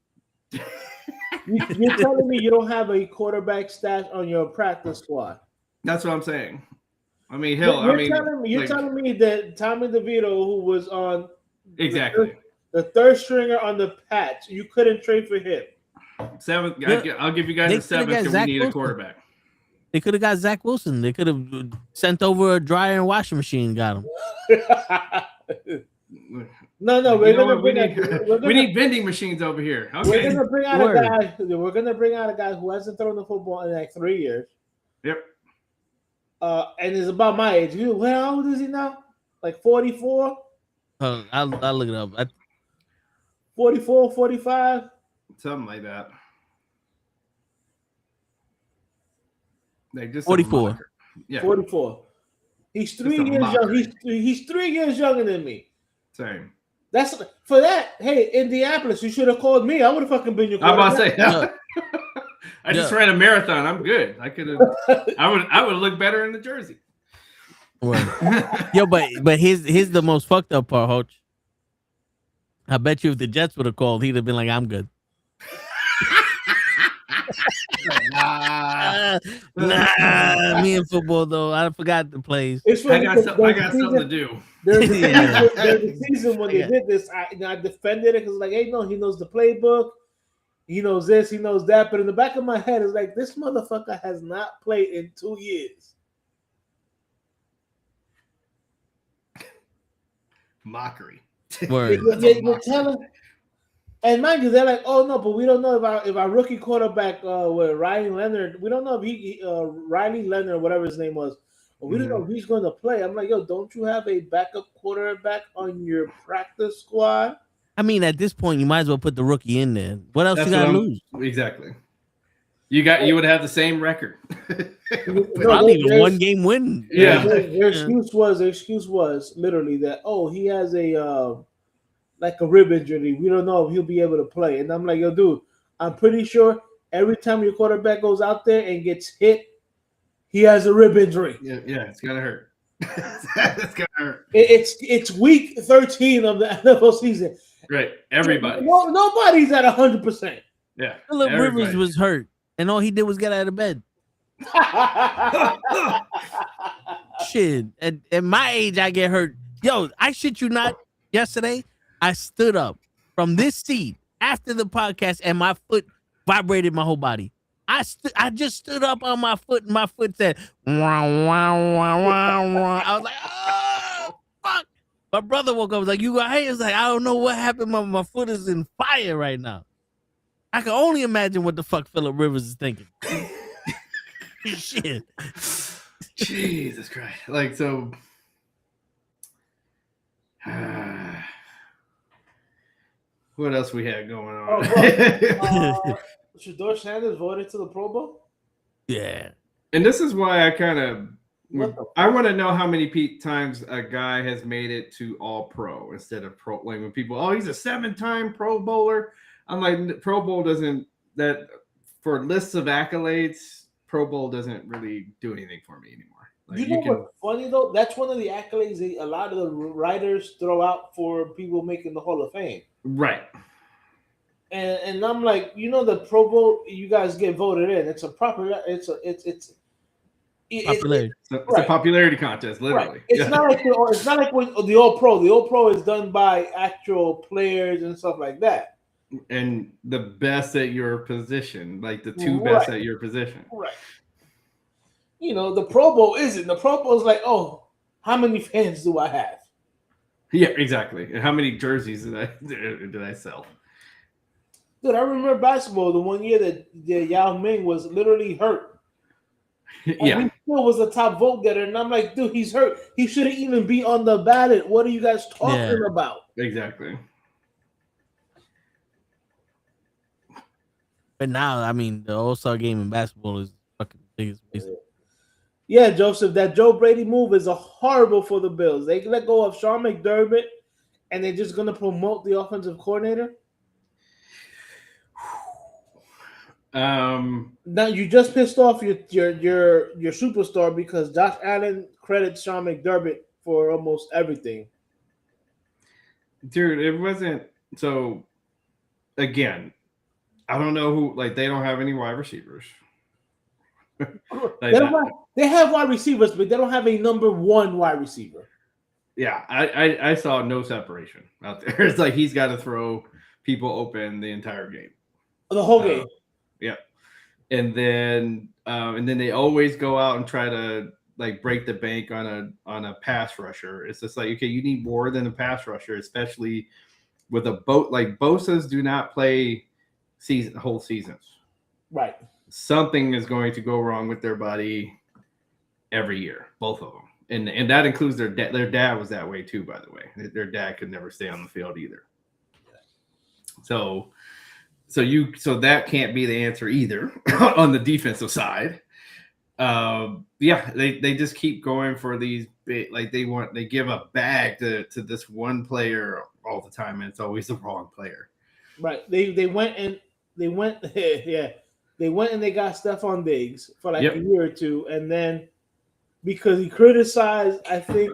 You're telling me you don't have a quarterback stash on your practice squad? That's what I'm saying. I mean, you're telling me that Tommy DeVito, who was on exactly the third stringer on the patch, you couldn't trade for him. Seventh. I'll give you guys a seventh because we need a quarterback. They could have got Zach Wilson. They could have sent over a dryer and washing machine and got him. No, we need vending machines over here. Okay. We're gonna bring out a guy. We're gonna bring out a guy who hasn't thrown the football in like 3 years. Yep. And is about my age. How old is he now? Like 44? I'll look it up. 44, 45? Something like that. Like just 44. Yeah. 44. He's 3 years young. He's 3 years younger than me. Same. That's for that. Hey, Indianapolis, you should have called me. I would have fucking been your I'm quarterback. about to say. I just ran a marathon. I'm good. I could have. I would look better in the jersey. Yo, but here's the most fucked up part, Hoach. I bet you if the Jets would have called, he'd have been like, "I'm good." Nah, me in football though. I forgot the plays. I got something to do. There's a season when they did this. I defended it because like, hey, no, he knows the playbook. He knows this, he knows that. But in the back of my head, it's like, this motherfucker has not played in 2 years. Mockery. You're telling, and mind you, they're like, oh no, but we don't know if our rookie quarterback, Riley Leonard, we don't know if Riley Leonard, whatever his name was, but we don't know if he's going to play. I'm like, yo, don't you have a backup quarterback on your practice squad? I mean, at this point, you might as well put the rookie in there. What else you gotta lose? Exactly. You would have the same record. Probably even 1 game win. Yeah. Their excuse was literally that, oh, he has a like a rib injury. We don't know if he'll be able to play. And I'm like, yo, dude, I'm pretty sure every time your quarterback goes out there and gets hit, he has a rib injury. Yeah, it's gonna hurt. It's gonna hurt. It's week 13 of the NFL season. Right. Everybody. Nobody's at 100%. Yeah. Phillip Rivers was hurt, and all he did was get out of bed. Shit. At my age, I get hurt. Yo, I shit you not. Yesterday, I stood up from this seat after the podcast, and my foot vibrated my whole body. I just stood up on my foot, and my foot said, wah, wah, wah, wah, wah. I was like, oh, fuck. My brother woke up, was like, you got hate? I was like, I don't know what happened. My foot is in fire right now. I can only imagine what the fuck Phillip Rivers is thinking. Shit. Jesus Christ. Like, so. What else we had going on? Shedeur Sanders voted to the Pro Bowl? Yeah. And this is why I want to know how many times a guy has made it to All Pro instead of Pro. Like when people, oh, he's a 7-time Pro Bowler. I'm like, Pro Bowl doesn't, that for lists of accolades, Pro Bowl doesn't really do anything for me anymore. Like, you know what's funny though? That's one of the accolades a lot of the writers throw out for people making the Hall of Fame. Right. And I'm like, the Pro Bowl, you guys get voted in. It's a popularity. It's a popularity contest, literally. Right. It's not like when the All Pro. The All Pro is done by actual players and stuff like that. and the best at your position, like the two best at your position. Right. You know, the Pro Bowl isn't. The Pro Bowl is like, oh, how many fans do I have? Yeah, exactly. And how many jerseys did I sell? Dude, I remember basketball. The one year that Yao Ming was literally hurt. Yeah, he still was a top vote getter, and I'm like, dude, he's hurt. He shouldn't even be on the ballot. What are you guys talking about? Exactly. But now, I mean, the All-Star game in basketball is fucking biggest waste. Yeah, Joseph, that Joe Brady move is horrible for the Bills. They let go of Sean McDermott, and they're just going to promote the offensive coordinator. Now you just pissed off your superstar because Josh Allen credits Sean McDermott for almost everything. Dude, it wasn't so. Again, I don't know who. Like, they don't have any wide receivers. They have wide receivers, but they don't have a number one wide receiver. Yeah, I saw no separation out there. It's like he's got to throw people open the entire game, the whole game. Yeah, and then they always go out and try to like break the bank on a pass rusher. It's just like, okay, you need more than a pass rusher, especially with a boat like Bosa's do not play whole seasons. Right. Something is going to go wrong with their body every year, both of them. And that includes their dad. Their dad was that way too, by the way. Their dad could never stay on the field either. So that can't be the answer either on the defensive side. They just keep going for these big, like they give a bag to this one player all the time, and it's always the wrong player. Right. They went and they got Stephon Diggs for like a year or two, and then because he criticized, I think,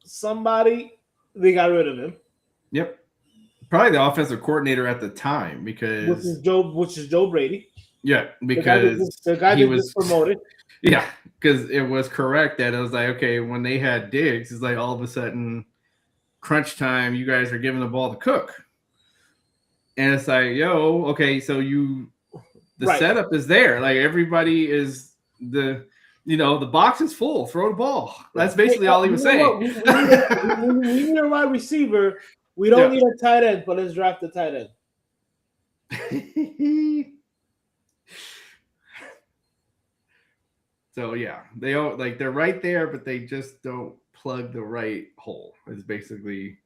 somebody, they got rid of him. Yep. Probably the offensive coordinator at the time, because which is Joe Brady. Yeah, because the guy that was promoted. Yeah, because it was correct that it was like, okay, when they had Diggs, it's like all of a sudden, crunch time, you guys are giving the ball to Cook. And it's like, yo, okay, so the setup is there. Like, everybody is the box is full. Throw the ball. That's basically all he was saying. We need a wide receiver. We don't need a tight end, but let's draft the tight end. So yeah, they're right there, but they just don't plug the right hole. It's basically,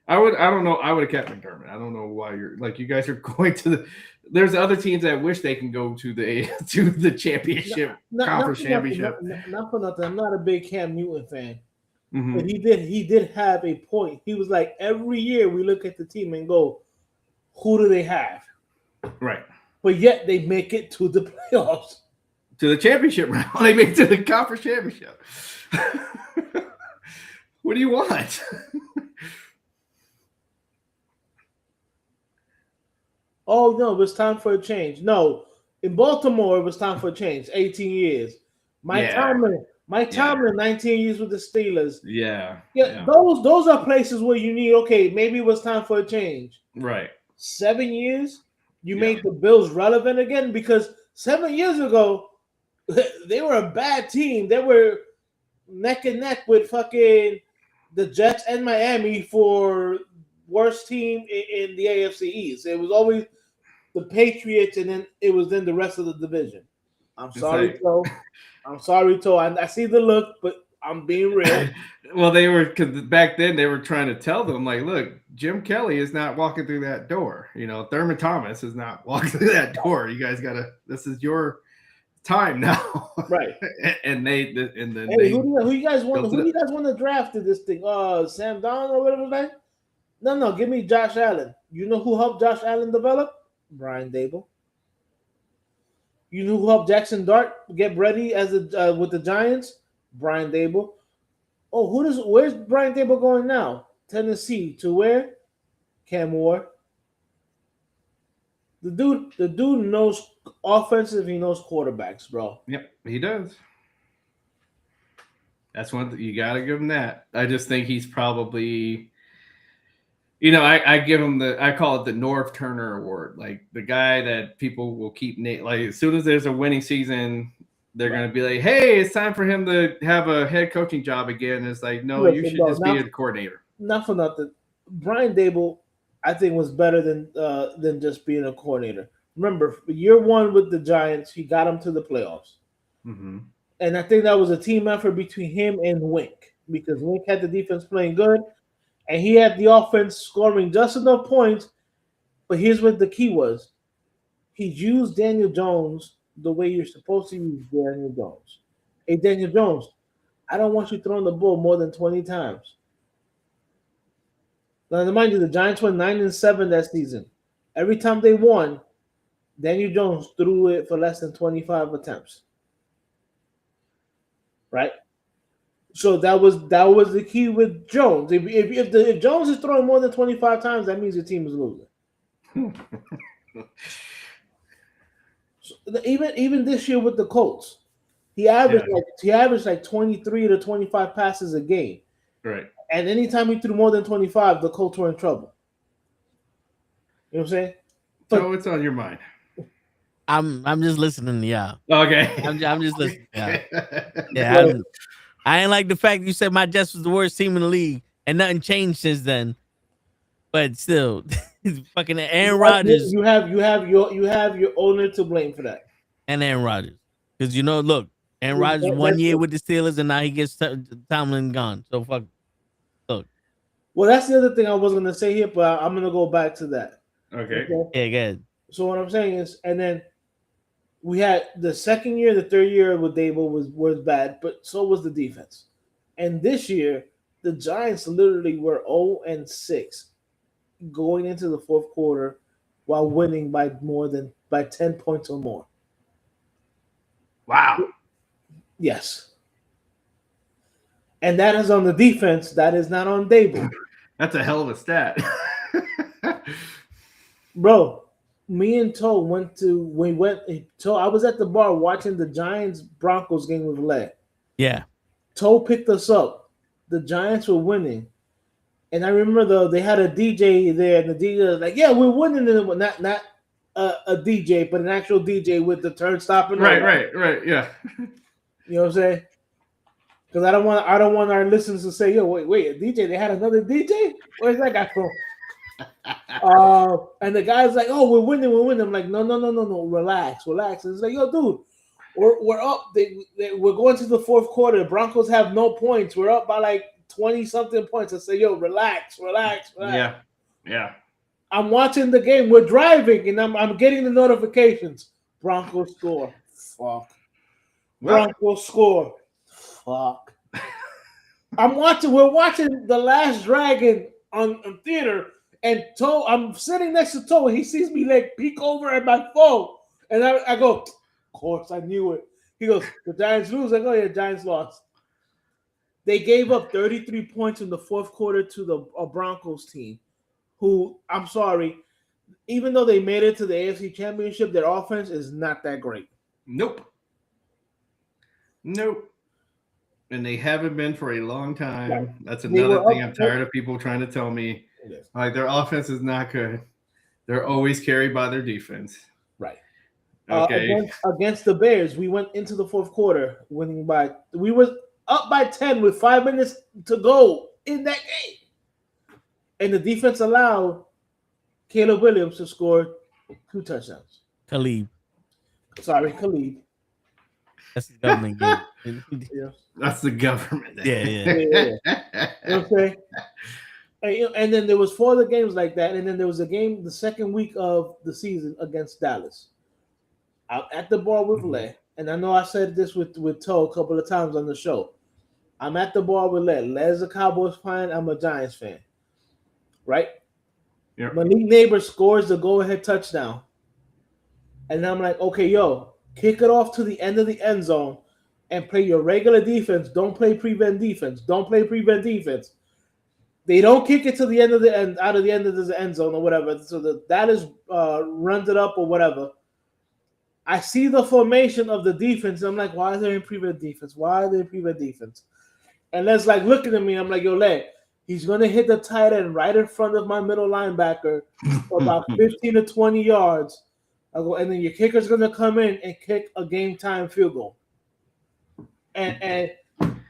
I don't know. I would have kept McDermott. I don't know why you guys are going to there's other teams that wish they can go to the championship, conference championship. Not for nothing. I'm not a big Cam Newton fan. Mm-hmm. But he did have a point. He was like, every year we look at the team and go, who do they have? Right. But yet they make it to the playoffs. To the championship round. They make it to the conference championship. What do you want? Oh, no, it was time for a change. No, in Baltimore, it was time for a change. 18 years. Mike Tomlin, 19 years with the Steelers. Yeah. Those are places where you need, okay, maybe it was time for a change. Right. 7 years, you made the Bills relevant again, because 7 years ago, they were a bad team. They were neck and neck with fucking the Jets and Miami for worst team in the AFC East. It was always the Patriots, and then it was the rest of the division. I'm sorry, Toe. I'm sorry, Toe. I see the look, but I'm being real. Well, because back then they were trying to tell them, like, look, Jim Kelly is not walking through that door. Thurman Thomas is not walking through that door. You guys this is your time now. Right. and who you guys want to draft in this thing? Sam Donald or whatever that? No, give me Josh Allen. You know who helped Josh Allen develop? Brian Dable. You know who helped Jackson Dart get ready with the Giants? Brian Dable. Oh, where's Brian Dable going now? Tennessee. To where? Cam Ward. The dude knows offensive, he knows quarterbacks, bro. Yep, he does. That's one you got to give him that. I just think he's probably, You know, I give him I call it the Norv Turner Award. Like the guy that people will keep like as soon as there's a winning season, they're going to be like, hey, it's time for him to have a head coaching job again. And it's like, no, you should just be a coordinator. Not for nothing. Brian Daboll, I think, was better than just being a coordinator. Remember, year one with the Giants, he got them to the playoffs. Mm-hmm. And I think that was a team effort between him and Wink, because Wink had the defense playing good, and he had the offense scoring just enough points. But here's what the key was. He used Daniel Jones the way you're supposed to use Daniel Jones. Hey, Daniel Jones, I don't want you throwing the ball more than 20 times. Now, mind you, the Giants went 9-7 that season. Every time they won, Daniel Jones threw it for less than 25 attempts. Right? So that was the key with Jones. If Jones is throwing more than 25 times, that means your team is losing. So even this year with the Colts, he averaged like 23 to 25 passes a game. Right. And anytime he threw more than 25, the Colts were in trouble. You know what I'm saying? So what's on your mind? I'm just listening to y'all. Okay. I'm just listening to y'all. Yeah. I ain't like the fact you said my Jets was the worst team in the league and nothing changed since then. But still, fucking Aaron Rodgers. You have your owner to blame for that. And Aaron Rodgers. Because look, Aaron Rodgers 1 year with the Steelers and now he gets Tomlin gone. So fuck. Look. Well, that's the other thing I was gonna say here, but I'm gonna go back to that. Okay. Yeah, good. So what I'm saying is, and then we had the second year, the third year with Daboll was bad, but so was the defense. And this year, the Giants literally were 0-6 going into the fourth quarter while winning by 10 points or more. Wow. Yes. And that is on the defense. That is not on Daboll. That's a hell of a stat. Bro, me and Toe I was at the bar watching the Giants-Broncos game with Led. Yeah. Toe picked us up. The Giants were winning. And I remember they had a DJ there, and the DJ was like, yeah, we're winning. Not a DJ, but an actual DJ with the turn stopping. Right, yeah. You know what I'm saying? Because I don't want our listeners to say, yo, wait, a DJ? They had another DJ? Where's that guy from? And the guy's like, oh, we're winning. I'm like, no, relax. And it's like, yo, dude, we're up. We're going to the fourth quarter. The Broncos have no points. We're up by like 20-something points. I say, yo, relax. Yeah. I'm watching the game. We're driving, and I'm getting the notifications. Broncos score. Fuck. Broncos score. Fuck. We're watching The Last Dragon on theater, and Toe, I'm sitting next to Toe, and he sees me like peek over at my phone, and I go, of course, I knew it. He goes, the Giants lose. I go, yeah, Giants lost. They gave up 33 points in the fourth quarter to the Broncos team, who, I'm sorry, even though they made it to the AFC Championship, their offense is not that great. Nope. And they haven't been for a long time. Right. That's another thing I'm tired of people trying to tell me. Like, their offense is not good. They're always carried by their defense. Right. Okay. Against the Bears, we went into the fourth quarter we were up by 10 with 5 minutes to go in that game. And the defense allowed Caleb Williams to score 2 touchdowns. Khalid. That's the government game. Yeah. That's the government. Yeah. You know what I'm saying? And then there was 4 other games like that. And then there was a game the second week of the season against Dallas. Out at the bar with Le. And I know I said this with Toe a couple of times on the show. I'm at the bar with Le. Le's a Cowboys fan. I'm a Giants fan. Right? Yep. Malik Neighbors scores the go-ahead touchdown. And I'm like, okay, yo, kick it off to the end of the end zone and play your regular defense. Don't play prevent defense. They don't kick it to the end of the end, out of the end of the end zone or whatever. So that is runs it up or whatever. I see the formation of the defense. I'm like, why are they in prevent defense? And Les like looking at me. I'm like, yo, Le, He's going to hit the tight end right in front of my middle linebacker for about 15 to 20 yards. And then your kicker's going to come in and kick a game-time field goal. And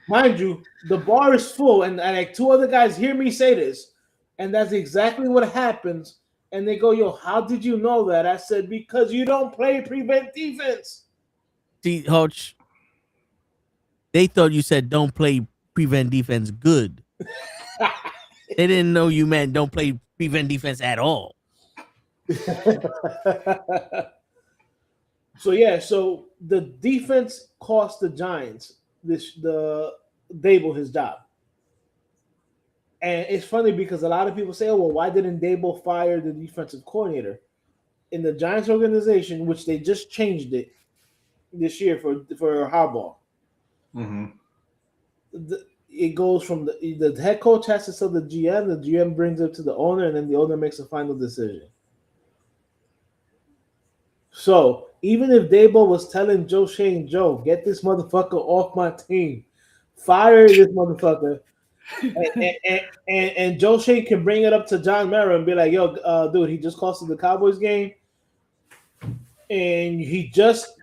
mind you, the bar is full. And like 2 other guys hear me say this. And that's exactly what happens. And they go, yo, how did you know that? I said, because you don't play prevent defense. See, Hodge, they thought you said don't play prevent defense good. They didn't know you meant don't play prevent defense at all. So the defense cost the Giants the Dable his job. And it's funny because a lot of people say, oh, well, why didn't Dable fire the defensive coordinator? In the Giants organization, which they just changed it this year for Harbaugh. Mm-hmm. It goes from the head coach has to tell the GM brings it to the owner, and then the owner makes a final decision. So even if Dable was telling Joe Shane, Joe, get this motherfucker off my team, fire this motherfucker, and Joe Shane can bring it up to John Mara and be like, yo, dude, he just cost us the Cowboys game, and he just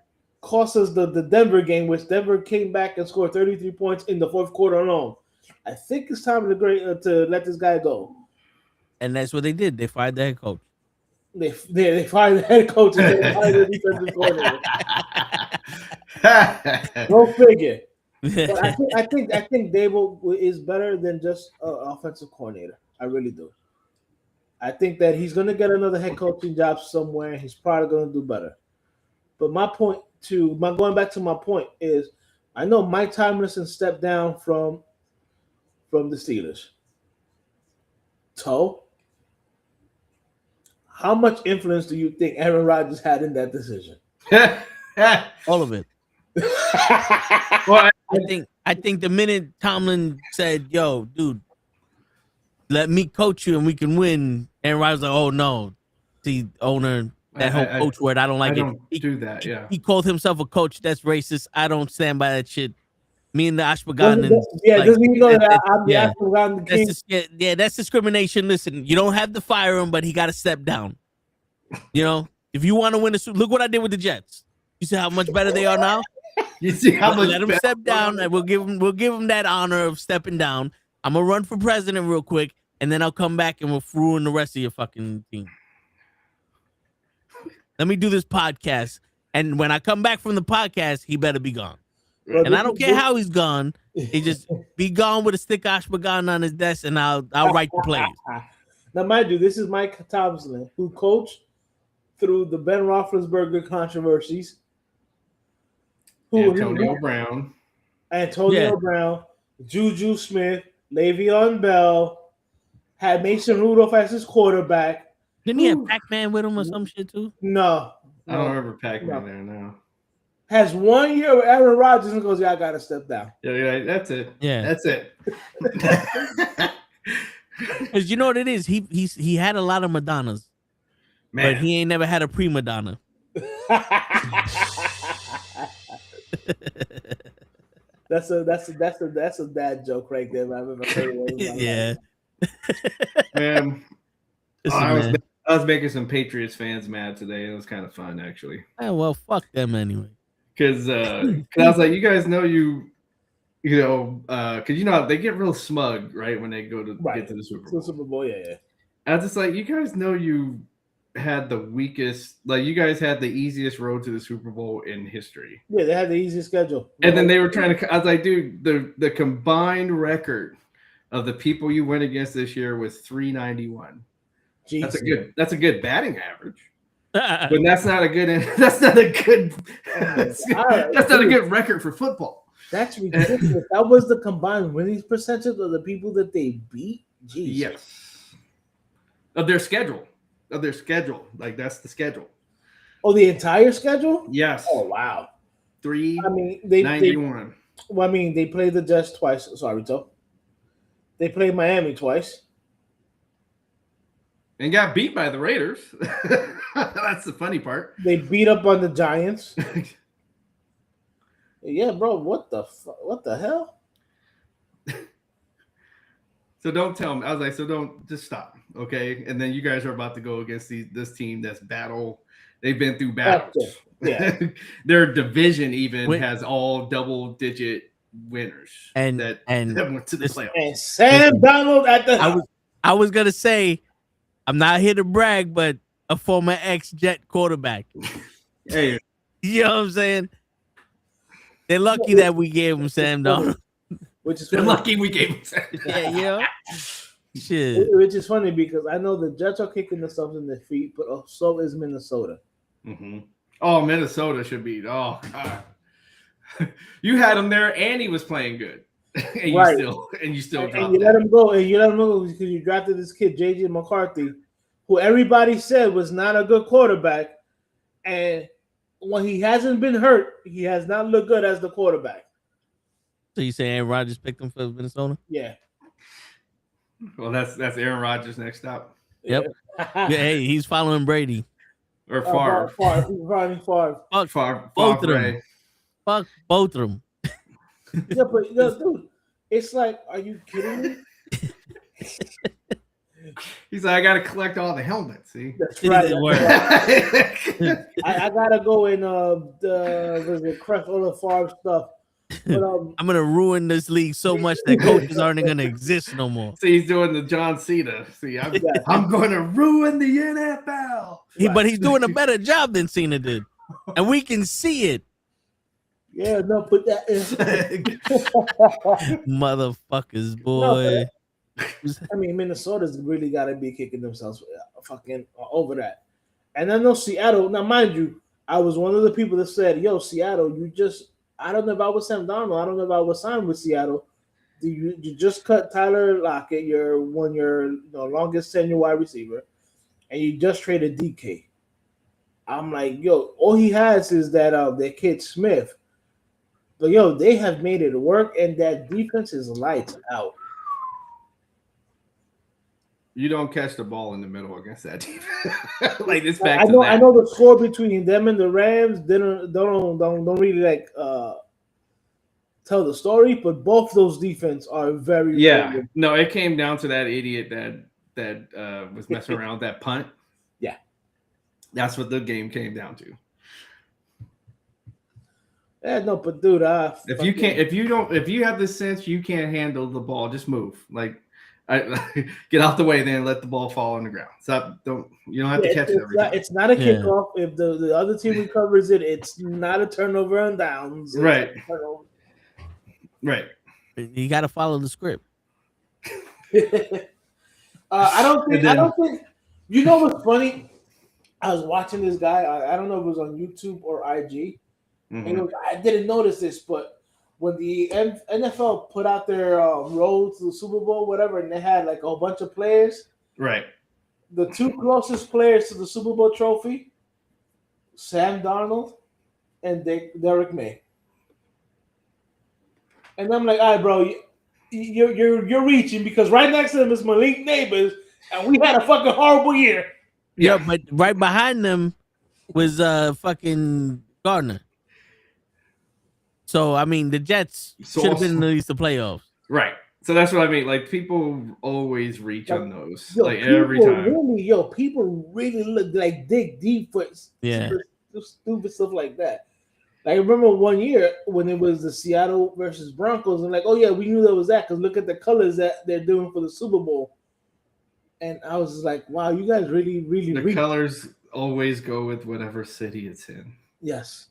cost us the Denver game, which Denver came back and scored 33 points in the fourth quarter alone. I think it's time to let this guy go. And that's what they did. They fired the head coach. They fired the head coach and they fired the defensive coordinator. Go figure. But I think Dable is better than just an offensive coordinator. I really do. I think that he's going to get another head coaching job somewhere. He's probably going to do better. But going back to my point is, I know Mike Tomlinson stepped down from the Steelers. So, how much influence do you think Aaron Rodgers had in that decision? All of it. Well, I think the minute Tomlin said, "Yo, dude, let me coach you and we can win," Aaron Rodgers was like, "Oh no, see, owner." That whole coach word, I don't like it. He called himself a coach. That's racist. I don't stand by that shit. Me and the Ashbagan. Doesn't he know that I'm the Ashbagan king? That's discrimination. Listen, you don't have to fire him, but he got to step down. You know, if you want to win look what I did with the Jets. You see how much better they are now? You see how much let him step down, and we'll give him that honor of stepping down. I'm gonna run for president real quick, and then I'll come back and we'll ruin the rest of your fucking team. Let me do this podcast, and when I come back from the podcast, he better be gone. And I don't care how he's gone. He just be gone with a stick Ashbagan on his desk, and I'll write the plays. Now, mind you, this is Mike Tomlin, who coached through the Ben Roethlisberger controversies. Antonio Brown, Juju Smith, Le'Veon Bell, had Mason Rudolph as his quarterback. Didn't he have Pac-Man with him or some shit too? No. I don't remember Pac-Man there now. Has 1 year with Aaron Rodgers and goes, yeah, I got to step down. Yeah, that's it. Yeah. That's it. Because you know what it is? He had a lot of Madonnas. Man. But he ain't never had a pre-Madonna. That's a dad joke right there. Man. I've ever heard it. Yeah. Man. I was making some Patriots fans mad today. It was kind of fun, actually. Oh, well, fuck them anyway. Because I was like, you guys know because they get real smug, right, when they go to get to the Super Bowl. Super Bowl, yeah. I was just like, you guys know you had the weakest, like you guys had the easiest road to the Super Bowl in history. Yeah, they had the easiest schedule. And then they were trying to. I was like, dude, the combined record of the people you went against this year was 391. Jeez. That's a good batting average. But that's not a good. That's not a good record for football. That's ridiculous. That was the combined winning percentage of the people that they beat. Jeez. Yes. Of their schedule. Like that's the schedule. Oh, the entire schedule? Yes. Oh wow. 391. They played the Jets twice. Sorry, Toe. They played Miami twice. And got beat by the Raiders. That's the funny part. They beat up on the Giants. Yeah, bro. What the hell? So don't tell me. I was like, so don't just stop, okay? And then you guys are about to go against this team that's battle. They've been through battles. Yeah. Their division even has all double-digit winners that went to the playoffs. And Sam Donald at the. I was gonna say, I'm not here to brag, but a former ex-Jet quarterback. Hey, you know what I'm saying? They're lucky that we gave him Sam Donald. They're lucky we gave him Sam. Yeah. Shit. Which is funny because I know the Jets are kicking themselves in their feet, but so is Minnesota. Mm-hmm. Oh, Minnesota should be. Oh God, you had him there, and he was playing good, and you still dropped and you let him go, because you drafted this kid JJ McCarthy, who everybody said was not a good quarterback, and when he hasn't been hurt, he has not looked good as the quarterback. So you saying Aaron Rodgers picked him for Minnesota? Yeah. Well, that's Aaron Rodgers next stop. Yep. Yeah, hey, he's following Brady. Or Favre. Favre. Both of them. Fuck both of them. Yeah, but dude, it's like, are you kidding me? He's like, I gotta collect all the helmets. See, that's right. I gotta go and crush all the Favre stuff. But, I'm gonna ruin this league so much that coaches aren't gonna exist no more. See, he's doing the John Cena. See, I'm gonna ruin the NFL. But he's doing a better job than Cena did, and we can see it. Yeah, no, but that is motherfuckers, boy. I mean, Minnesota's really got to be kicking themselves fucking over that. And I know Seattle. Now, mind you, I was one of the people that said, "Yo, Seattle, I don't know if I was Sam Donald. I don't know if I was signed with Seattle. You just cut Tyler Lockett, your longest tenure wide receiver, and you just traded DK." I'm like, yo, all he has is that kid Smith. But yo, they have made it work, and that defense is lights out. You don't catch the ball in the middle against that team. Like this I know the score between them and the Rams. They don't really tell the story, but both those defense are very good. No, it came down to that idiot that was messing around with that punt. Yeah, that's what the game came down to. Yeah, no, but dude, if you have the sense you can't handle the ball, just move. Like, get out the way, then let the ball fall on the ground. So you don't have to catch it every time. It's not a kickoff. If the other team recovers it, it's not a turnover on downs. Right. Right. You got to follow the script. I don't think. You know what's funny? I was watching this guy. I don't know if it was on YouTube or IG. Mm-hmm. And I didn't notice this, but when the NFL put out their road to the Super Bowl, whatever, and they had like a whole bunch of players. Right. The two closest players to the Super Bowl trophy, Sam Darnold and Derek May. And I'm like, all right, bro, you're reaching, because right next to them is Malik Neighbors, and we had a fucking horrible year. Yeah, but right behind them was fucking Gardner. So, I mean, the Jets should have been at least the playoffs. Right. So that's what I mean. Like, people always reach on those. Every time. People really dig deep for stupid stuff like that. Like, I remember one year when it was the Seattle versus Broncos, and like, oh yeah, we knew that was that, because look at the colors that they're doing for the Super Bowl. And I was just like, wow, you guys really, really the colors always go with whatever city it's in. Yes.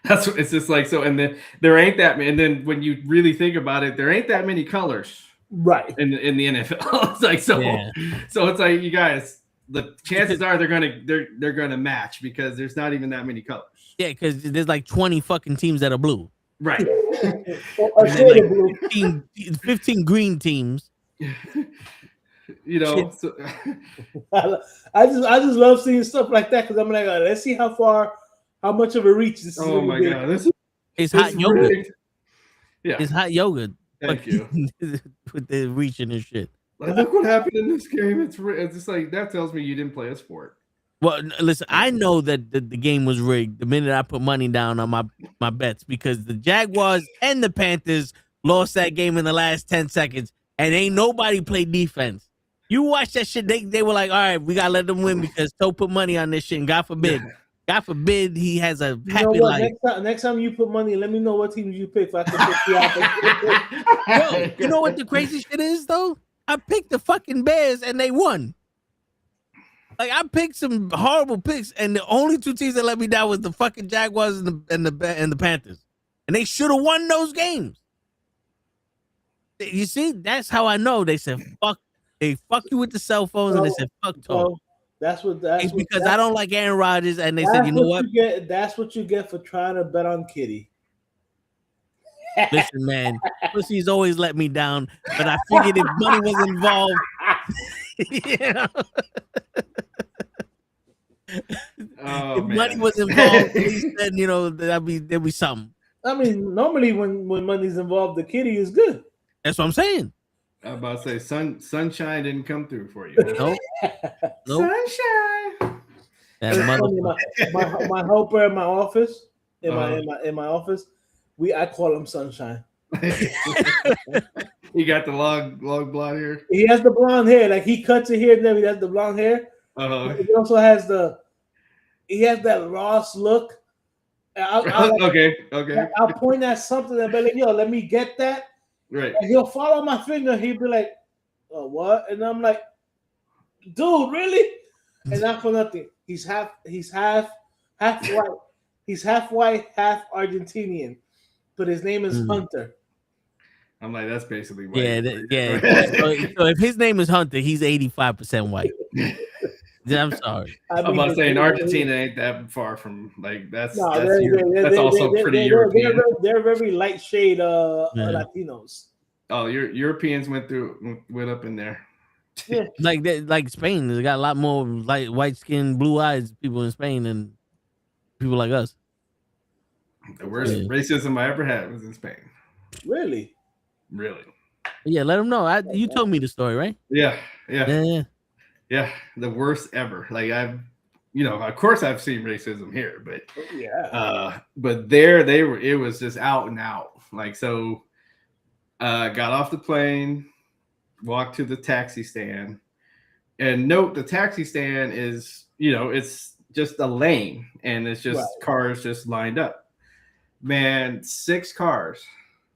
That's what it's just like. So, and then there ain't that many. And then when you really think about it, there ain't that many colors, right? In the NFL, it's like so. Yeah. So it's like, you guys, the chances are they're gonna match, because there's not even that many colors. Yeah, because there's like 20 fucking teams that are blue. Right. Like 15 green teams. You know, so, I just love seeing stuff like that, because I'm like, let's see how much of a reach this is. Oh my god, it's hot yoga. Yeah, it's hot yoga. Thank you. With the reaching and shit. Like, look what happened in this game. It's just like, that tells me you didn't play a sport. Well, listen, I know that the game was rigged the minute I put money down on my bets, because the Jaguars and the Panthers lost that game in the last 10 seconds, and ain't nobody play defense. You watch that shit, they were like, all right, we gotta let them win because Toe put money on this shit, and God forbid he has a happy life. Next time you put money, let me know what teams you pick. So I can pick Yo, you know what the crazy shit is though? I picked the fucking Bears and they won. Like I picked some horrible picks, and the only two teams that let me down was the fucking Jaguars and the Panthers, and they should have won those games. You see, that's how I know. They said fuck. They fuck you with the cell phones, and they said fuck Toe. That's because I don't like Aaron Rodgers, and they said, you know what? That's what you get for trying to bet on Kitty. Listen, man, pussies always let me down, but I figured if money was involved, you know. If money was involved, at least then you know there'd be something. I mean, normally when money's involved, the kitty is good. That's what I'm saying. I'm about to say sunshine didn't come through for you. Nope. Sunshine. My helper in my office, in my office, I call him Sunshine. He got the long blonde hair. He has the blonde hair, like he cuts it here and then he has the blonde hair. He also has that Ross look. Okay. I'll point at something and be like, yo, let me get that. Right. And he'll follow my finger. He'll be like, oh, what? And I'm like, dude, really? And not for nothing. He's half white. He's half white, half Argentinian. But his name is Hunter. I'm like, that's basically white. Yeah. So if his name is Hunter, he's 85% white. I'm sorry. I'm about saying Argentina ain't that far from like that's also pretty European. They're very light shade Latinos. Oh, Europeans went up in there. Yeah. like Spain, they got a lot more like white skin, blue eyes people in Spain than people like us. The worst racism I ever had was in Spain. Really? Yeah, let them know. You told me the story, right? Yeah. Yeah, the worst ever. Like of course I've seen racism here, but but there it was just out and out. Like so, got off the plane, walked to the taxi stand, and note the taxi stand is it's just a lane and it's just cars just lined up. Man, 6 cars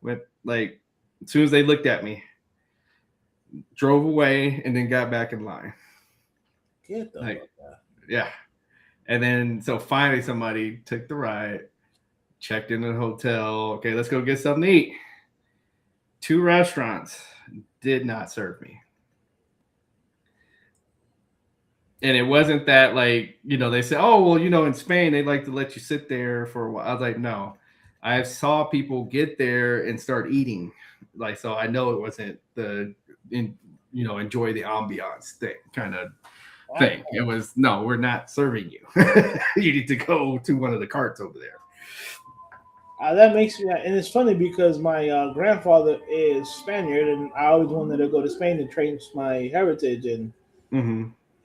went like as soon as they looked at me, drove away and then got back in line. Yeah. And then so finally somebody took the ride, checked into the hotel. Okay, let's go get something to eat. 2 restaurants did not serve me. And it wasn't that like, they said, oh, well, in Spain, they like to let you sit there for a while. I was like, no, I saw people get there and start eating. Like, so I know it wasn't enjoy the ambiance thing kind of thing. It was, no, we're not serving you. You need to go to one of the carts over there. That makes me, and it's funny because my grandfather is Spaniard, and I always wanted to go to Spain to trace my heritage. And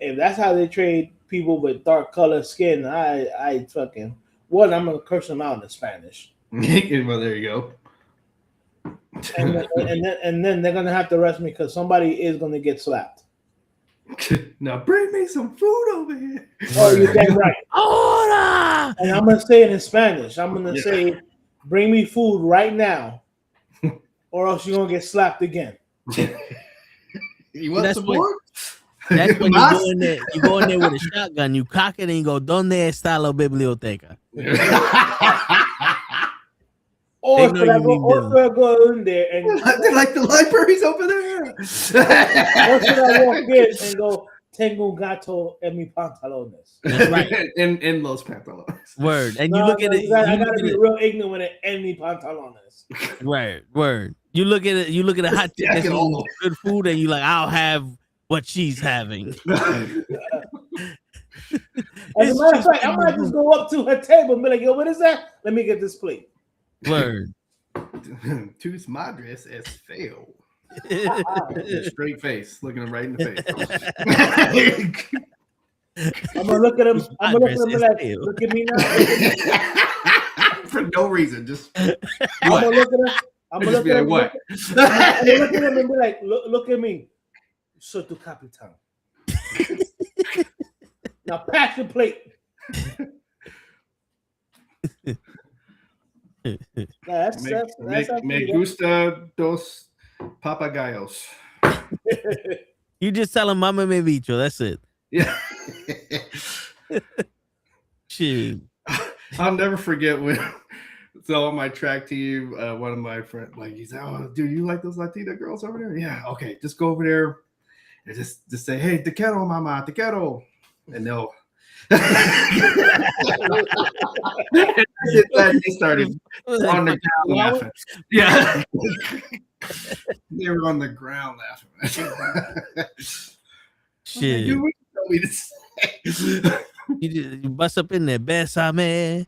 if that's how they trade people with dark color skin, I fucking I'm gonna curse them out in Spanish. Well, there you go. and then they're gonna have to arrest me because somebody is gonna get slapped. Now bring me some food over here. Oh, you're damn right. Hola! And I'm gonna say it in Spanish. I'm gonna say, "Bring me food right now, or else you're gonna get slapped again." You want some more? That's when you go in there. You go in there with a shotgun. You cock it and you go, "Donde está la biblioteca?" Or should I go in there and they're like the library's over there? Or should I walk in and go, "Tengo un gato en mis pantalones"? That's right. in los pantalones. Word. And you look at it. I gotta be real ignorant en mis pantalones. Word. You look at it. You look at a hot chick that's eating good food, and you like, I'll have what she's having. As a matter of fact, I might just go up to her table and be like, "Yo, what is that? Let me get this plate." Word. Tus madres es feo. Straight face, looking him right in the face. I'm gonna look at him. I'm gonna look at him like, "Look at me now." For no reason, just. I'm gonna look at him. I'm gonna look be at like, him. what? I'm gonna look at him and be like, look at me. So to Capitan. Now pass the plate. That's me gusta dos papagayos. You just tell him Mama me bicho. That's it. Yeah. Shit. I'll never forget when so on my track team, one of my friends, like, he's like, oh, dude, you like those Latina girls over there? Yeah, okay, just go over there and just say, hey, te quiero, mama, te quiero. And they'll they started on the ground laughing. Yeah. They were on the ground laughing. Shit. Dude, what you tell me to say? You bust up in there. Bésame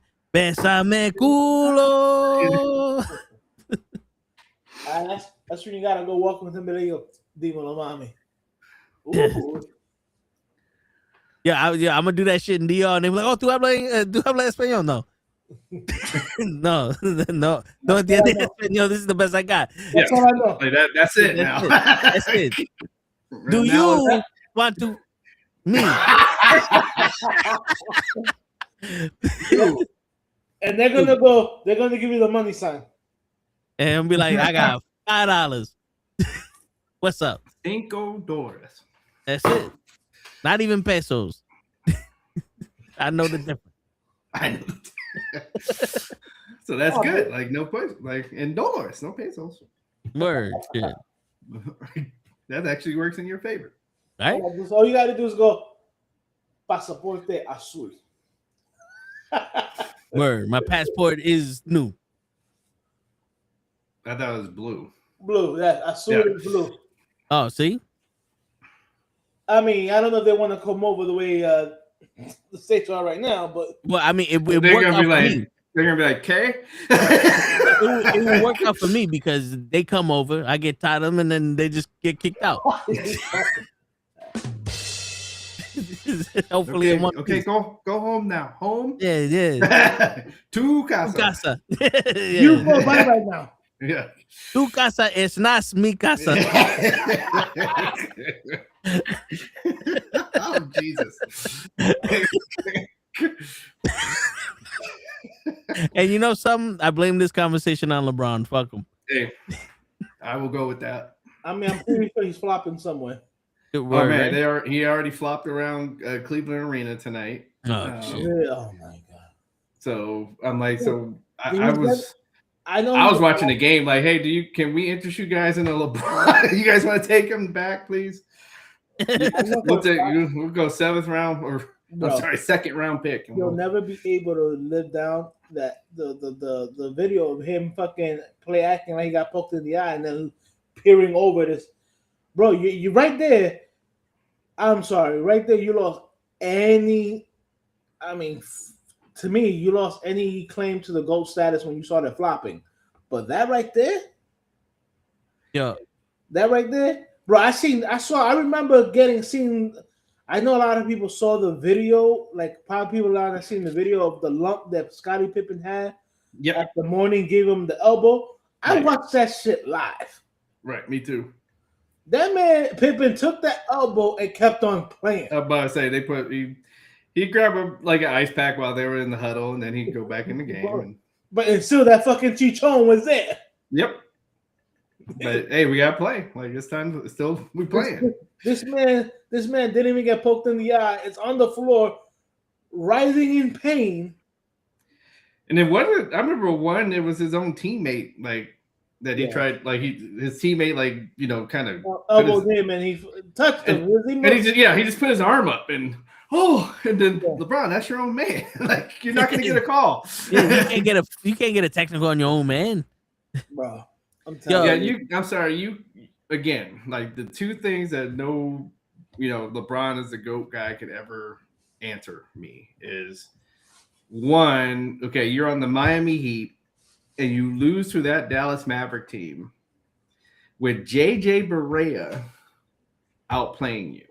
culo. That's when you gotta go walk with him and go, dímelo, mami. Ooh. Yeah, I'm gonna do that shit in DR, and they be like, "Oh, ¿tú hablas español?" No, no, entiendes español. This is the best I got. That's all I know. Like that's it now. That's it. Do you want to me? And they're gonna give you the money sign. And be like, I got $5. What's up? $5. That's it. Not even pesos. I know the difference. I know. So that's good. Like no pesos, like in dollars, no pesos. Word. Shit. That actually works in your favor. Right? All you gotta do is go pasaporte azul. Word. My passport is new. I thought it was blue. Blue. That azul is blue. Oh, see? I mean, I don't know if they want to come over the way the states are right now, but well, I mean, it they're worked gonna out be for like, me. they're gonna be like, "K." It would work out for me because they come over, I get tired of them, and then they just get kicked out. Hopefully, okay, go home now. Home. Yeah. Tu casa. Yeah. You go by right now. Yeah. Tu casa es not mi casa. Oh Jesus. And you know something? I blame this conversation on LeBron. Fuck him. Hey, I will go with that. I mean, I'm pretty sure he's flopping somewhere. Oh man, he already flopped around Cleveland Arena tonight. Oh shit. Oh my god. So I'm like, I know I was watching the game. Like, hey, can we interest you guys in a LeBron? You guys want to take him back, please? We'll go 7th round or second round pick. You'll never be able to live down that the video of him fucking acting like he got poked in the eye and then peering over this. Bro, you right there. I'm sorry, right there. You lost any. I mean, to me, you lost any claim to the GOAT status when you started flopping. But that right there, that right there, bro. I remember seeing. I know a lot of people saw the video. Like probably people a lot have seen the video of the lump that Scottie Pippen had. Yep. At the morning, gave him the elbow. I watched that shit live. Right, me too. That man Pippen took that elbow and kept on playing. I'm about to say he grabbed an ice pack while they were in the huddle, and then he'd go back in the game. But still, that fucking Chichon was there. Yep. But hey, we gotta play. Like this time, still we playing. This man didn't even get poked in the eye. It's on the floor, writhing in pain. And then I remember one. It was his own teammate, that he tried. His teammate, kind of elbowed him, and he touched him. And he just put his arm up, and then LeBron, that's your own man. You're not gonna get a call. You can't get a technical on your own man, bro. I'm telling you. I'm sorry. You again, the two things that LeBron as the GOAT guy could ever answer me is one. Okay, you're on the Miami Heat, and you lose to that Dallas Maverick team with JJ Barea outplaying you.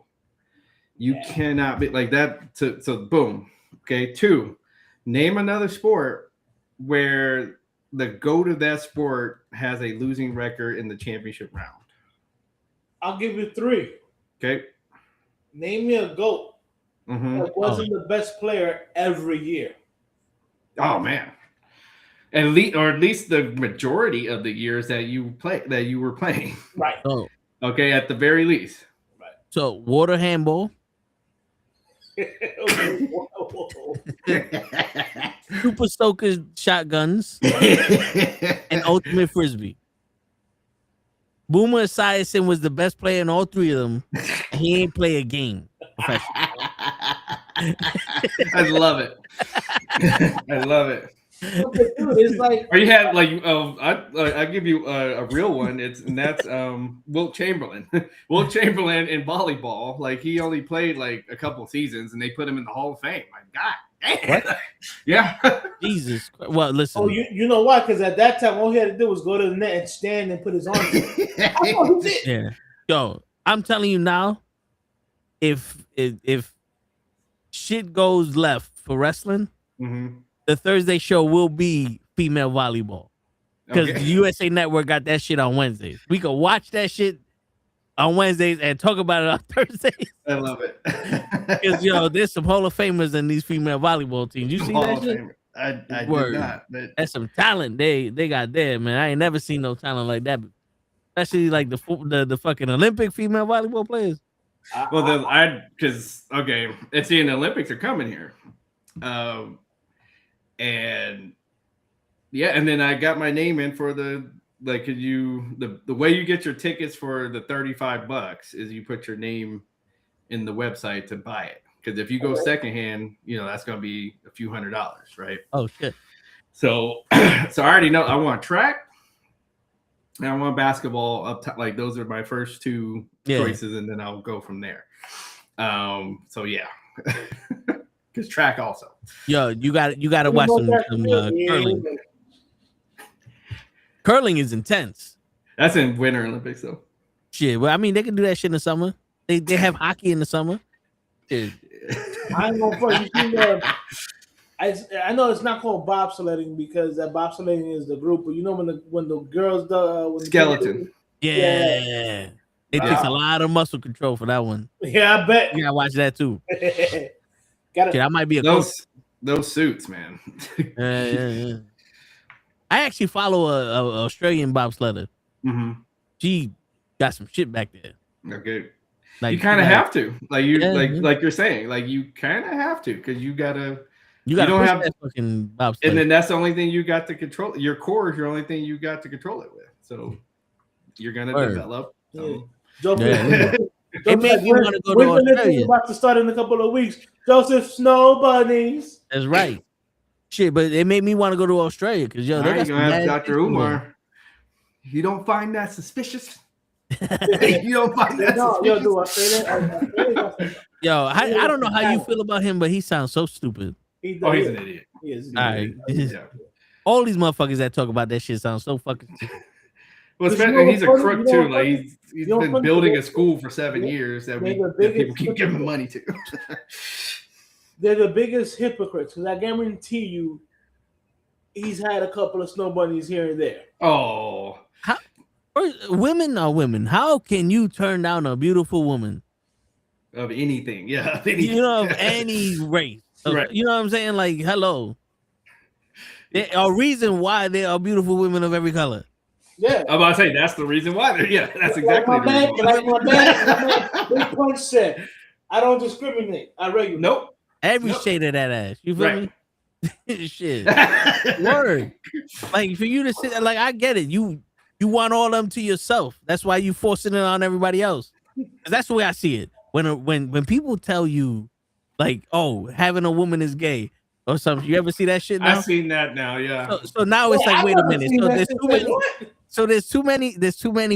You cannot be like that. So boom. Okay. 2, name another sport where the GOAT of that sport has a losing record in the championship round? I'll give you 3. Okay. Name me a GOAT Mm-hmm. that wasn't the best player every year. Oh man. At least the majority of the years that you were playing. Right. Oh, Okay, at the very least. Right. so water handball, super soaker shotguns, and ultimate frisbee. Boomer Esiason was the best player in all 3 of them. And he ain't play a game professionally. I love it. I love it. Dude, it's like, Or you had I give you a real one. That's Wilt Chamberlain. Wilt Chamberlain in volleyball. Like he only played like a couple seasons, and they put him in the Hall of Fame. My God, What? Yeah. Jesus Christ. Well, listen. oh, you know why? Because at that time, all he had to do was go to the net and stand and put his arms. That's all he did. Yeah. Yo, I'm telling you now, if shit goes left for wrestling, Mm-hmm. the Thursday show will be female volleyball. Because the USA Network got that shit on Wednesdays. We can watch that shit on Wednesdays and talk about it on Thursdays. I love it. Because, there's some Hall of Famers in these female volleyball teams. You see that shit? I did Word. not. But That's some talent they got there, man. I ain't never seen no talent like that. Especially like the fucking Olympic female volleyball players. well, then it's the Olympics are coming here, and then I got my name in for the way you get your tickets for the $35 is you put your name in the website to buy it. Because if you go secondhand, that's going to be a few $100, right? Oh shit! So I already know I want track and I want basketball up top. Like those are my first 2 choices, and then I'll go from there. So yeah, because track also. Yo, you got to watch some curling. Curling is intense. That's in Winter Olympics though. Shit, well, I mean, they can do that shit in the summer. They have hockey in the summer. Shit. I ain't gonna front. You see, I know it's not called bobsledding because that bobsledding is the group, but when the girls when skeleton. Yeah. It takes a lot of muscle control for that one. Yeah, I bet. You gotta watch that too. Got I might be a those suits, man. Yeah. I actually follow a Australian bobsledder. Mm-hmm. She got some shit back there. Okay. Like, you kind of have to, like you're saying, like you kind of have to, because you don't have that fucking bobsled. And then that's the only thing you got to control. Your core is your only thing you got to control it with. So you're gonna develop. It made me want to go to Australia. About to start in a couple of weeks. Joseph Snow Bunnies. That's right. Shit, but it made me want to go to Australia because they got some have Dr. Umar. You don't find that suspicious? You don't find that suspicious? Yo, I don't know how you feel about him, but he sounds so stupid. He's an idiot. He is. All right. All these motherfuckers that talk about that shit sound so fucking stupid. Well, he's a crook too. Like he's been building a school for 7 years that people keep giving money to. They're the biggest hypocrites because I guarantee you, he's had a couple of snow bunnies here and there. Oh, women are women. How can you turn down a beautiful woman of anything? Yeah, of anything. Of any race. Right. You know what I'm saying? Like, hello. There are reason why there are beautiful women of every color. Yeah, I'm about to say that's the reason why. That's exactly the reason why. Like my man, Big Punch said, I don't discriminate. I regulate. Nope. Every shade of that ass. You feel me? Shit. Word. Like for you to sit like I get it. You want all of them to yourself. That's why you forcing it on everybody else. That's the way I see it. When people tell you like, oh, having a woman is gay or something, you ever see that shit now? I've seen that now, yeah. So now it's like, wait a minute. So there's too many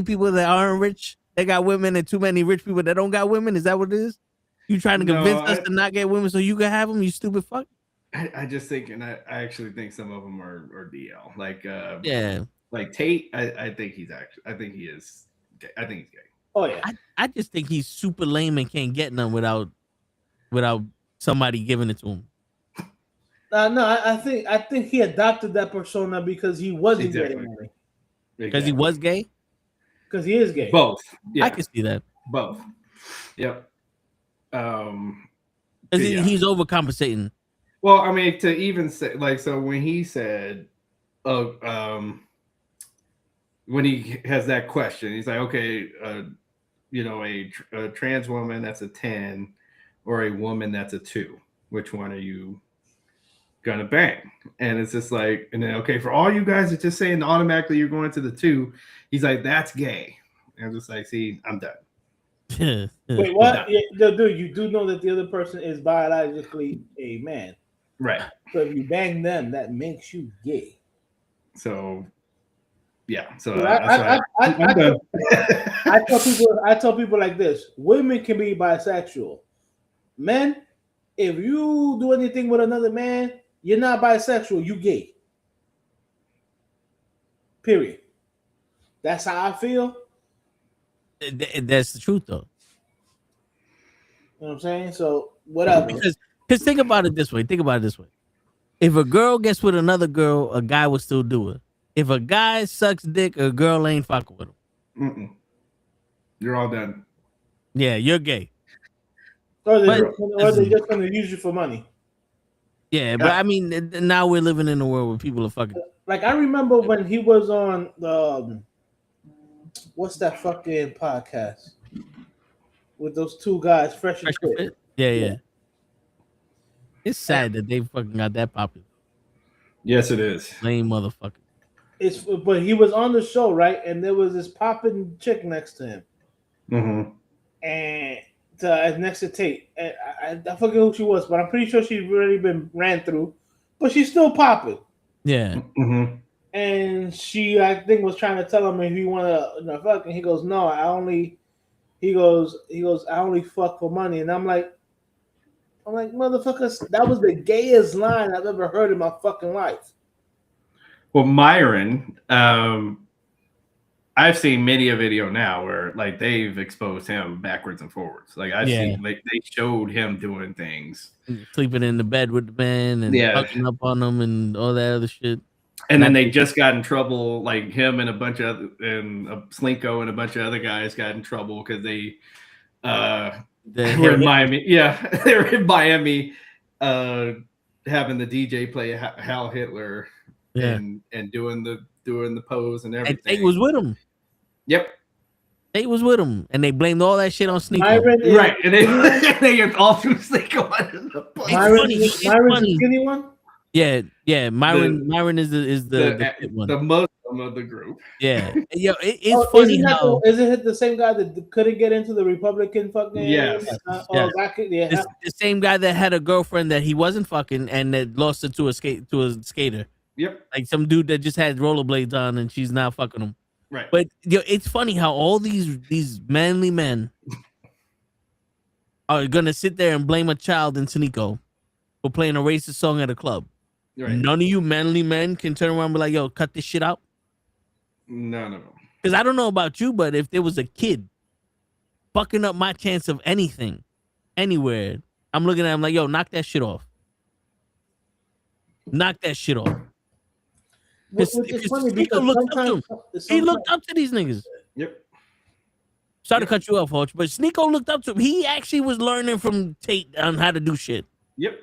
people that aren't rich that got women and too many rich people that don't got women. Is that what it is? You trying to convince us to not get women so you can have them? You stupid fuck. I just think, and I actually think some of them are DL. Like like Tate. I think he is gay. I think he's gay. Oh yeah. I just think he's super lame and can't get none without somebody giving it to him. No, I think he adopted that persona because he wasn't getting money. Because he was gay. Because he is gay. Both. Yeah, I can see that. Both. Yep. Because he's overcompensating. Well, I mean, to even say like, so when he said, when he has that question, he's like, okay, a trans woman that's a 10 or a woman that's a 2. Which one are you gonna bang? And it's just like, and then okay, for all you guys that just saying automatically you're going to the 2, he's like, that's gay. And I'm just like, see, I'm done. Wait, what? Yeah, dude, you do know that the other person is biologically a man, right? So if you bang them, that makes you gay. So, yeah. So I tell people like this: women can be bisexual. Men, if you do anything with another man, you're not bisexual. You gay. Period. That's how I feel. That's the truth, though. You know what I'm saying? So whatever. Because think about it this way. If a girl gets with another girl, a guy would still do it. If a guy sucks dick, a girl ain't fucking with him. You're all done. Yeah, you're gay. Or they're just going to use you for money. Yeah, but I mean, now we're living in a world where people are fucking. Like, I remember when he was on the, what's that fucking podcast? With those two guys, Fresh and Fit. Yeah. It's sad that they fucking got that popular. Yes, it is. Lame motherfucker. But he was on the show, right? And there was this popping chick next to him. Mm-hmm. And next to Tate. And I forget who she was, but I'm pretty sure she's already been ran through. But she's still popping. Yeah. Mm-hmm. And she, I think, was trying to tell him if he want to fuck. And he goes, no, I only fuck for money. And I'm like, motherfuckers, that was the gayest line I've ever heard in my fucking life. Well, Myron, I've seen many a video now where like they've exposed him backwards and forwards. Like I've seen, like they showed him doing things, sleeping in the bed with the man and fucking up on them and all that other shit. And then they just got in trouble. Like him and a bunch of Slinko and a bunch of other guys got in trouble because they were in Miami. Yeah, they were in Miami, having the DJ play Hal Hitler. And doing the pose and everything. And Tate was with him. Yep. Tate was with him. And they blamed all that shit on Sneeko. Right. And they all threw Sneeko under the bus. Myron's the skinny one? Yeah. Myron is the one. The Muslim of the group. Yeah. Yo, it's funny how is it the same guy that couldn't get into the Republican fucking? Yes. It's the same guy that had a girlfriend that he wasn't fucking and that lost it to a skater. Yep. Like some dude that just had rollerblades on and she's now fucking him. Right. But it's funny how all these manly men are gonna sit there and blame a child in Sneeko for playing a racist song at a club. Right. None of you manly men can turn around and be like, yo, cut this shit out. No. Because I don't know about you, but if there was a kid fucking up my chance of anything, anywhere, I'm looking at him like, yo, knock that shit off. Knock that shit off. Sneeko looked up to him. He looked up to these niggas. Yep. Sorry to cut you off, Hodge, but Sneeko looked up to him. He actually was learning from Tate on how to do shit. Yep.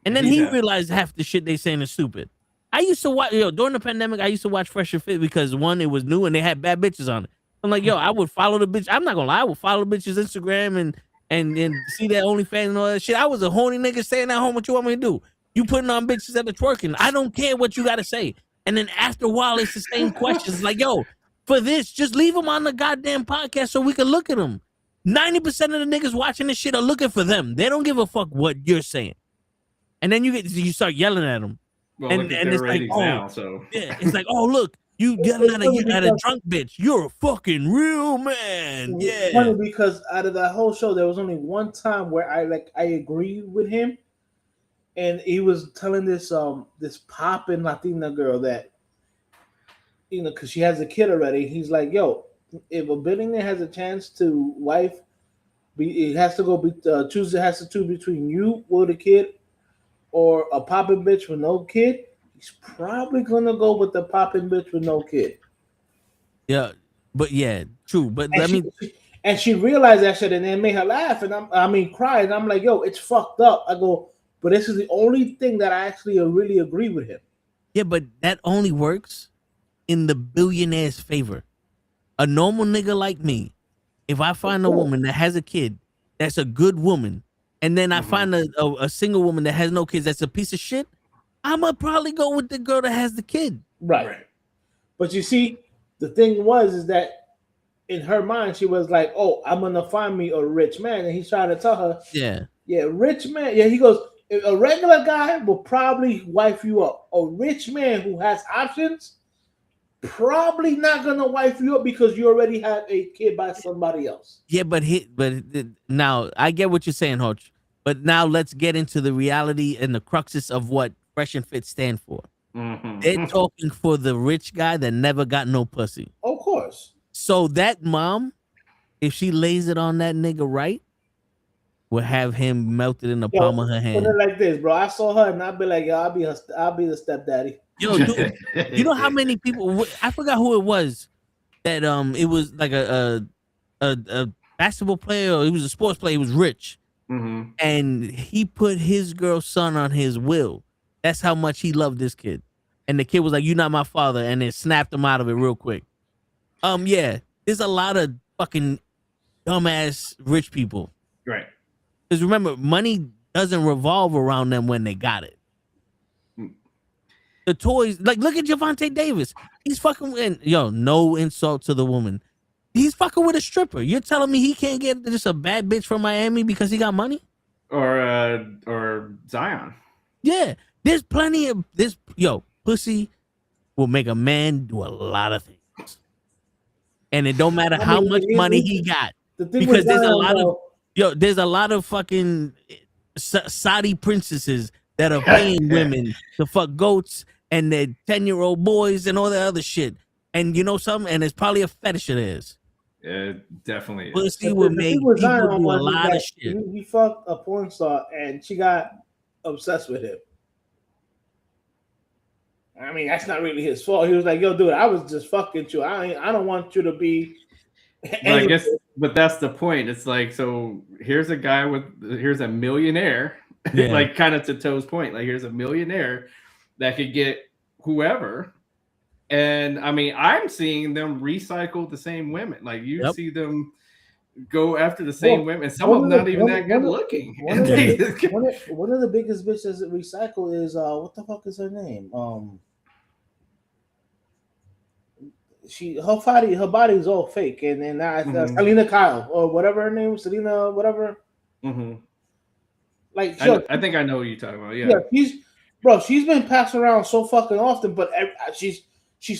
And then he realized half the shit they saying is stupid. I used to watch, during the pandemic, I used to watch Fresh and Fit because one, it was new and they had bad bitches on it. I'm like, I would follow the bitch. I'm not gonna lie, I would follow the bitch's Instagram and see that OnlyFans and all that shit. I was a horny nigga staying at home. What you want me to do? You putting on bitches at the twerking. I don't care what you got to say. And then after a while, it's the same questions. Like, for this, just leave them on the goddamn podcast so we can look at them. 90% of the niggas watching this shit are looking for them. They don't give a fuck what you're saying. And then you start yelling at them. Well, and it's like, now, so. Yeah, it's like, look, you yelling at a drunk bitch. You're a fucking real man. Yeah. It's funny because out of that whole show, there was only one time where I agreed with him. And he was telling this poppin' Latina girl that, because she has a kid already. He's like, if a billionaire has a chance to wife, it has to go choose. It has to choose between you or the kid, or a popping bitch with no kid, he's probably gonna go with the popping bitch with no kid. Yeah, but yeah, true. But and she realized that shit, and it made her laugh, and cry, and I'm like, yo, it's fucked up. I go, but this is the only thing that I actually really agree with him. Yeah, but that only works in the billionaire's favor. A normal nigga like me, if I find a woman that has a kid, that's a good woman, and then I find a single woman that has no kids, that's a piece of shit, I'ma probably go with the girl that has the kid. Right. But you see, the thing is that in her mind, she was like, oh, I'm gonna find me a rich man. And he's trying to tell her, rich man. Yeah, he goes, a regular guy will probably wife you up. A rich man who has options, probably not gonna wife you up because you already have a kid by somebody else. Yeah, but now I get what you're saying, Hodge. But now let's get into the reality and the cruxes of what Fresh and Fit stand for. They're talking for the rich guy that never got no pussy. Of course. So that mom, if she lays it on that nigga right, will have him melted in the palm of her hand. Put it like this, bro. I saw her and I'd be like, yo, I'll be the stepdaddy. Yo, dude, you know how many people? I forgot who it was. That it was like a basketball player, or he was a sports player. He was rich, and he put his girl's son on his will. That's how much he loved this kid. And the kid was like, "You're not my father," and then snapped him out of it real quick. Yeah, there's a lot of fucking dumbass rich people, right? Because remember, money doesn't revolve around them when they got it. The toys, like, look at Javante Davis. He's fucking with, no insult to the woman. He's fucking with a stripper. You're telling me he can't get just a bad bitch from Miami because he got money? Or Zion. Yeah, there's plenty of this. Pussy will make a man do a lot of things, and it don't matter how much money he got, because there's a lot of fucking Saudi princesses that are paying women to fuck goats and their 10-year-old boys and all that other shit. And you know something? And it's probably a fetish of theirs. It definitely is. Pussy will make people do a lot of shit. He fucked a porn star and she got obsessed with him. I mean, that's not really his fault. He was like, yo, dude, I was just fucking you. I don't want you to be... I guess, but that's the point. It's like, so here's a millionaire, like kind of to Toe's point, like here's a millionaire that could get whoever. And I mean, I'm seeing them recycle the same women. Like you see them go after the same women. Some of them not even that good looking. One of the biggest bitches that recycle is what the fuck is her name? Her body is all fake, and Selena Kyle or whatever her name, Selena whatever. Like I think I know what you're talking about. Yeah, she's been passed around so fucking often, but she's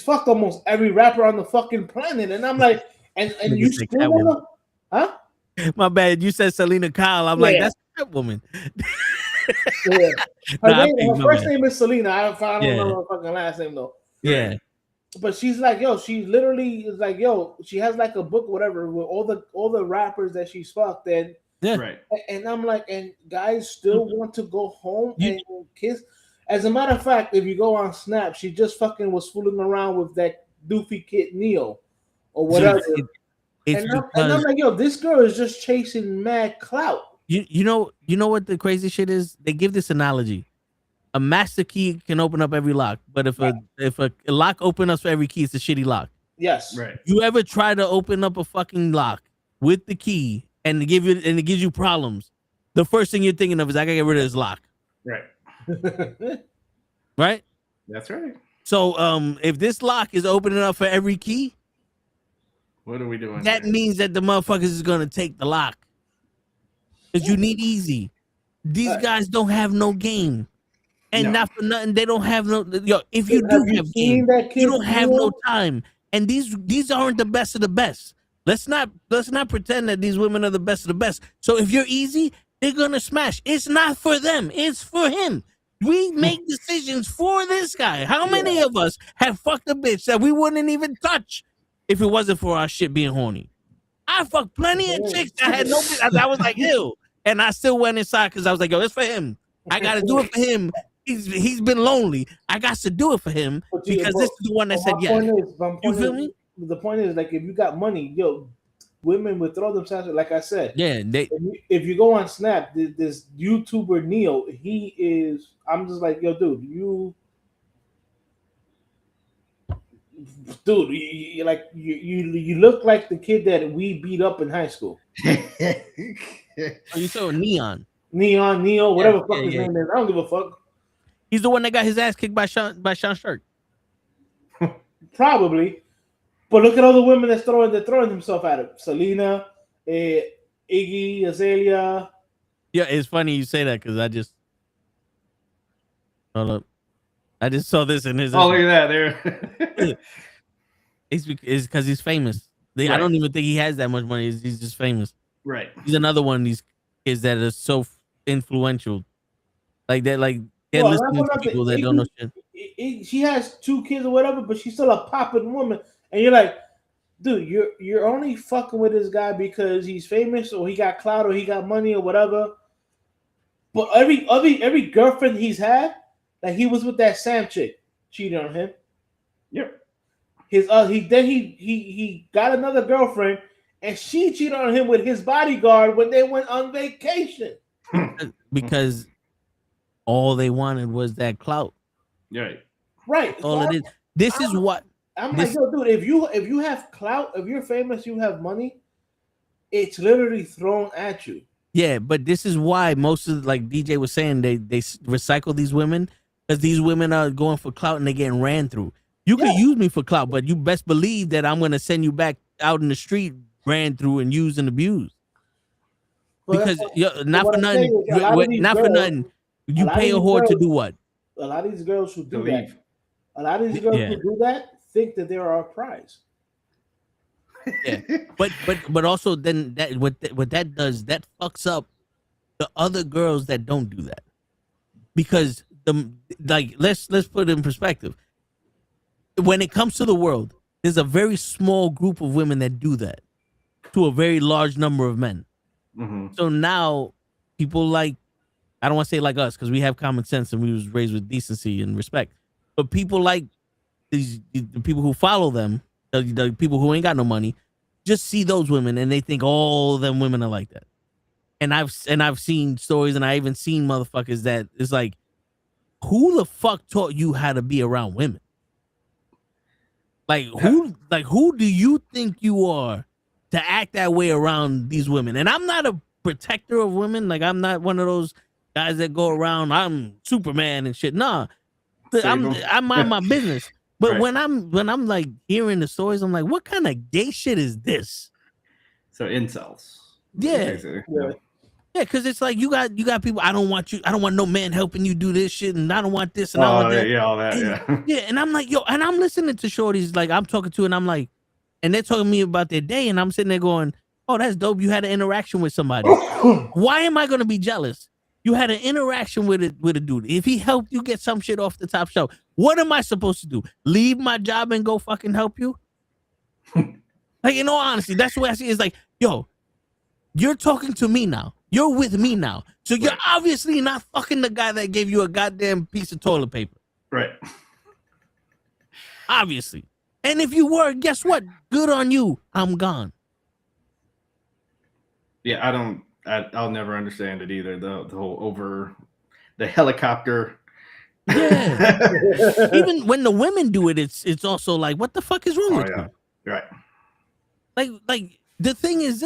fucked almost every rapper on the fucking planet, and I'm like, and you still wanna, huh? My bad. You said Selena Kyle. I'm like, that's that woman. Her first name is Selena. I don't know her fucking last name though. Yeah. But she's like, she literally is like, she has like a book, whatever, with all the rappers that she's fucked, and and I'm like, and guys still want to go home and kiss. As a matter of fact, if you go on Snap, she just fucking was fooling around with that doofy kid Neo or whatever. And I'm like, this girl is just chasing mad clout. You know what the crazy shit is? They give this analogy. A master key can open up every lock, but if a lock opens up for every key, it's a shitty lock. Yes. Right. You ever try to open up a fucking lock with the key and it gives you problems? The first thing you're thinking of is I gotta get rid of this lock. Right. Right? That's right. So if this lock is opening up for every key, what are we doing? That means that the motherfuckers is gonna take the lock. Because you need easy. These guys don't have no game. And not for nothing, they don't have no. If you do have game, you don't have no time. And these aren't the best of the best. Let's not pretend that these women are the best of the best. So if you're easy, they're gonna smash. It's not for them. It's for him. We make decisions for this guy. How many of us have fucked a bitch that we wouldn't even touch if it wasn't for our shit being horny? I fucked plenty of chicks that had no bitch. I was like, ew. And I still went inside because I was like, yo, it's for him. I got to do it for him. He's been lonely. I got to do it for him because this is the one that said yes. You feel me? The point is, like, if you got money, women would throw themselves. Like I said, yeah. If you go on Snap, this YouTuber Neo, he is. I'm just like, yo, dude, you look like the kid that we beat up in high school. You saw Neo, whatever fuck his name is. I don't give a fuck. He's the one that got his ass kicked by Sean Shark. Probably. But look at all the women that's throwing themselves at him. Selena, Iggy, Azalea. Yeah, it's funny you say that because hold up. I just saw this in his. Oh, look at that there. It's because he's famous. Right. I don't even think he has that much money. He's just famous. Right. He's another one of these kids that is so influential. Like that, like they're listening to people that don't know shit. She has 2 kids or whatever, but she's still a popping woman. And you're like, dude, you're only fucking with this guy because he's famous or he got clout or he got money or whatever. But every girlfriend he's had, like he was with that Sam chick, cheated on him. Yep. He got another girlfriend and she cheated on him with his bodyguard when they went on vacation. Because all they wanted was that clout. Right. Right. All it is. This is what. I'm like, yo, dude, if you have clout, if you're famous, you have money, it's literally thrown at you. Yeah, but this is why most of, like DJ was saying, they recycle these women because these women are going for clout and they're getting ran through. You can use me for clout, but you best believe that I'm going to send you back out in the street, ran through and used and abused. Because not for nothing, you pay a whore to do what? A lot of these girls who do that. A lot of these girls who do that think that they are a prize. Yeah, but also then that what that does, that fucks up the other girls that don't do that, because let's put it in perspective. When it comes to the world, there's a very small group of women that do that to a very large number of men. Mm-hmm. So now people like, I don't want to say like us because we have common sense and we was raised with decency and respect, but people like the people who follow them, the people who ain't got no money, just see those women and they think all them women are like that. And I've seen stories and I even seen motherfuckers that it's like, who the fuck taught you how to be around women? Who do you think you are to act that way around these women? And I'm not a protector of women. Like, I'm not one of those guys that go around, I'm Superman and shit. Nah, I mind my business. But when I'm like hearing the stories, I'm like, what kind of gay shit is this? So incels. Yeah. Yeah, because it's like you got people, I don't want no man helping you do this shit, and I don't want this, and I want that. Yeah, all that, and, yeah. And I'm like, yo, and I'm listening to shorties, like I'm talking to, and I'm like, and they're talking to me about their day, and I'm sitting there going, oh, that's dope. You had an interaction with somebody. Why am I gonna be jealous? You had an interaction with a dude. If he helped you get some shit off the top shelf, what am I supposed to do? Leave my job and go fucking help you? Like, in all honesty, that's the way I see it. It's like, yo, you're talking to me now. You're with me now. So you're obviously not fucking the guy that gave you a goddamn piece of toilet paper. Right. Obviously. And if you were, guess what? Good on you. I'm gone. Yeah, I'll never understand it either. The whole over the helicopter. Yeah. Even when the women do it, it's also like, what the fuck is wrong with you? Right. Like the thing is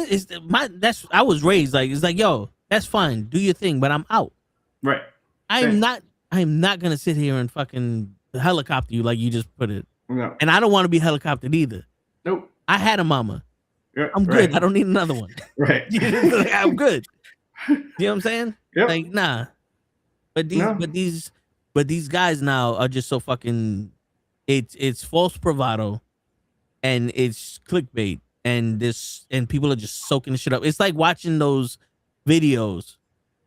I was raised like, it's like, yo, that's fine, do your thing, but I'm out. Right. I'm not gonna sit here and fucking helicopter you like you just put it. No. And I don't want to be helicoptered either. Nope. I had a mama. Yeah, I'm good. I don't need another one. Right. I'm good. You know what I'm saying? Yep. Like, nah. But these guys now are just so fucking, it's false bravado and it's clickbait and people are just soaking the shit up. It's like watching those videos.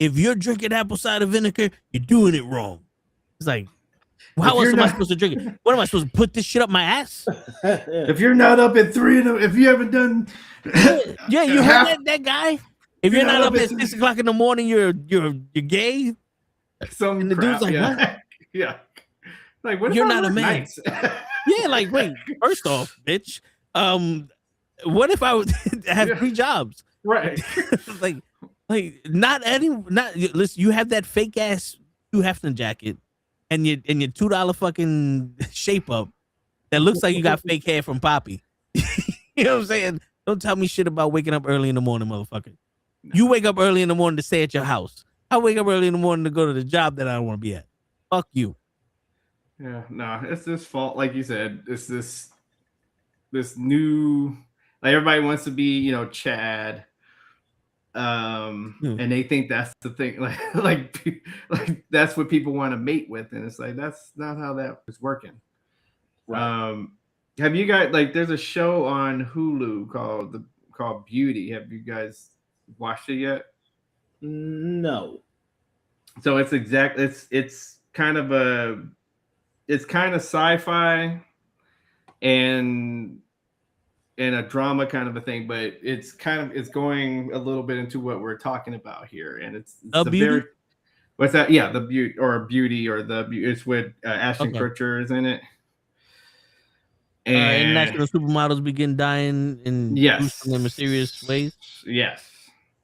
If you're drinking apple cider vinegar, you're doing it wrong. It's like, how else am I supposed to drink it? What am I supposed to put this shit up my ass? If you're not up at 3, if you haven't done, yeah, you heard that guy. If you're not up at 6 o'clock in the morning, you're gay. Some and the crap, dude's like, yeah. what? Yeah. Like, what if You're I not a work man. nights? Yeah, like, wait, first off, bitch, what if I would have 3 jobs? Right. like not listen, you have that fake ass Hugh Hefner jacket and your $2 fucking shape up that looks like you got fake hair from Poppy. You know what I'm saying? Don't tell me shit about waking up early in the morning, motherfucker. No. You wake up early in the morning to stay at your house. I wake up early in the morning to go to the job that I don't want to be at. Fuck you. Yeah, no, it's this fault. Like you said, it's this new, like everybody wants to be, Chad. And they think that's the thing, like that's what people want to mate with, and it's like that's not how that is working. Right. Have you guys, like, there's a show on Hulu called Beauty. Have you guys watched it yet? No. So it's kind of sci-fi and a drama kind of a thing, but it's going a little bit into what we're talking about here, and it's a Beauty? What's that? Yeah, the Beauty or the Beauty. It's with Ashton Kutcher is in it. And international supermodels begin dying in gruesome and mysterious ways. Yes.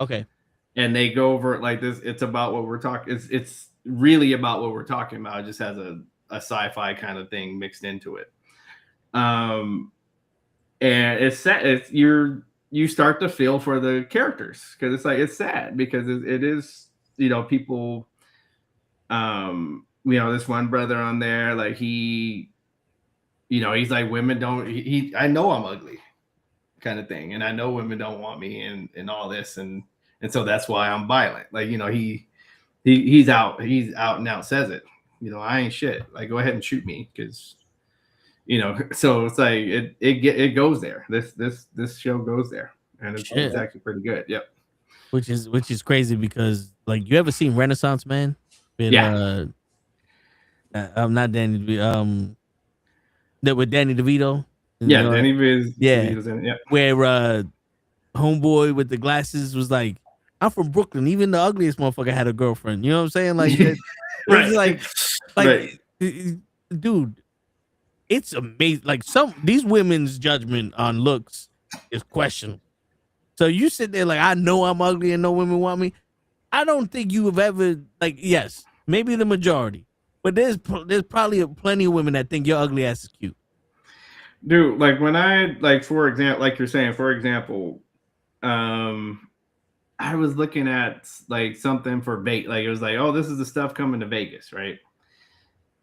Okay. And they go over it like this. It's about what we're talking. It's really about what we're talking about. It just has a sci-fi kind of thing mixed into it. And it's sad. You start to feel for the characters because it's like it's sad because it is people. This one brother on there, like he's like, women don't. I know I'm ugly, kind of thing, and I know women don't want me and all this, and so that's why I'm violent. Like he's out and out says it. I ain't shit. Like, go ahead and shoot me because. So it's like it goes there. This show goes there, and it's actually pretty good. Yep. Which is crazy because, like, you ever seen Renaissance Man? Yeah. I'm not Danny. That with Danny DeVito. Yeah, Danny DeVito's in it. Yeah. Where homeboy with the glasses was like, I'm from Brooklyn. Even the ugliest motherfucker had a girlfriend. You know what I'm saying? Like, right. Like, dude. It's amazing. Like, these women's judgment on looks is questionable. So you sit there like, I know I'm ugly and no women want me. I don't think you have ever, like, yes, maybe the majority, but there's probably plenty of women that think your ugly ass is cute. Dude, like when for example, like you're saying, for example, I was looking at like something for Vegas. Like it was like, oh, this is the stuff coming to Vegas, right?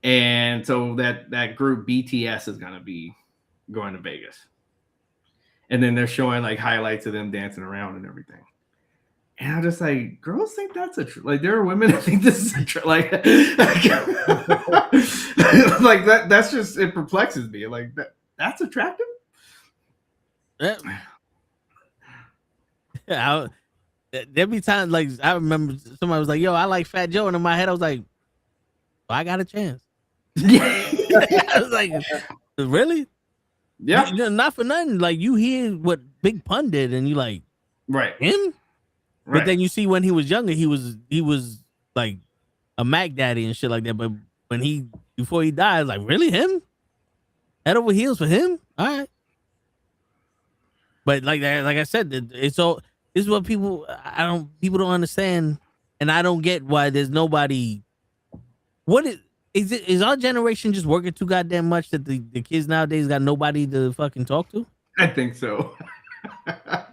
And so that group BTS is gonna be going to Vegas, and then they're showing like highlights of them dancing around and everything. And I'm just like, girls think that's like there are women that think this is like like that. That's just, it perplexes me. Like that's attractive. Yeah, there'd be times like I remember somebody was like, "Yo, I like Fat Joe," and in my head I was like, well, "I got a chance." Yeah, I was like, really? Yeah, not for nothing. Like, you hear what Big Pun did, and you like, right, him. Right. But then you see when he was younger, he was like a Mac Daddy and shit like that. But when before he died, like, really him? Head over heels for him? All right. But like I said, it's all. This is what people don't understand, and I don't get why there's nobody. What is our generation just working too goddamn much that the kids nowadays got nobody to fucking talk to? I think so.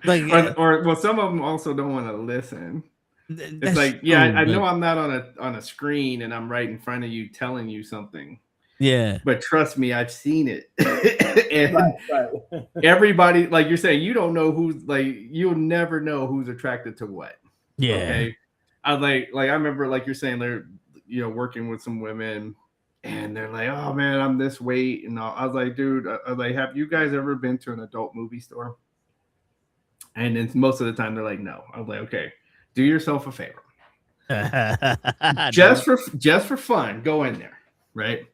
Like, or well, some of them also don't want to listen. It's like, yeah, I know I'm not on a screen and I'm right in front of you telling you something. Yeah, but trust me, I've seen it. And right. Everybody, like you're saying, you don't know who's like, you'll never know who's attracted to what. Yeah. Okay. I like I remember, like you're saying, they're working with some women and they're like, oh man, I'm this weight and all. I was like, dude, have you guys ever been to an adult movie store? And then most of the time they're like, no. I was like, okay, do yourself a favor. just for fun, go in there, right?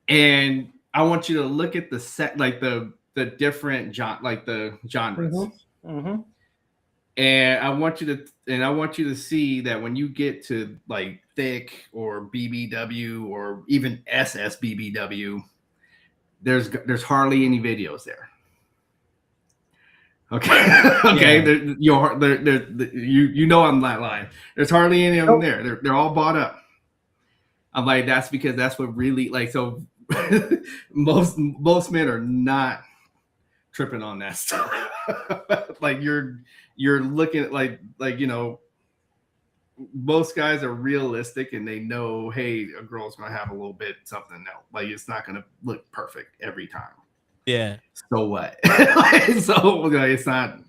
And I want you to look at the set, like the different the genres. Mm-hmm. And I want you to see that when you get to like thick or BBW or even SSBBW, there's hardly any videos there. Okay. Okay. Yeah. You know I'm not lying. There's hardly any of them there. They're all bought up. I'm like, that's because that's what really like. So most men are not tripping on that stuff. Like you're looking at like most guys are realistic and they know, hey, a girl's gonna have a little bit something else. Like it's not gonna look perfect every time. Yeah. So what? So it's not.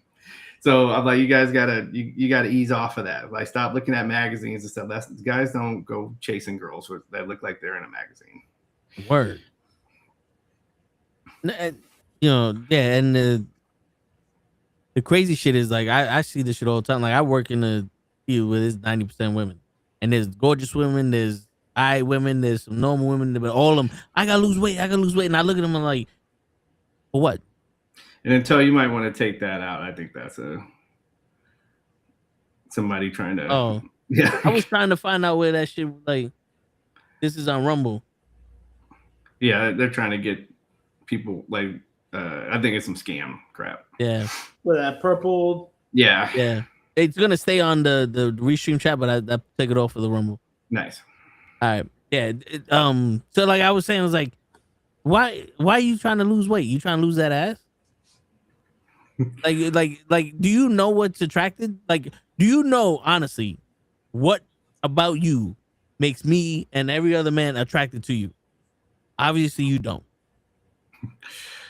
So I'm like, you guys gotta ease off of that. Like, stop looking at magazines and stuff. Guys don't go chasing girls that look like they're in a magazine. Word. Yeah, and the crazy shit is like I see this shit all the time. Like I work in a field where there's 90% women, and there's gorgeous women, there's women, there's some normal women, but all of them, I gotta lose weight, and I look at them and I'm like, for what? And until you might want to take that out, I think that's somebody trying to. Oh, yeah. I was trying to find out where that shit like. This is on Rumble. Yeah, they're trying to get people like. I think it's some scam crap. Yeah. With that purple. Yeah. Yeah. It's gonna stay on the restream chat, but I take it off for the Rumble. Nice. All right. Yeah. So like I was saying, I was like, why are you trying to lose weight? You trying to lose that ass? like, do you know what's attracted? Like, do you know honestly what about you makes me and every other man attracted to you? Obviously, you don't.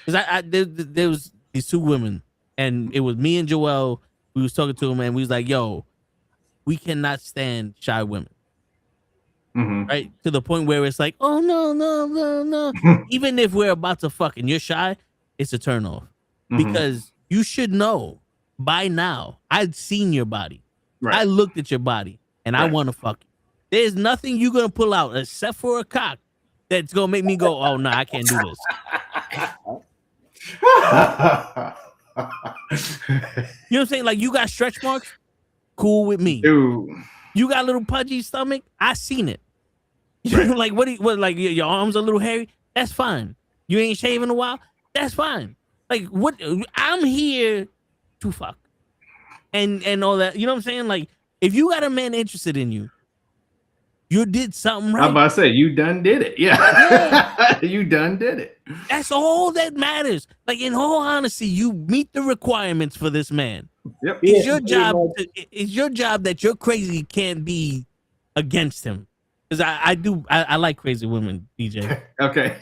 Because there was these two women, and it was me and Joel. We was talking to them, and we was like, "Yo, we cannot stand shy women." Mm-hmm. Right, to the point where it's like, oh no. Even if we're about to fuck and you're shy, it's a turn off. Because you should know by now. I'd seen your body. Right. I looked at your body and I want to fuck you. There's nothing you're gonna pull out except for a cock that's gonna make me go, oh no, I can't do this. You know what I'm saying? Like, you got stretch marks, cool with me. Dude. You got a little pudgy stomach, I seen it. Right. Like, what like your arms a little hairy, that's fine. You ain't shaved in a while, that's fine. Like, what? I'm here to fuck and all that. You know what I'm saying? Like, if you got a man interested in you, you did something right. I'm about to say, you done did it. Yeah. You done did it. That's all that matters. Like, in all honesty, you meet the requirements for this man. Yep. It's your job. It's your job that you're crazy can't be against him. Because I like crazy women, DJ. Okay.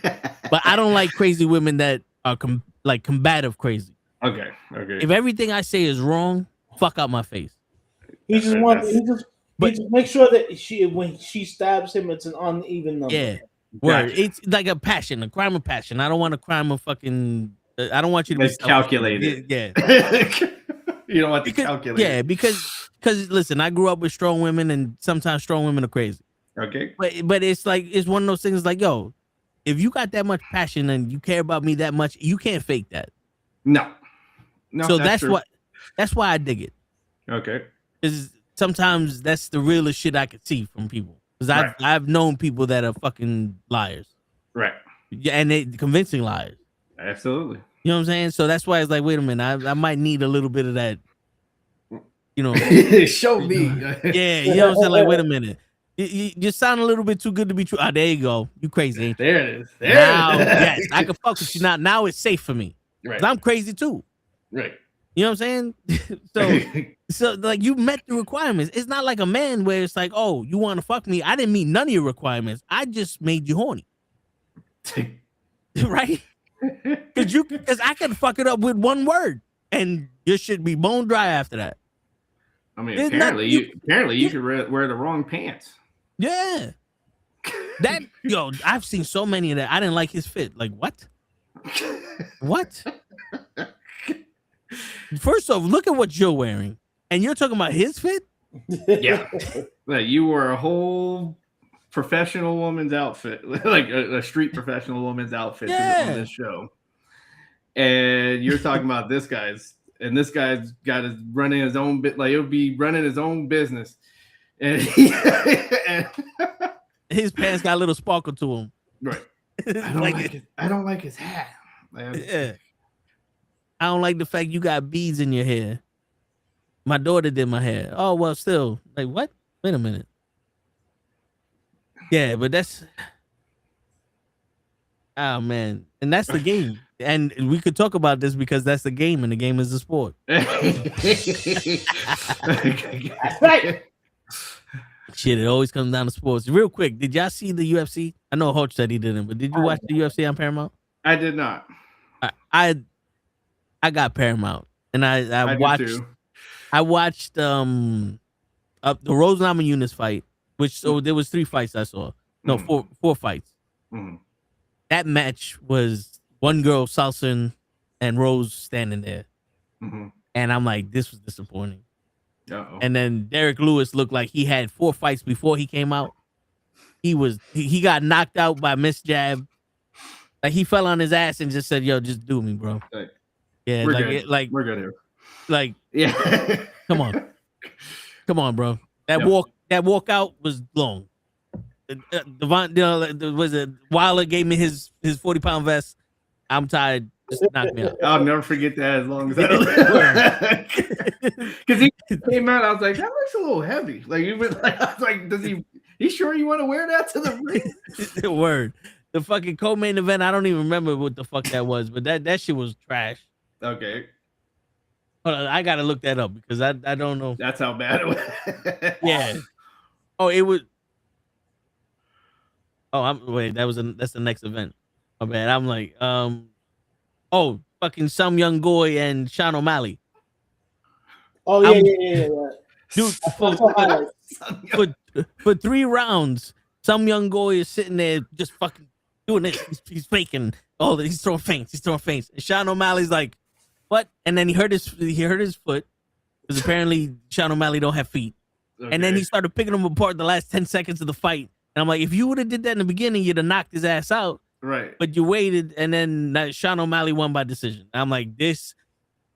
But I don't like crazy women that are combative crazy. Okay. If everything I say is wrong, fuck out my face. He just make sure that when she stabs him, it's an uneven number. Yeah. Word. Gotcha. It's like a passion, a crime of passion. I don't want a crime of fucking. I don't want you to be calculated. Yeah. You don't want to calculate. Yeah, because listen, I grew up with strong women, and sometimes strong women are crazy. Okay. But it's like, it's one of those things like, yo, if you got that much passion and you care about me that much, you can't fake that. No. So that's why I dig it. Okay. Because sometimes that's the realest shit I could see from people. Because I've known people that are fucking liars. Right. Yeah, and they convincing liars. Absolutely. You know what I'm saying? So that's why it's like, wait a minute, I might need a little bit of that. You know. Show me. Yeah, you know what I'm saying? Like, wait a minute. You sound a little bit too good to be true. Ah, there you go. You crazy, ain't you? There it is. Yes, I can fuck with you now. Now it's safe for me. Right. I'm crazy too. Right. You know what I'm saying? So like, you met the requirements. It's not like a man where it's like, oh, you want to fuck me? I didn't meet none of your requirements. I just made you horny. Right? Because I can fuck it up with one word and you should be bone dry after that. I mean, apparently you could wear the wrong pants. Yeah. I've seen so many of that. I didn't like his fit. Like, what? What? First off, look at what you're wearing. And you're talking about his fit? Yeah. Like, you wore a whole professional woman's outfit, like a street professional woman's outfit on this show. And you're talking about this guy's and this guy's got his running his own bit. Like, he'll be running his own business, and, his pants got a little sparkle to him. Right. I don't like his hat. Yeah. I don't like the fact you got beads in your hair. My daughter did my hair. Oh, well, still. Like, what? Wait a minute. Yeah, but that's... Oh, man. And that's the game. And we could talk about this because that's the game, and the game is the sport. That's right. Shit, it always comes down to sports. Real quick, did y'all see the UFC? I know Hodge said he didn't, but did you watch the UFC on Paramount? I did not. I got Paramount, and I watched the Rose Namajunas fight, which there was 3 fights I saw. No, four fights. Mm-hmm. That match was one girl, Salsa, and Rose standing there, and I'm like, this was disappointing. Uh-oh. And then Derek Lewis looked like he had 4 fights before he came out. He got knocked out by Miss Jab. Like, he fell on his ass and just said, "Yo, just do me, bro." Like, Yeah, we're good. We're good here. Like, yeah. come on, bro. That walkout was long. Devon, was it Wilder gave me his 40-pound vest? I'm tired. Just knock me out. I'll never forget that as long as I because he came out. I was like, that looks a little heavy. Like, I was like, does he sure you want to wear that to the ring? Word. The fucking co-main event, I don't even remember what the fuck that was, but that shit was trash. Okay. Hold on, I gotta look that up because I don't know. That's how bad it was. Yeah. Oh, it was. Oh, that's the next event. My bad. I'm like, fucking Some Young Goy and Sean O'Malley. Oh yeah. Dude, for 3 rounds, Some Young Goy is sitting there just fucking doing this. He's faking. Oh, he's throwing feints. And Sean O'Malley's like, what? And then he hurt his foot because apparently Sean O'Malley don't have feet. Okay. And then he started picking him apart the last 10 seconds of the fight. And I'm like, if you would have did that in the beginning, you'd have knocked his ass out. Right. But you waited, and then Sean O'Malley won by decision. I'm like,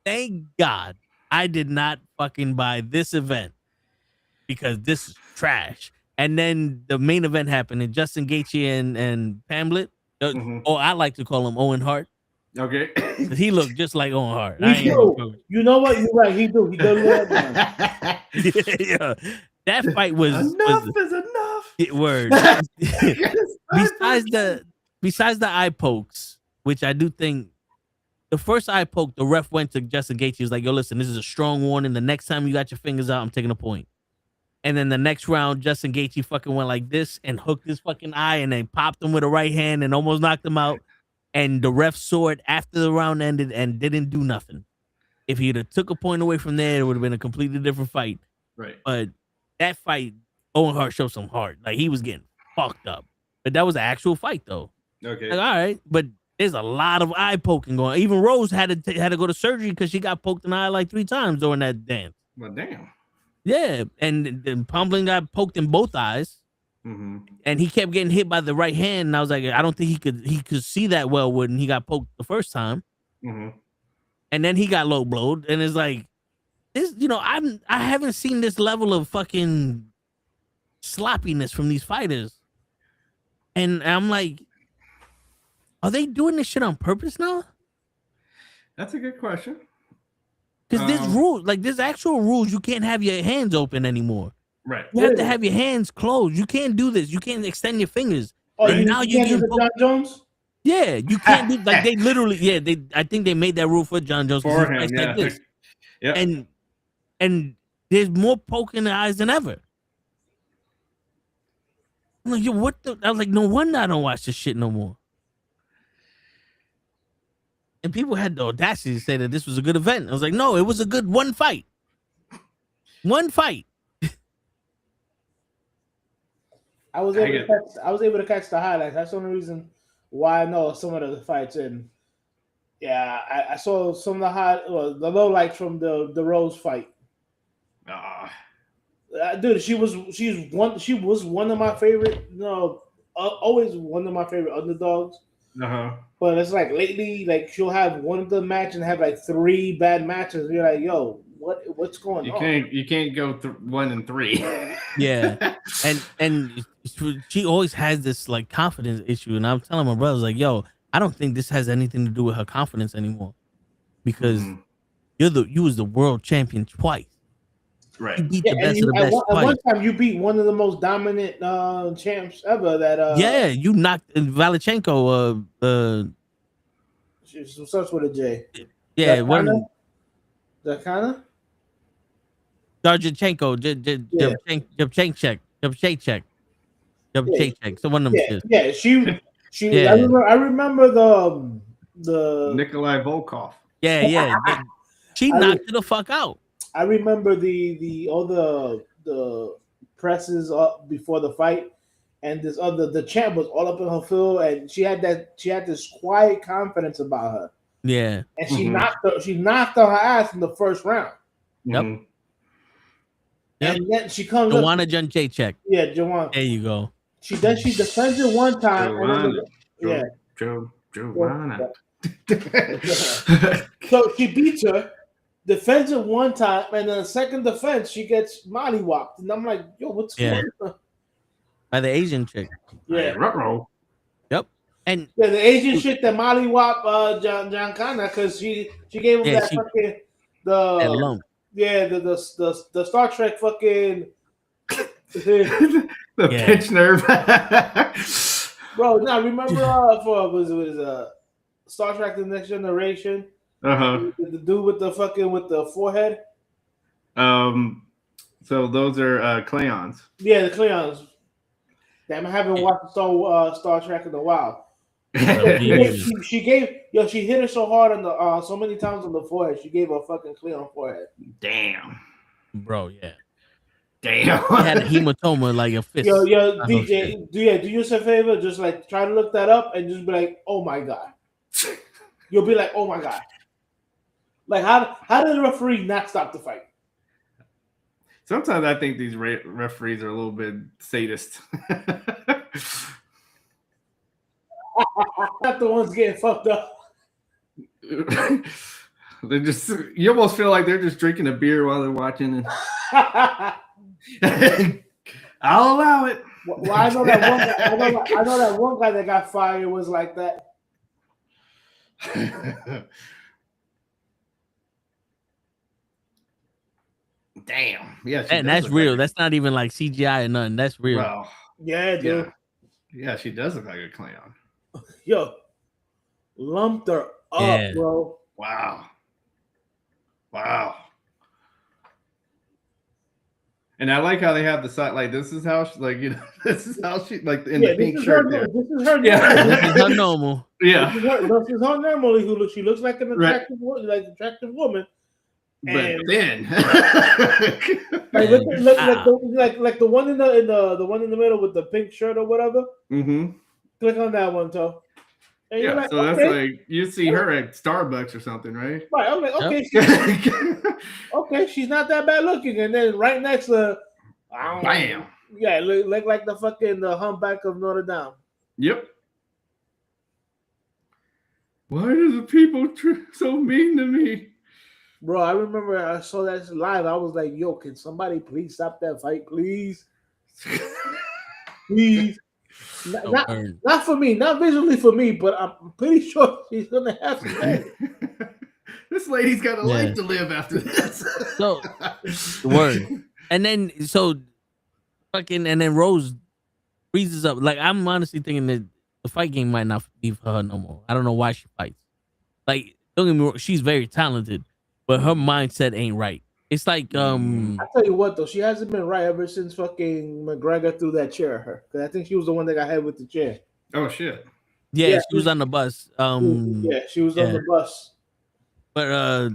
thank God I did not fucking buy this event because this is trash. And then the main event happened, and Justin Gaethje and Pamlet, or I like to call him Owen Hart. Okay. He looked just like Owen Hart. You know what? You're right. He do. He does yeah. That fight was enough is enough. Word. Besides the eye pokes, which I do think the first eye poke, the ref went to Justin Gaethje. He was like, "Yo, listen, this is a strong warning. The next time you got your fingers out, I'm taking a point." And then the next round, Justin Gaethje fucking went like this and hooked his fucking eye and then popped him with a right hand and almost knocked him out. And the ref saw it after the round ended and didn't do nothing. If he'd have took a point away from there, it would have been a completely different fight. Right. But that fight, Owen Hart showed some heart. Like, he was getting fucked up. But that was an actual fight, though. Okay. Like, all right. But there's a lot of eye poking going on. Even Rose had to go to surgery because she got poked in the eye like 3 times during that dance. Well, damn. Yeah. And then Pumblin got poked in both eyes. Mm-hmm. And he kept getting hit by the right hand. And I was like, I don't think he could see that well when he got poked the first time. Mm-hmm. And then he got low blowed. And it's like, this, I haven't seen this level of fucking sloppiness from these fighters. And I'm like, are they doing this shit on purpose now? That's a good question. Because there's rules, like there's actual rules. You can't have your hands open anymore. Right. You have to have your hands closed. You can't do this. You can't extend your fingers. Oh, and now you can't do John Jones? Yeah, you can't do like they literally. I think they made that rule for John Jones. For him, yeah. Like this. Yeah. And there's more poke in the eyes than ever. I'm like, yo, what the? I was like, no wonder I don't watch this shit no more. And people had the audacity to say that this was a good event. I was like, no, it was a good one fight. One fight. I was able to catch the highlights. That's the only reason why I know some of the fights. And yeah, I saw some of the low lights from the Rose fight. Dude, she was one of my favorite. Always one of my favorite underdogs. But it's like lately, like she'll have one good match and have like 3 bad matches. You're like, yo, what's going on? You can't go 1 and 3. Yeah, and she always has this like confidence issue, and I'm telling my brothers like, yo, I don't think this has anything to do with her confidence anymore, because you was the world champion twice. Right. You beat the best of the best At twice. one time, you beat one of the most dominant champs ever. That you knocked Valachenko. She starts with a J. Yeah, Zakana? Darjachenko, Jabchechek. So one of them shit. Yeah, she. Yeah. I remember the Nikolai Volkov. Yeah. She knocked it the fuck out. I remember all the presses up before the fight, and the champ was all up in her field, and she had this quiet confidence about her. Yeah, and she knocked her ass in the first round. Yep. And then she comes Joanna Jędrzejczyk. Yeah, Joanna. There you go. She defends it one time. Joanna. So she beats her, defends it one time, and then the second defense she gets mollywopped, and I'm like, yo, what's going on? By the Asian chick. Yeah. Yep. And the Asian shit that mollywopped Giancana because she gave him fucking that lump. Yeah, the Star Trek fucking the pinch nerve. Bro, now remember was Star Trek The Next Generation? The dude with the forehead. So those are Klingons. Yeah, the Klingons. Damn, I haven't watched Star Trek in a while. She hit her so hard on the so many times on the forehead. She gave her a fucking Klingon forehead. Damn, bro, yeah. Damn, he had a hematoma like a fist. Yo, DJ, do us a favor, just like try to look that up and just be like, oh my god. You'll be like, oh my god. Like how did the referee not stop the fight? Sometimes I think these referees are a little bit sadist. Not the ones getting fucked up. They're just, you almost feel like they're just drinking a beer while they're watching it. I'll allow it. Well, I know that one guy that got fired was like that. Damn. Yeah. And that's real. That's not even like CGI or nothing. That's real. Well, yeah, dude. Yeah, she does look like a Klingon. Yo, lumped her up, bro. Wow. And I like how they have the side, like, this is how she, like, you know, this is how she, like, in the pink shirt there. This is her. This is her normal. Yeah. This is her normally. She looks like an attractive woman. But then, like the one in the one in the middle with the pink shirt or whatever. Mm-hmm. Click on that one, Toe. And yeah, so that's like you see her at Starbucks or something, right? Right. I'm like, okay, okay, she's not that bad looking, and then right next to, bam. Yeah, look like the fucking humpback of Notre Dame. Yep. Why do the people so mean to me? Bro, I remember I saw that live. I was like, yo, can somebody please stop that fight, please? Please. Not for me, not visually for me, but I'm pretty sure she's going to have some. This lady's got a life to live after this. So, word. And then, and then Rose freezes up. Like, I'm honestly thinking that the fight game might not be for her no more. I don't know why she fights. Like, don't get me wrong, she's very talented, but her mindset ain't right. It's like I tell you what though, she hasn't been right ever since fucking McGregor threw that chair at her. Because I think she was the one that got hit with the chair. Oh shit. Yeah, she was on the bus. She was on the bus. But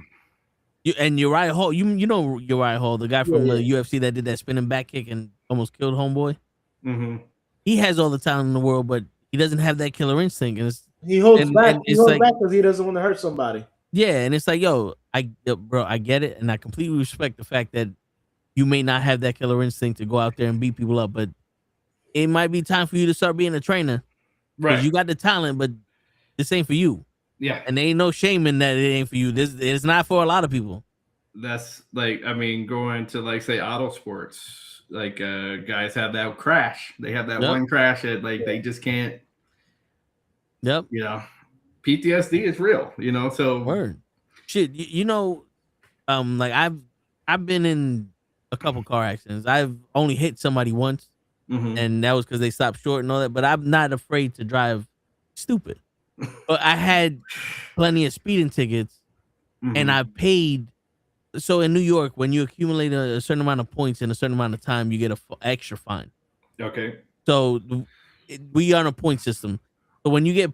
Uriah Hall, you know Uriah Hall, the guy from the UFC that did that spinning back kick and almost killed homeboy. Mm-hmm. He has all the talent in the world, but he doesn't have that killer instinct. And he holds back. He holds back because he doesn't want to hurt somebody. Yeah, and it's like, bro, I get it, and I completely respect the fact that you may not have that killer instinct to go out there and beat people up, but it might be time for you to start being a trainer. Right. You got the talent, but this ain't for you. Yeah. And there ain't no shame in that it ain't for you. This it's not for a lot of people. That's like, I mean, going to like say auto sports, like guys have that crash. They have that one crash that like they just can't. Yep. You know, PTSD is real. You know, so word. Shit, you know, like I've been in a couple car accidents. I've only hit somebody once, and that was because they stopped short and all that. But I'm not afraid to drive stupid. But I had plenty of speeding tickets, and I paid. So in New York, when you accumulate a certain amount of points in a certain amount of time, you get an extra fine. Okay. So we are on a point system. So when you get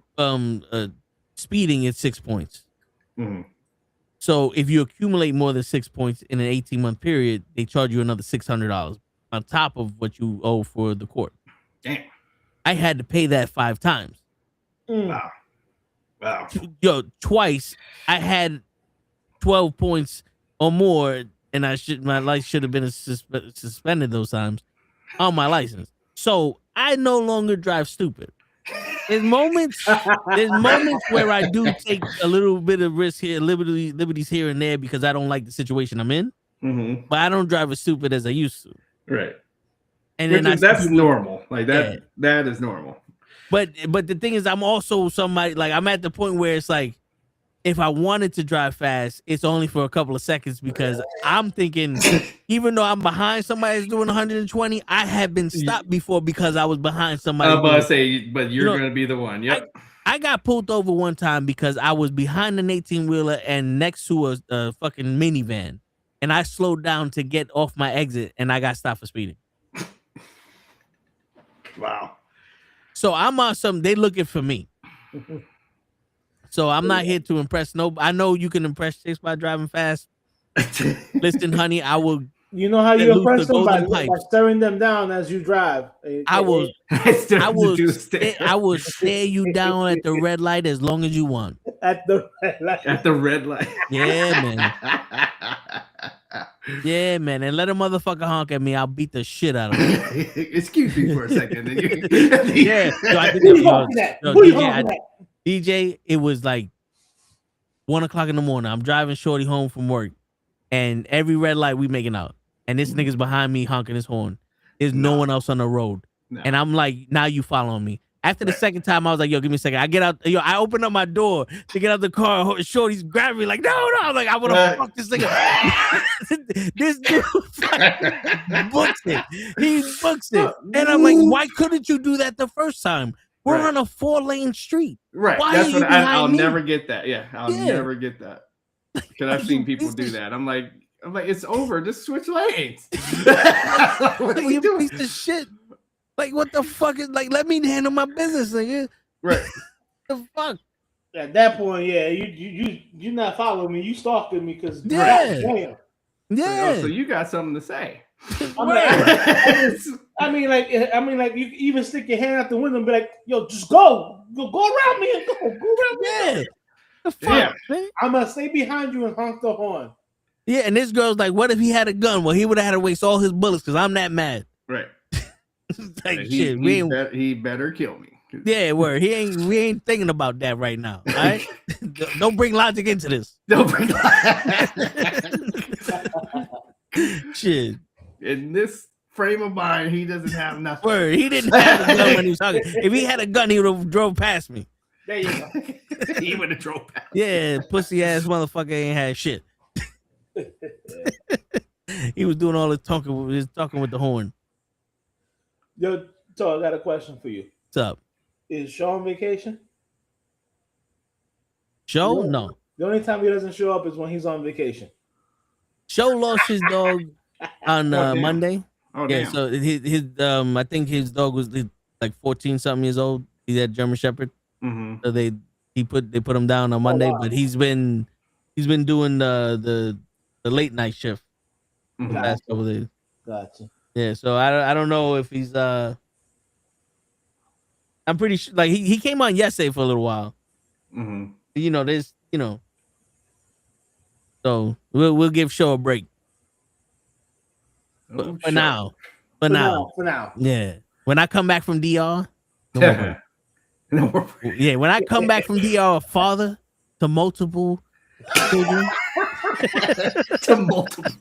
speeding, it's 6 points. So if you accumulate more than 6 points in an 18-month period, they charge you another $600 on top of what you owe for the court. Damn. I had to pay that 5 times. Wow. Yo, twice I had 12 points or more, and my license should have been suspended those times on my license. So I no longer drive stupid. There's moments where I do take a little bit of risk here, liberties here and there because I don't like the situation I'm in. But I don't drive as stupid as I used to. Right. And that's normal. Like that. Yeah. That is normal. But the thing is, I'm also somebody like I'm at the point where it's like, if I wanted to drive fast, it's only for a couple of seconds because I'm thinking, even though I'm behind somebody that's doing 120, I have been stopped before because I was behind somebody. I'm about to say, but you're going to be the one. Yep. I got pulled over one time because I was behind an 18-wheeler and next to a fucking minivan. And I slowed down to get off my exit and I got stopped for speeding. Wow. So I'm on they looking for me. So I'm not here to impress I know you can impress chicks by driving fast. Listen, honey, I will. You know how you impress them by staring them down as you drive. I will stare you down at the red light as long as you want. At the red light. At the red light. Yeah, man. Yeah, man. And let a motherfucker honk at me. I'll beat the shit out of him. Excuse me for a second. Yeah. So I did that. DJ, it was like 1 o'clock in the morning. I'm driving Shorty home from work, and every red light we making out, and this nigga's behind me honking his horn. There's no one else on the road, and I'm like, now you following me. After the second time, I was like, yo, give me a second. I get out, I open up my door to get out the car. Shorty's grabbing me like, no. I'm like, I want to fuck this nigga. This dude books it. He books it, and I'm like, why couldn't you do that the first time? We're on a 4-lane street. Right. Why That's are you what I'll me? never get that. Yeah. I'll never get that. Because I've seen people do that. I'm like, it's over. Just switch lanes. What are you doing? Piece of shit. Like, what the fuck is like? Let me handle my business, nigga. Right. The fuck. At that point, yeah, you not following me. You stalking me because yeah. So you got something to say. I mean, like you even stick your hand out the window and be like, "Yo, just go around me and go around me." Yeah, the fuck, man. I'm gonna stay behind you and honk the horn. Yeah, and this girl's like, "What if he had a gun? Well, he would have had to waste all his bullets because I'm that mad." Right. Like shit, he better kill me. Yeah, word. We ain't thinking about that right now. All right, don't bring logic into this. Don't bring logic. Shit. In this frame of mind, he doesn't have nothing. Word, he didn't have a gun when he was talking. If he had a gun, he would have drove past me. There you go. He would have drove past. Yeah, pussy ass motherfucker ain't had shit. He was doing all the talking. He was talking with the horn. Yo, so I got a question for you. What's up? Is Shaw on vacation? Show? No. The only time he doesn't show up is when he's on vacation. Show lost his dog on Monday. Oh, yeah, damn. so his I think his dog was like 14 something years old. He had German Shepherd. So they put him down on Monday, but he's been doing the late night shift the last couple of days. Gotcha. Yeah, so I don't know if he's I'm pretty sure like he came on yesterday for a little while. You know, there's so we'll give Show a break. For now. For now. Yeah. When I come back from DR, Yeah, when I come back from DR, a father to multiple children. To multiple.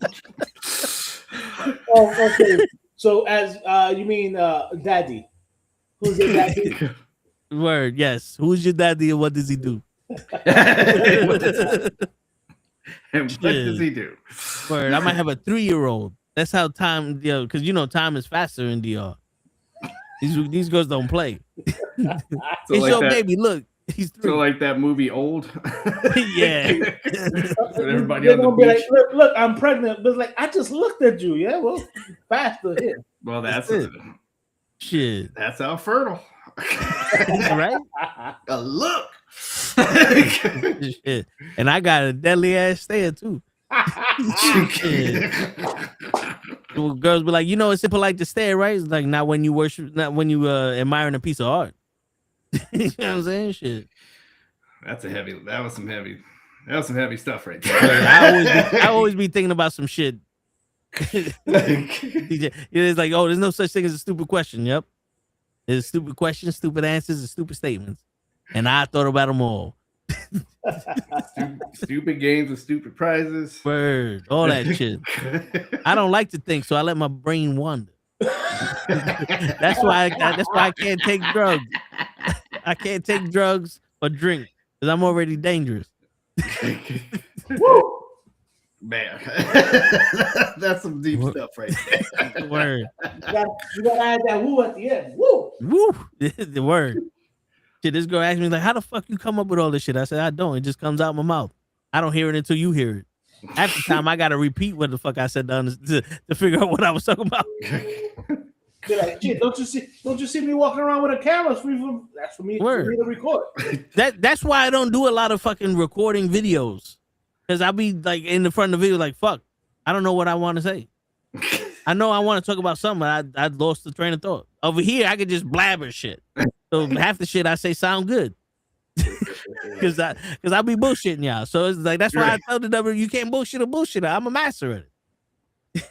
Oh, okay. So as you mean daddy? Who's your daddy? Word, yes. Who's your daddy and what does he do? And what does he do? Word, I might have a 3-year-old. That's how time, because time is faster in DR. These girls don't play. So It's like your that, baby. Look, he's 3. So like that movie Old. Yeah. Everybody They're on the gonna be beach. like, look, I'm pregnant. But it's like, I just looked at you. Yeah, well, faster here. Well, that's it. Shit. That's how fertile. Right? A look. Shit. And I got a deadly ass stare too. Well, girls be like, it's impolite to stare, right? It's like not when you admiring a piece of art. You know what I'm saying? Shit. That was some heavy stuff right there. I always be thinking about some shit. It's like, there's no such thing as a stupid question. Yep. There's stupid questions, stupid answers, and stupid statements. And I thought about them all. Stupid games with stupid prizes. Word. All that shit. I don't like to think, so I let my brain wander. That's why I can't take drugs. I can't take drugs or drink because I'm already dangerous. Woo! Man, that's some deep stuff right there. Word. You gotta add that woo at the end. Woo! Woo! The word. Shit, this girl asked me, like, how the fuck you come up with all this shit? I said, I don't. It just comes out my mouth. I don't hear it until you hear it. Half the time, I got to repeat what the fuck I said to figure out what I was talking about. Be like, shit, don't you see me walking around with a camera? That's for me to record. That's why I don't do a lot of fucking recording videos. Because I'll be like in the front of the video like, fuck, I don't know what I want to say. I know I want to talk about something, but I lost the train of thought. Over here, I could just blabber shit. So half the shit I say sound good. Because I be bullshitting y'all. So it's like, that's why I tell the W, you can't bullshit a bullshitter. I'm a master at it.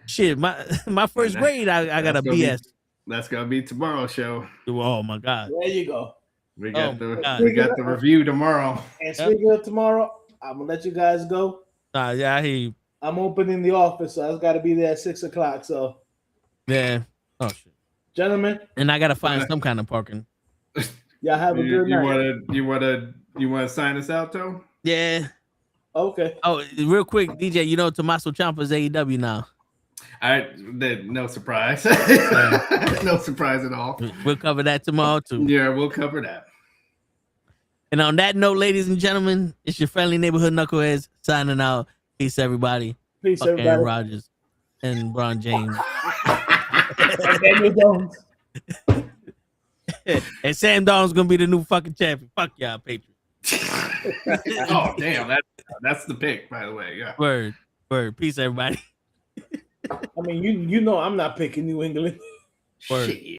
Shit, my first grade, I got a BS. That's gonna be tomorrow's show. Oh my God. There you go. We got the review tomorrow. And speaking of tomorrow, I'm gonna let you guys go. Yeah, I hear you. I'm opening the office, so I've got to be there at 6:00. So yeah. Oh shit. Gentlemen. And I gotta find some kind of parking. Y'all have a good night. You wanna sign us out, Toe? Yeah. Okay. Oh, real quick, DJ, Tommaso Ciampa's AEW now. No surprise. No surprise at all. We'll cover that tomorrow too. Yeah, we'll cover that. And on that note, ladies and gentlemen, it's your friendly neighborhood knuckleheads signing out. Peace, everybody. Peace, Fuck everybody. Aaron Rodgers and Bron James. And Sam Darnold's gonna be the new fucking champion. Fuck y'all, Patriots. Oh damn, that's the pick, by the way. Yeah. Word. Peace, everybody. I mean, I'm not picking New England. Word. Shit.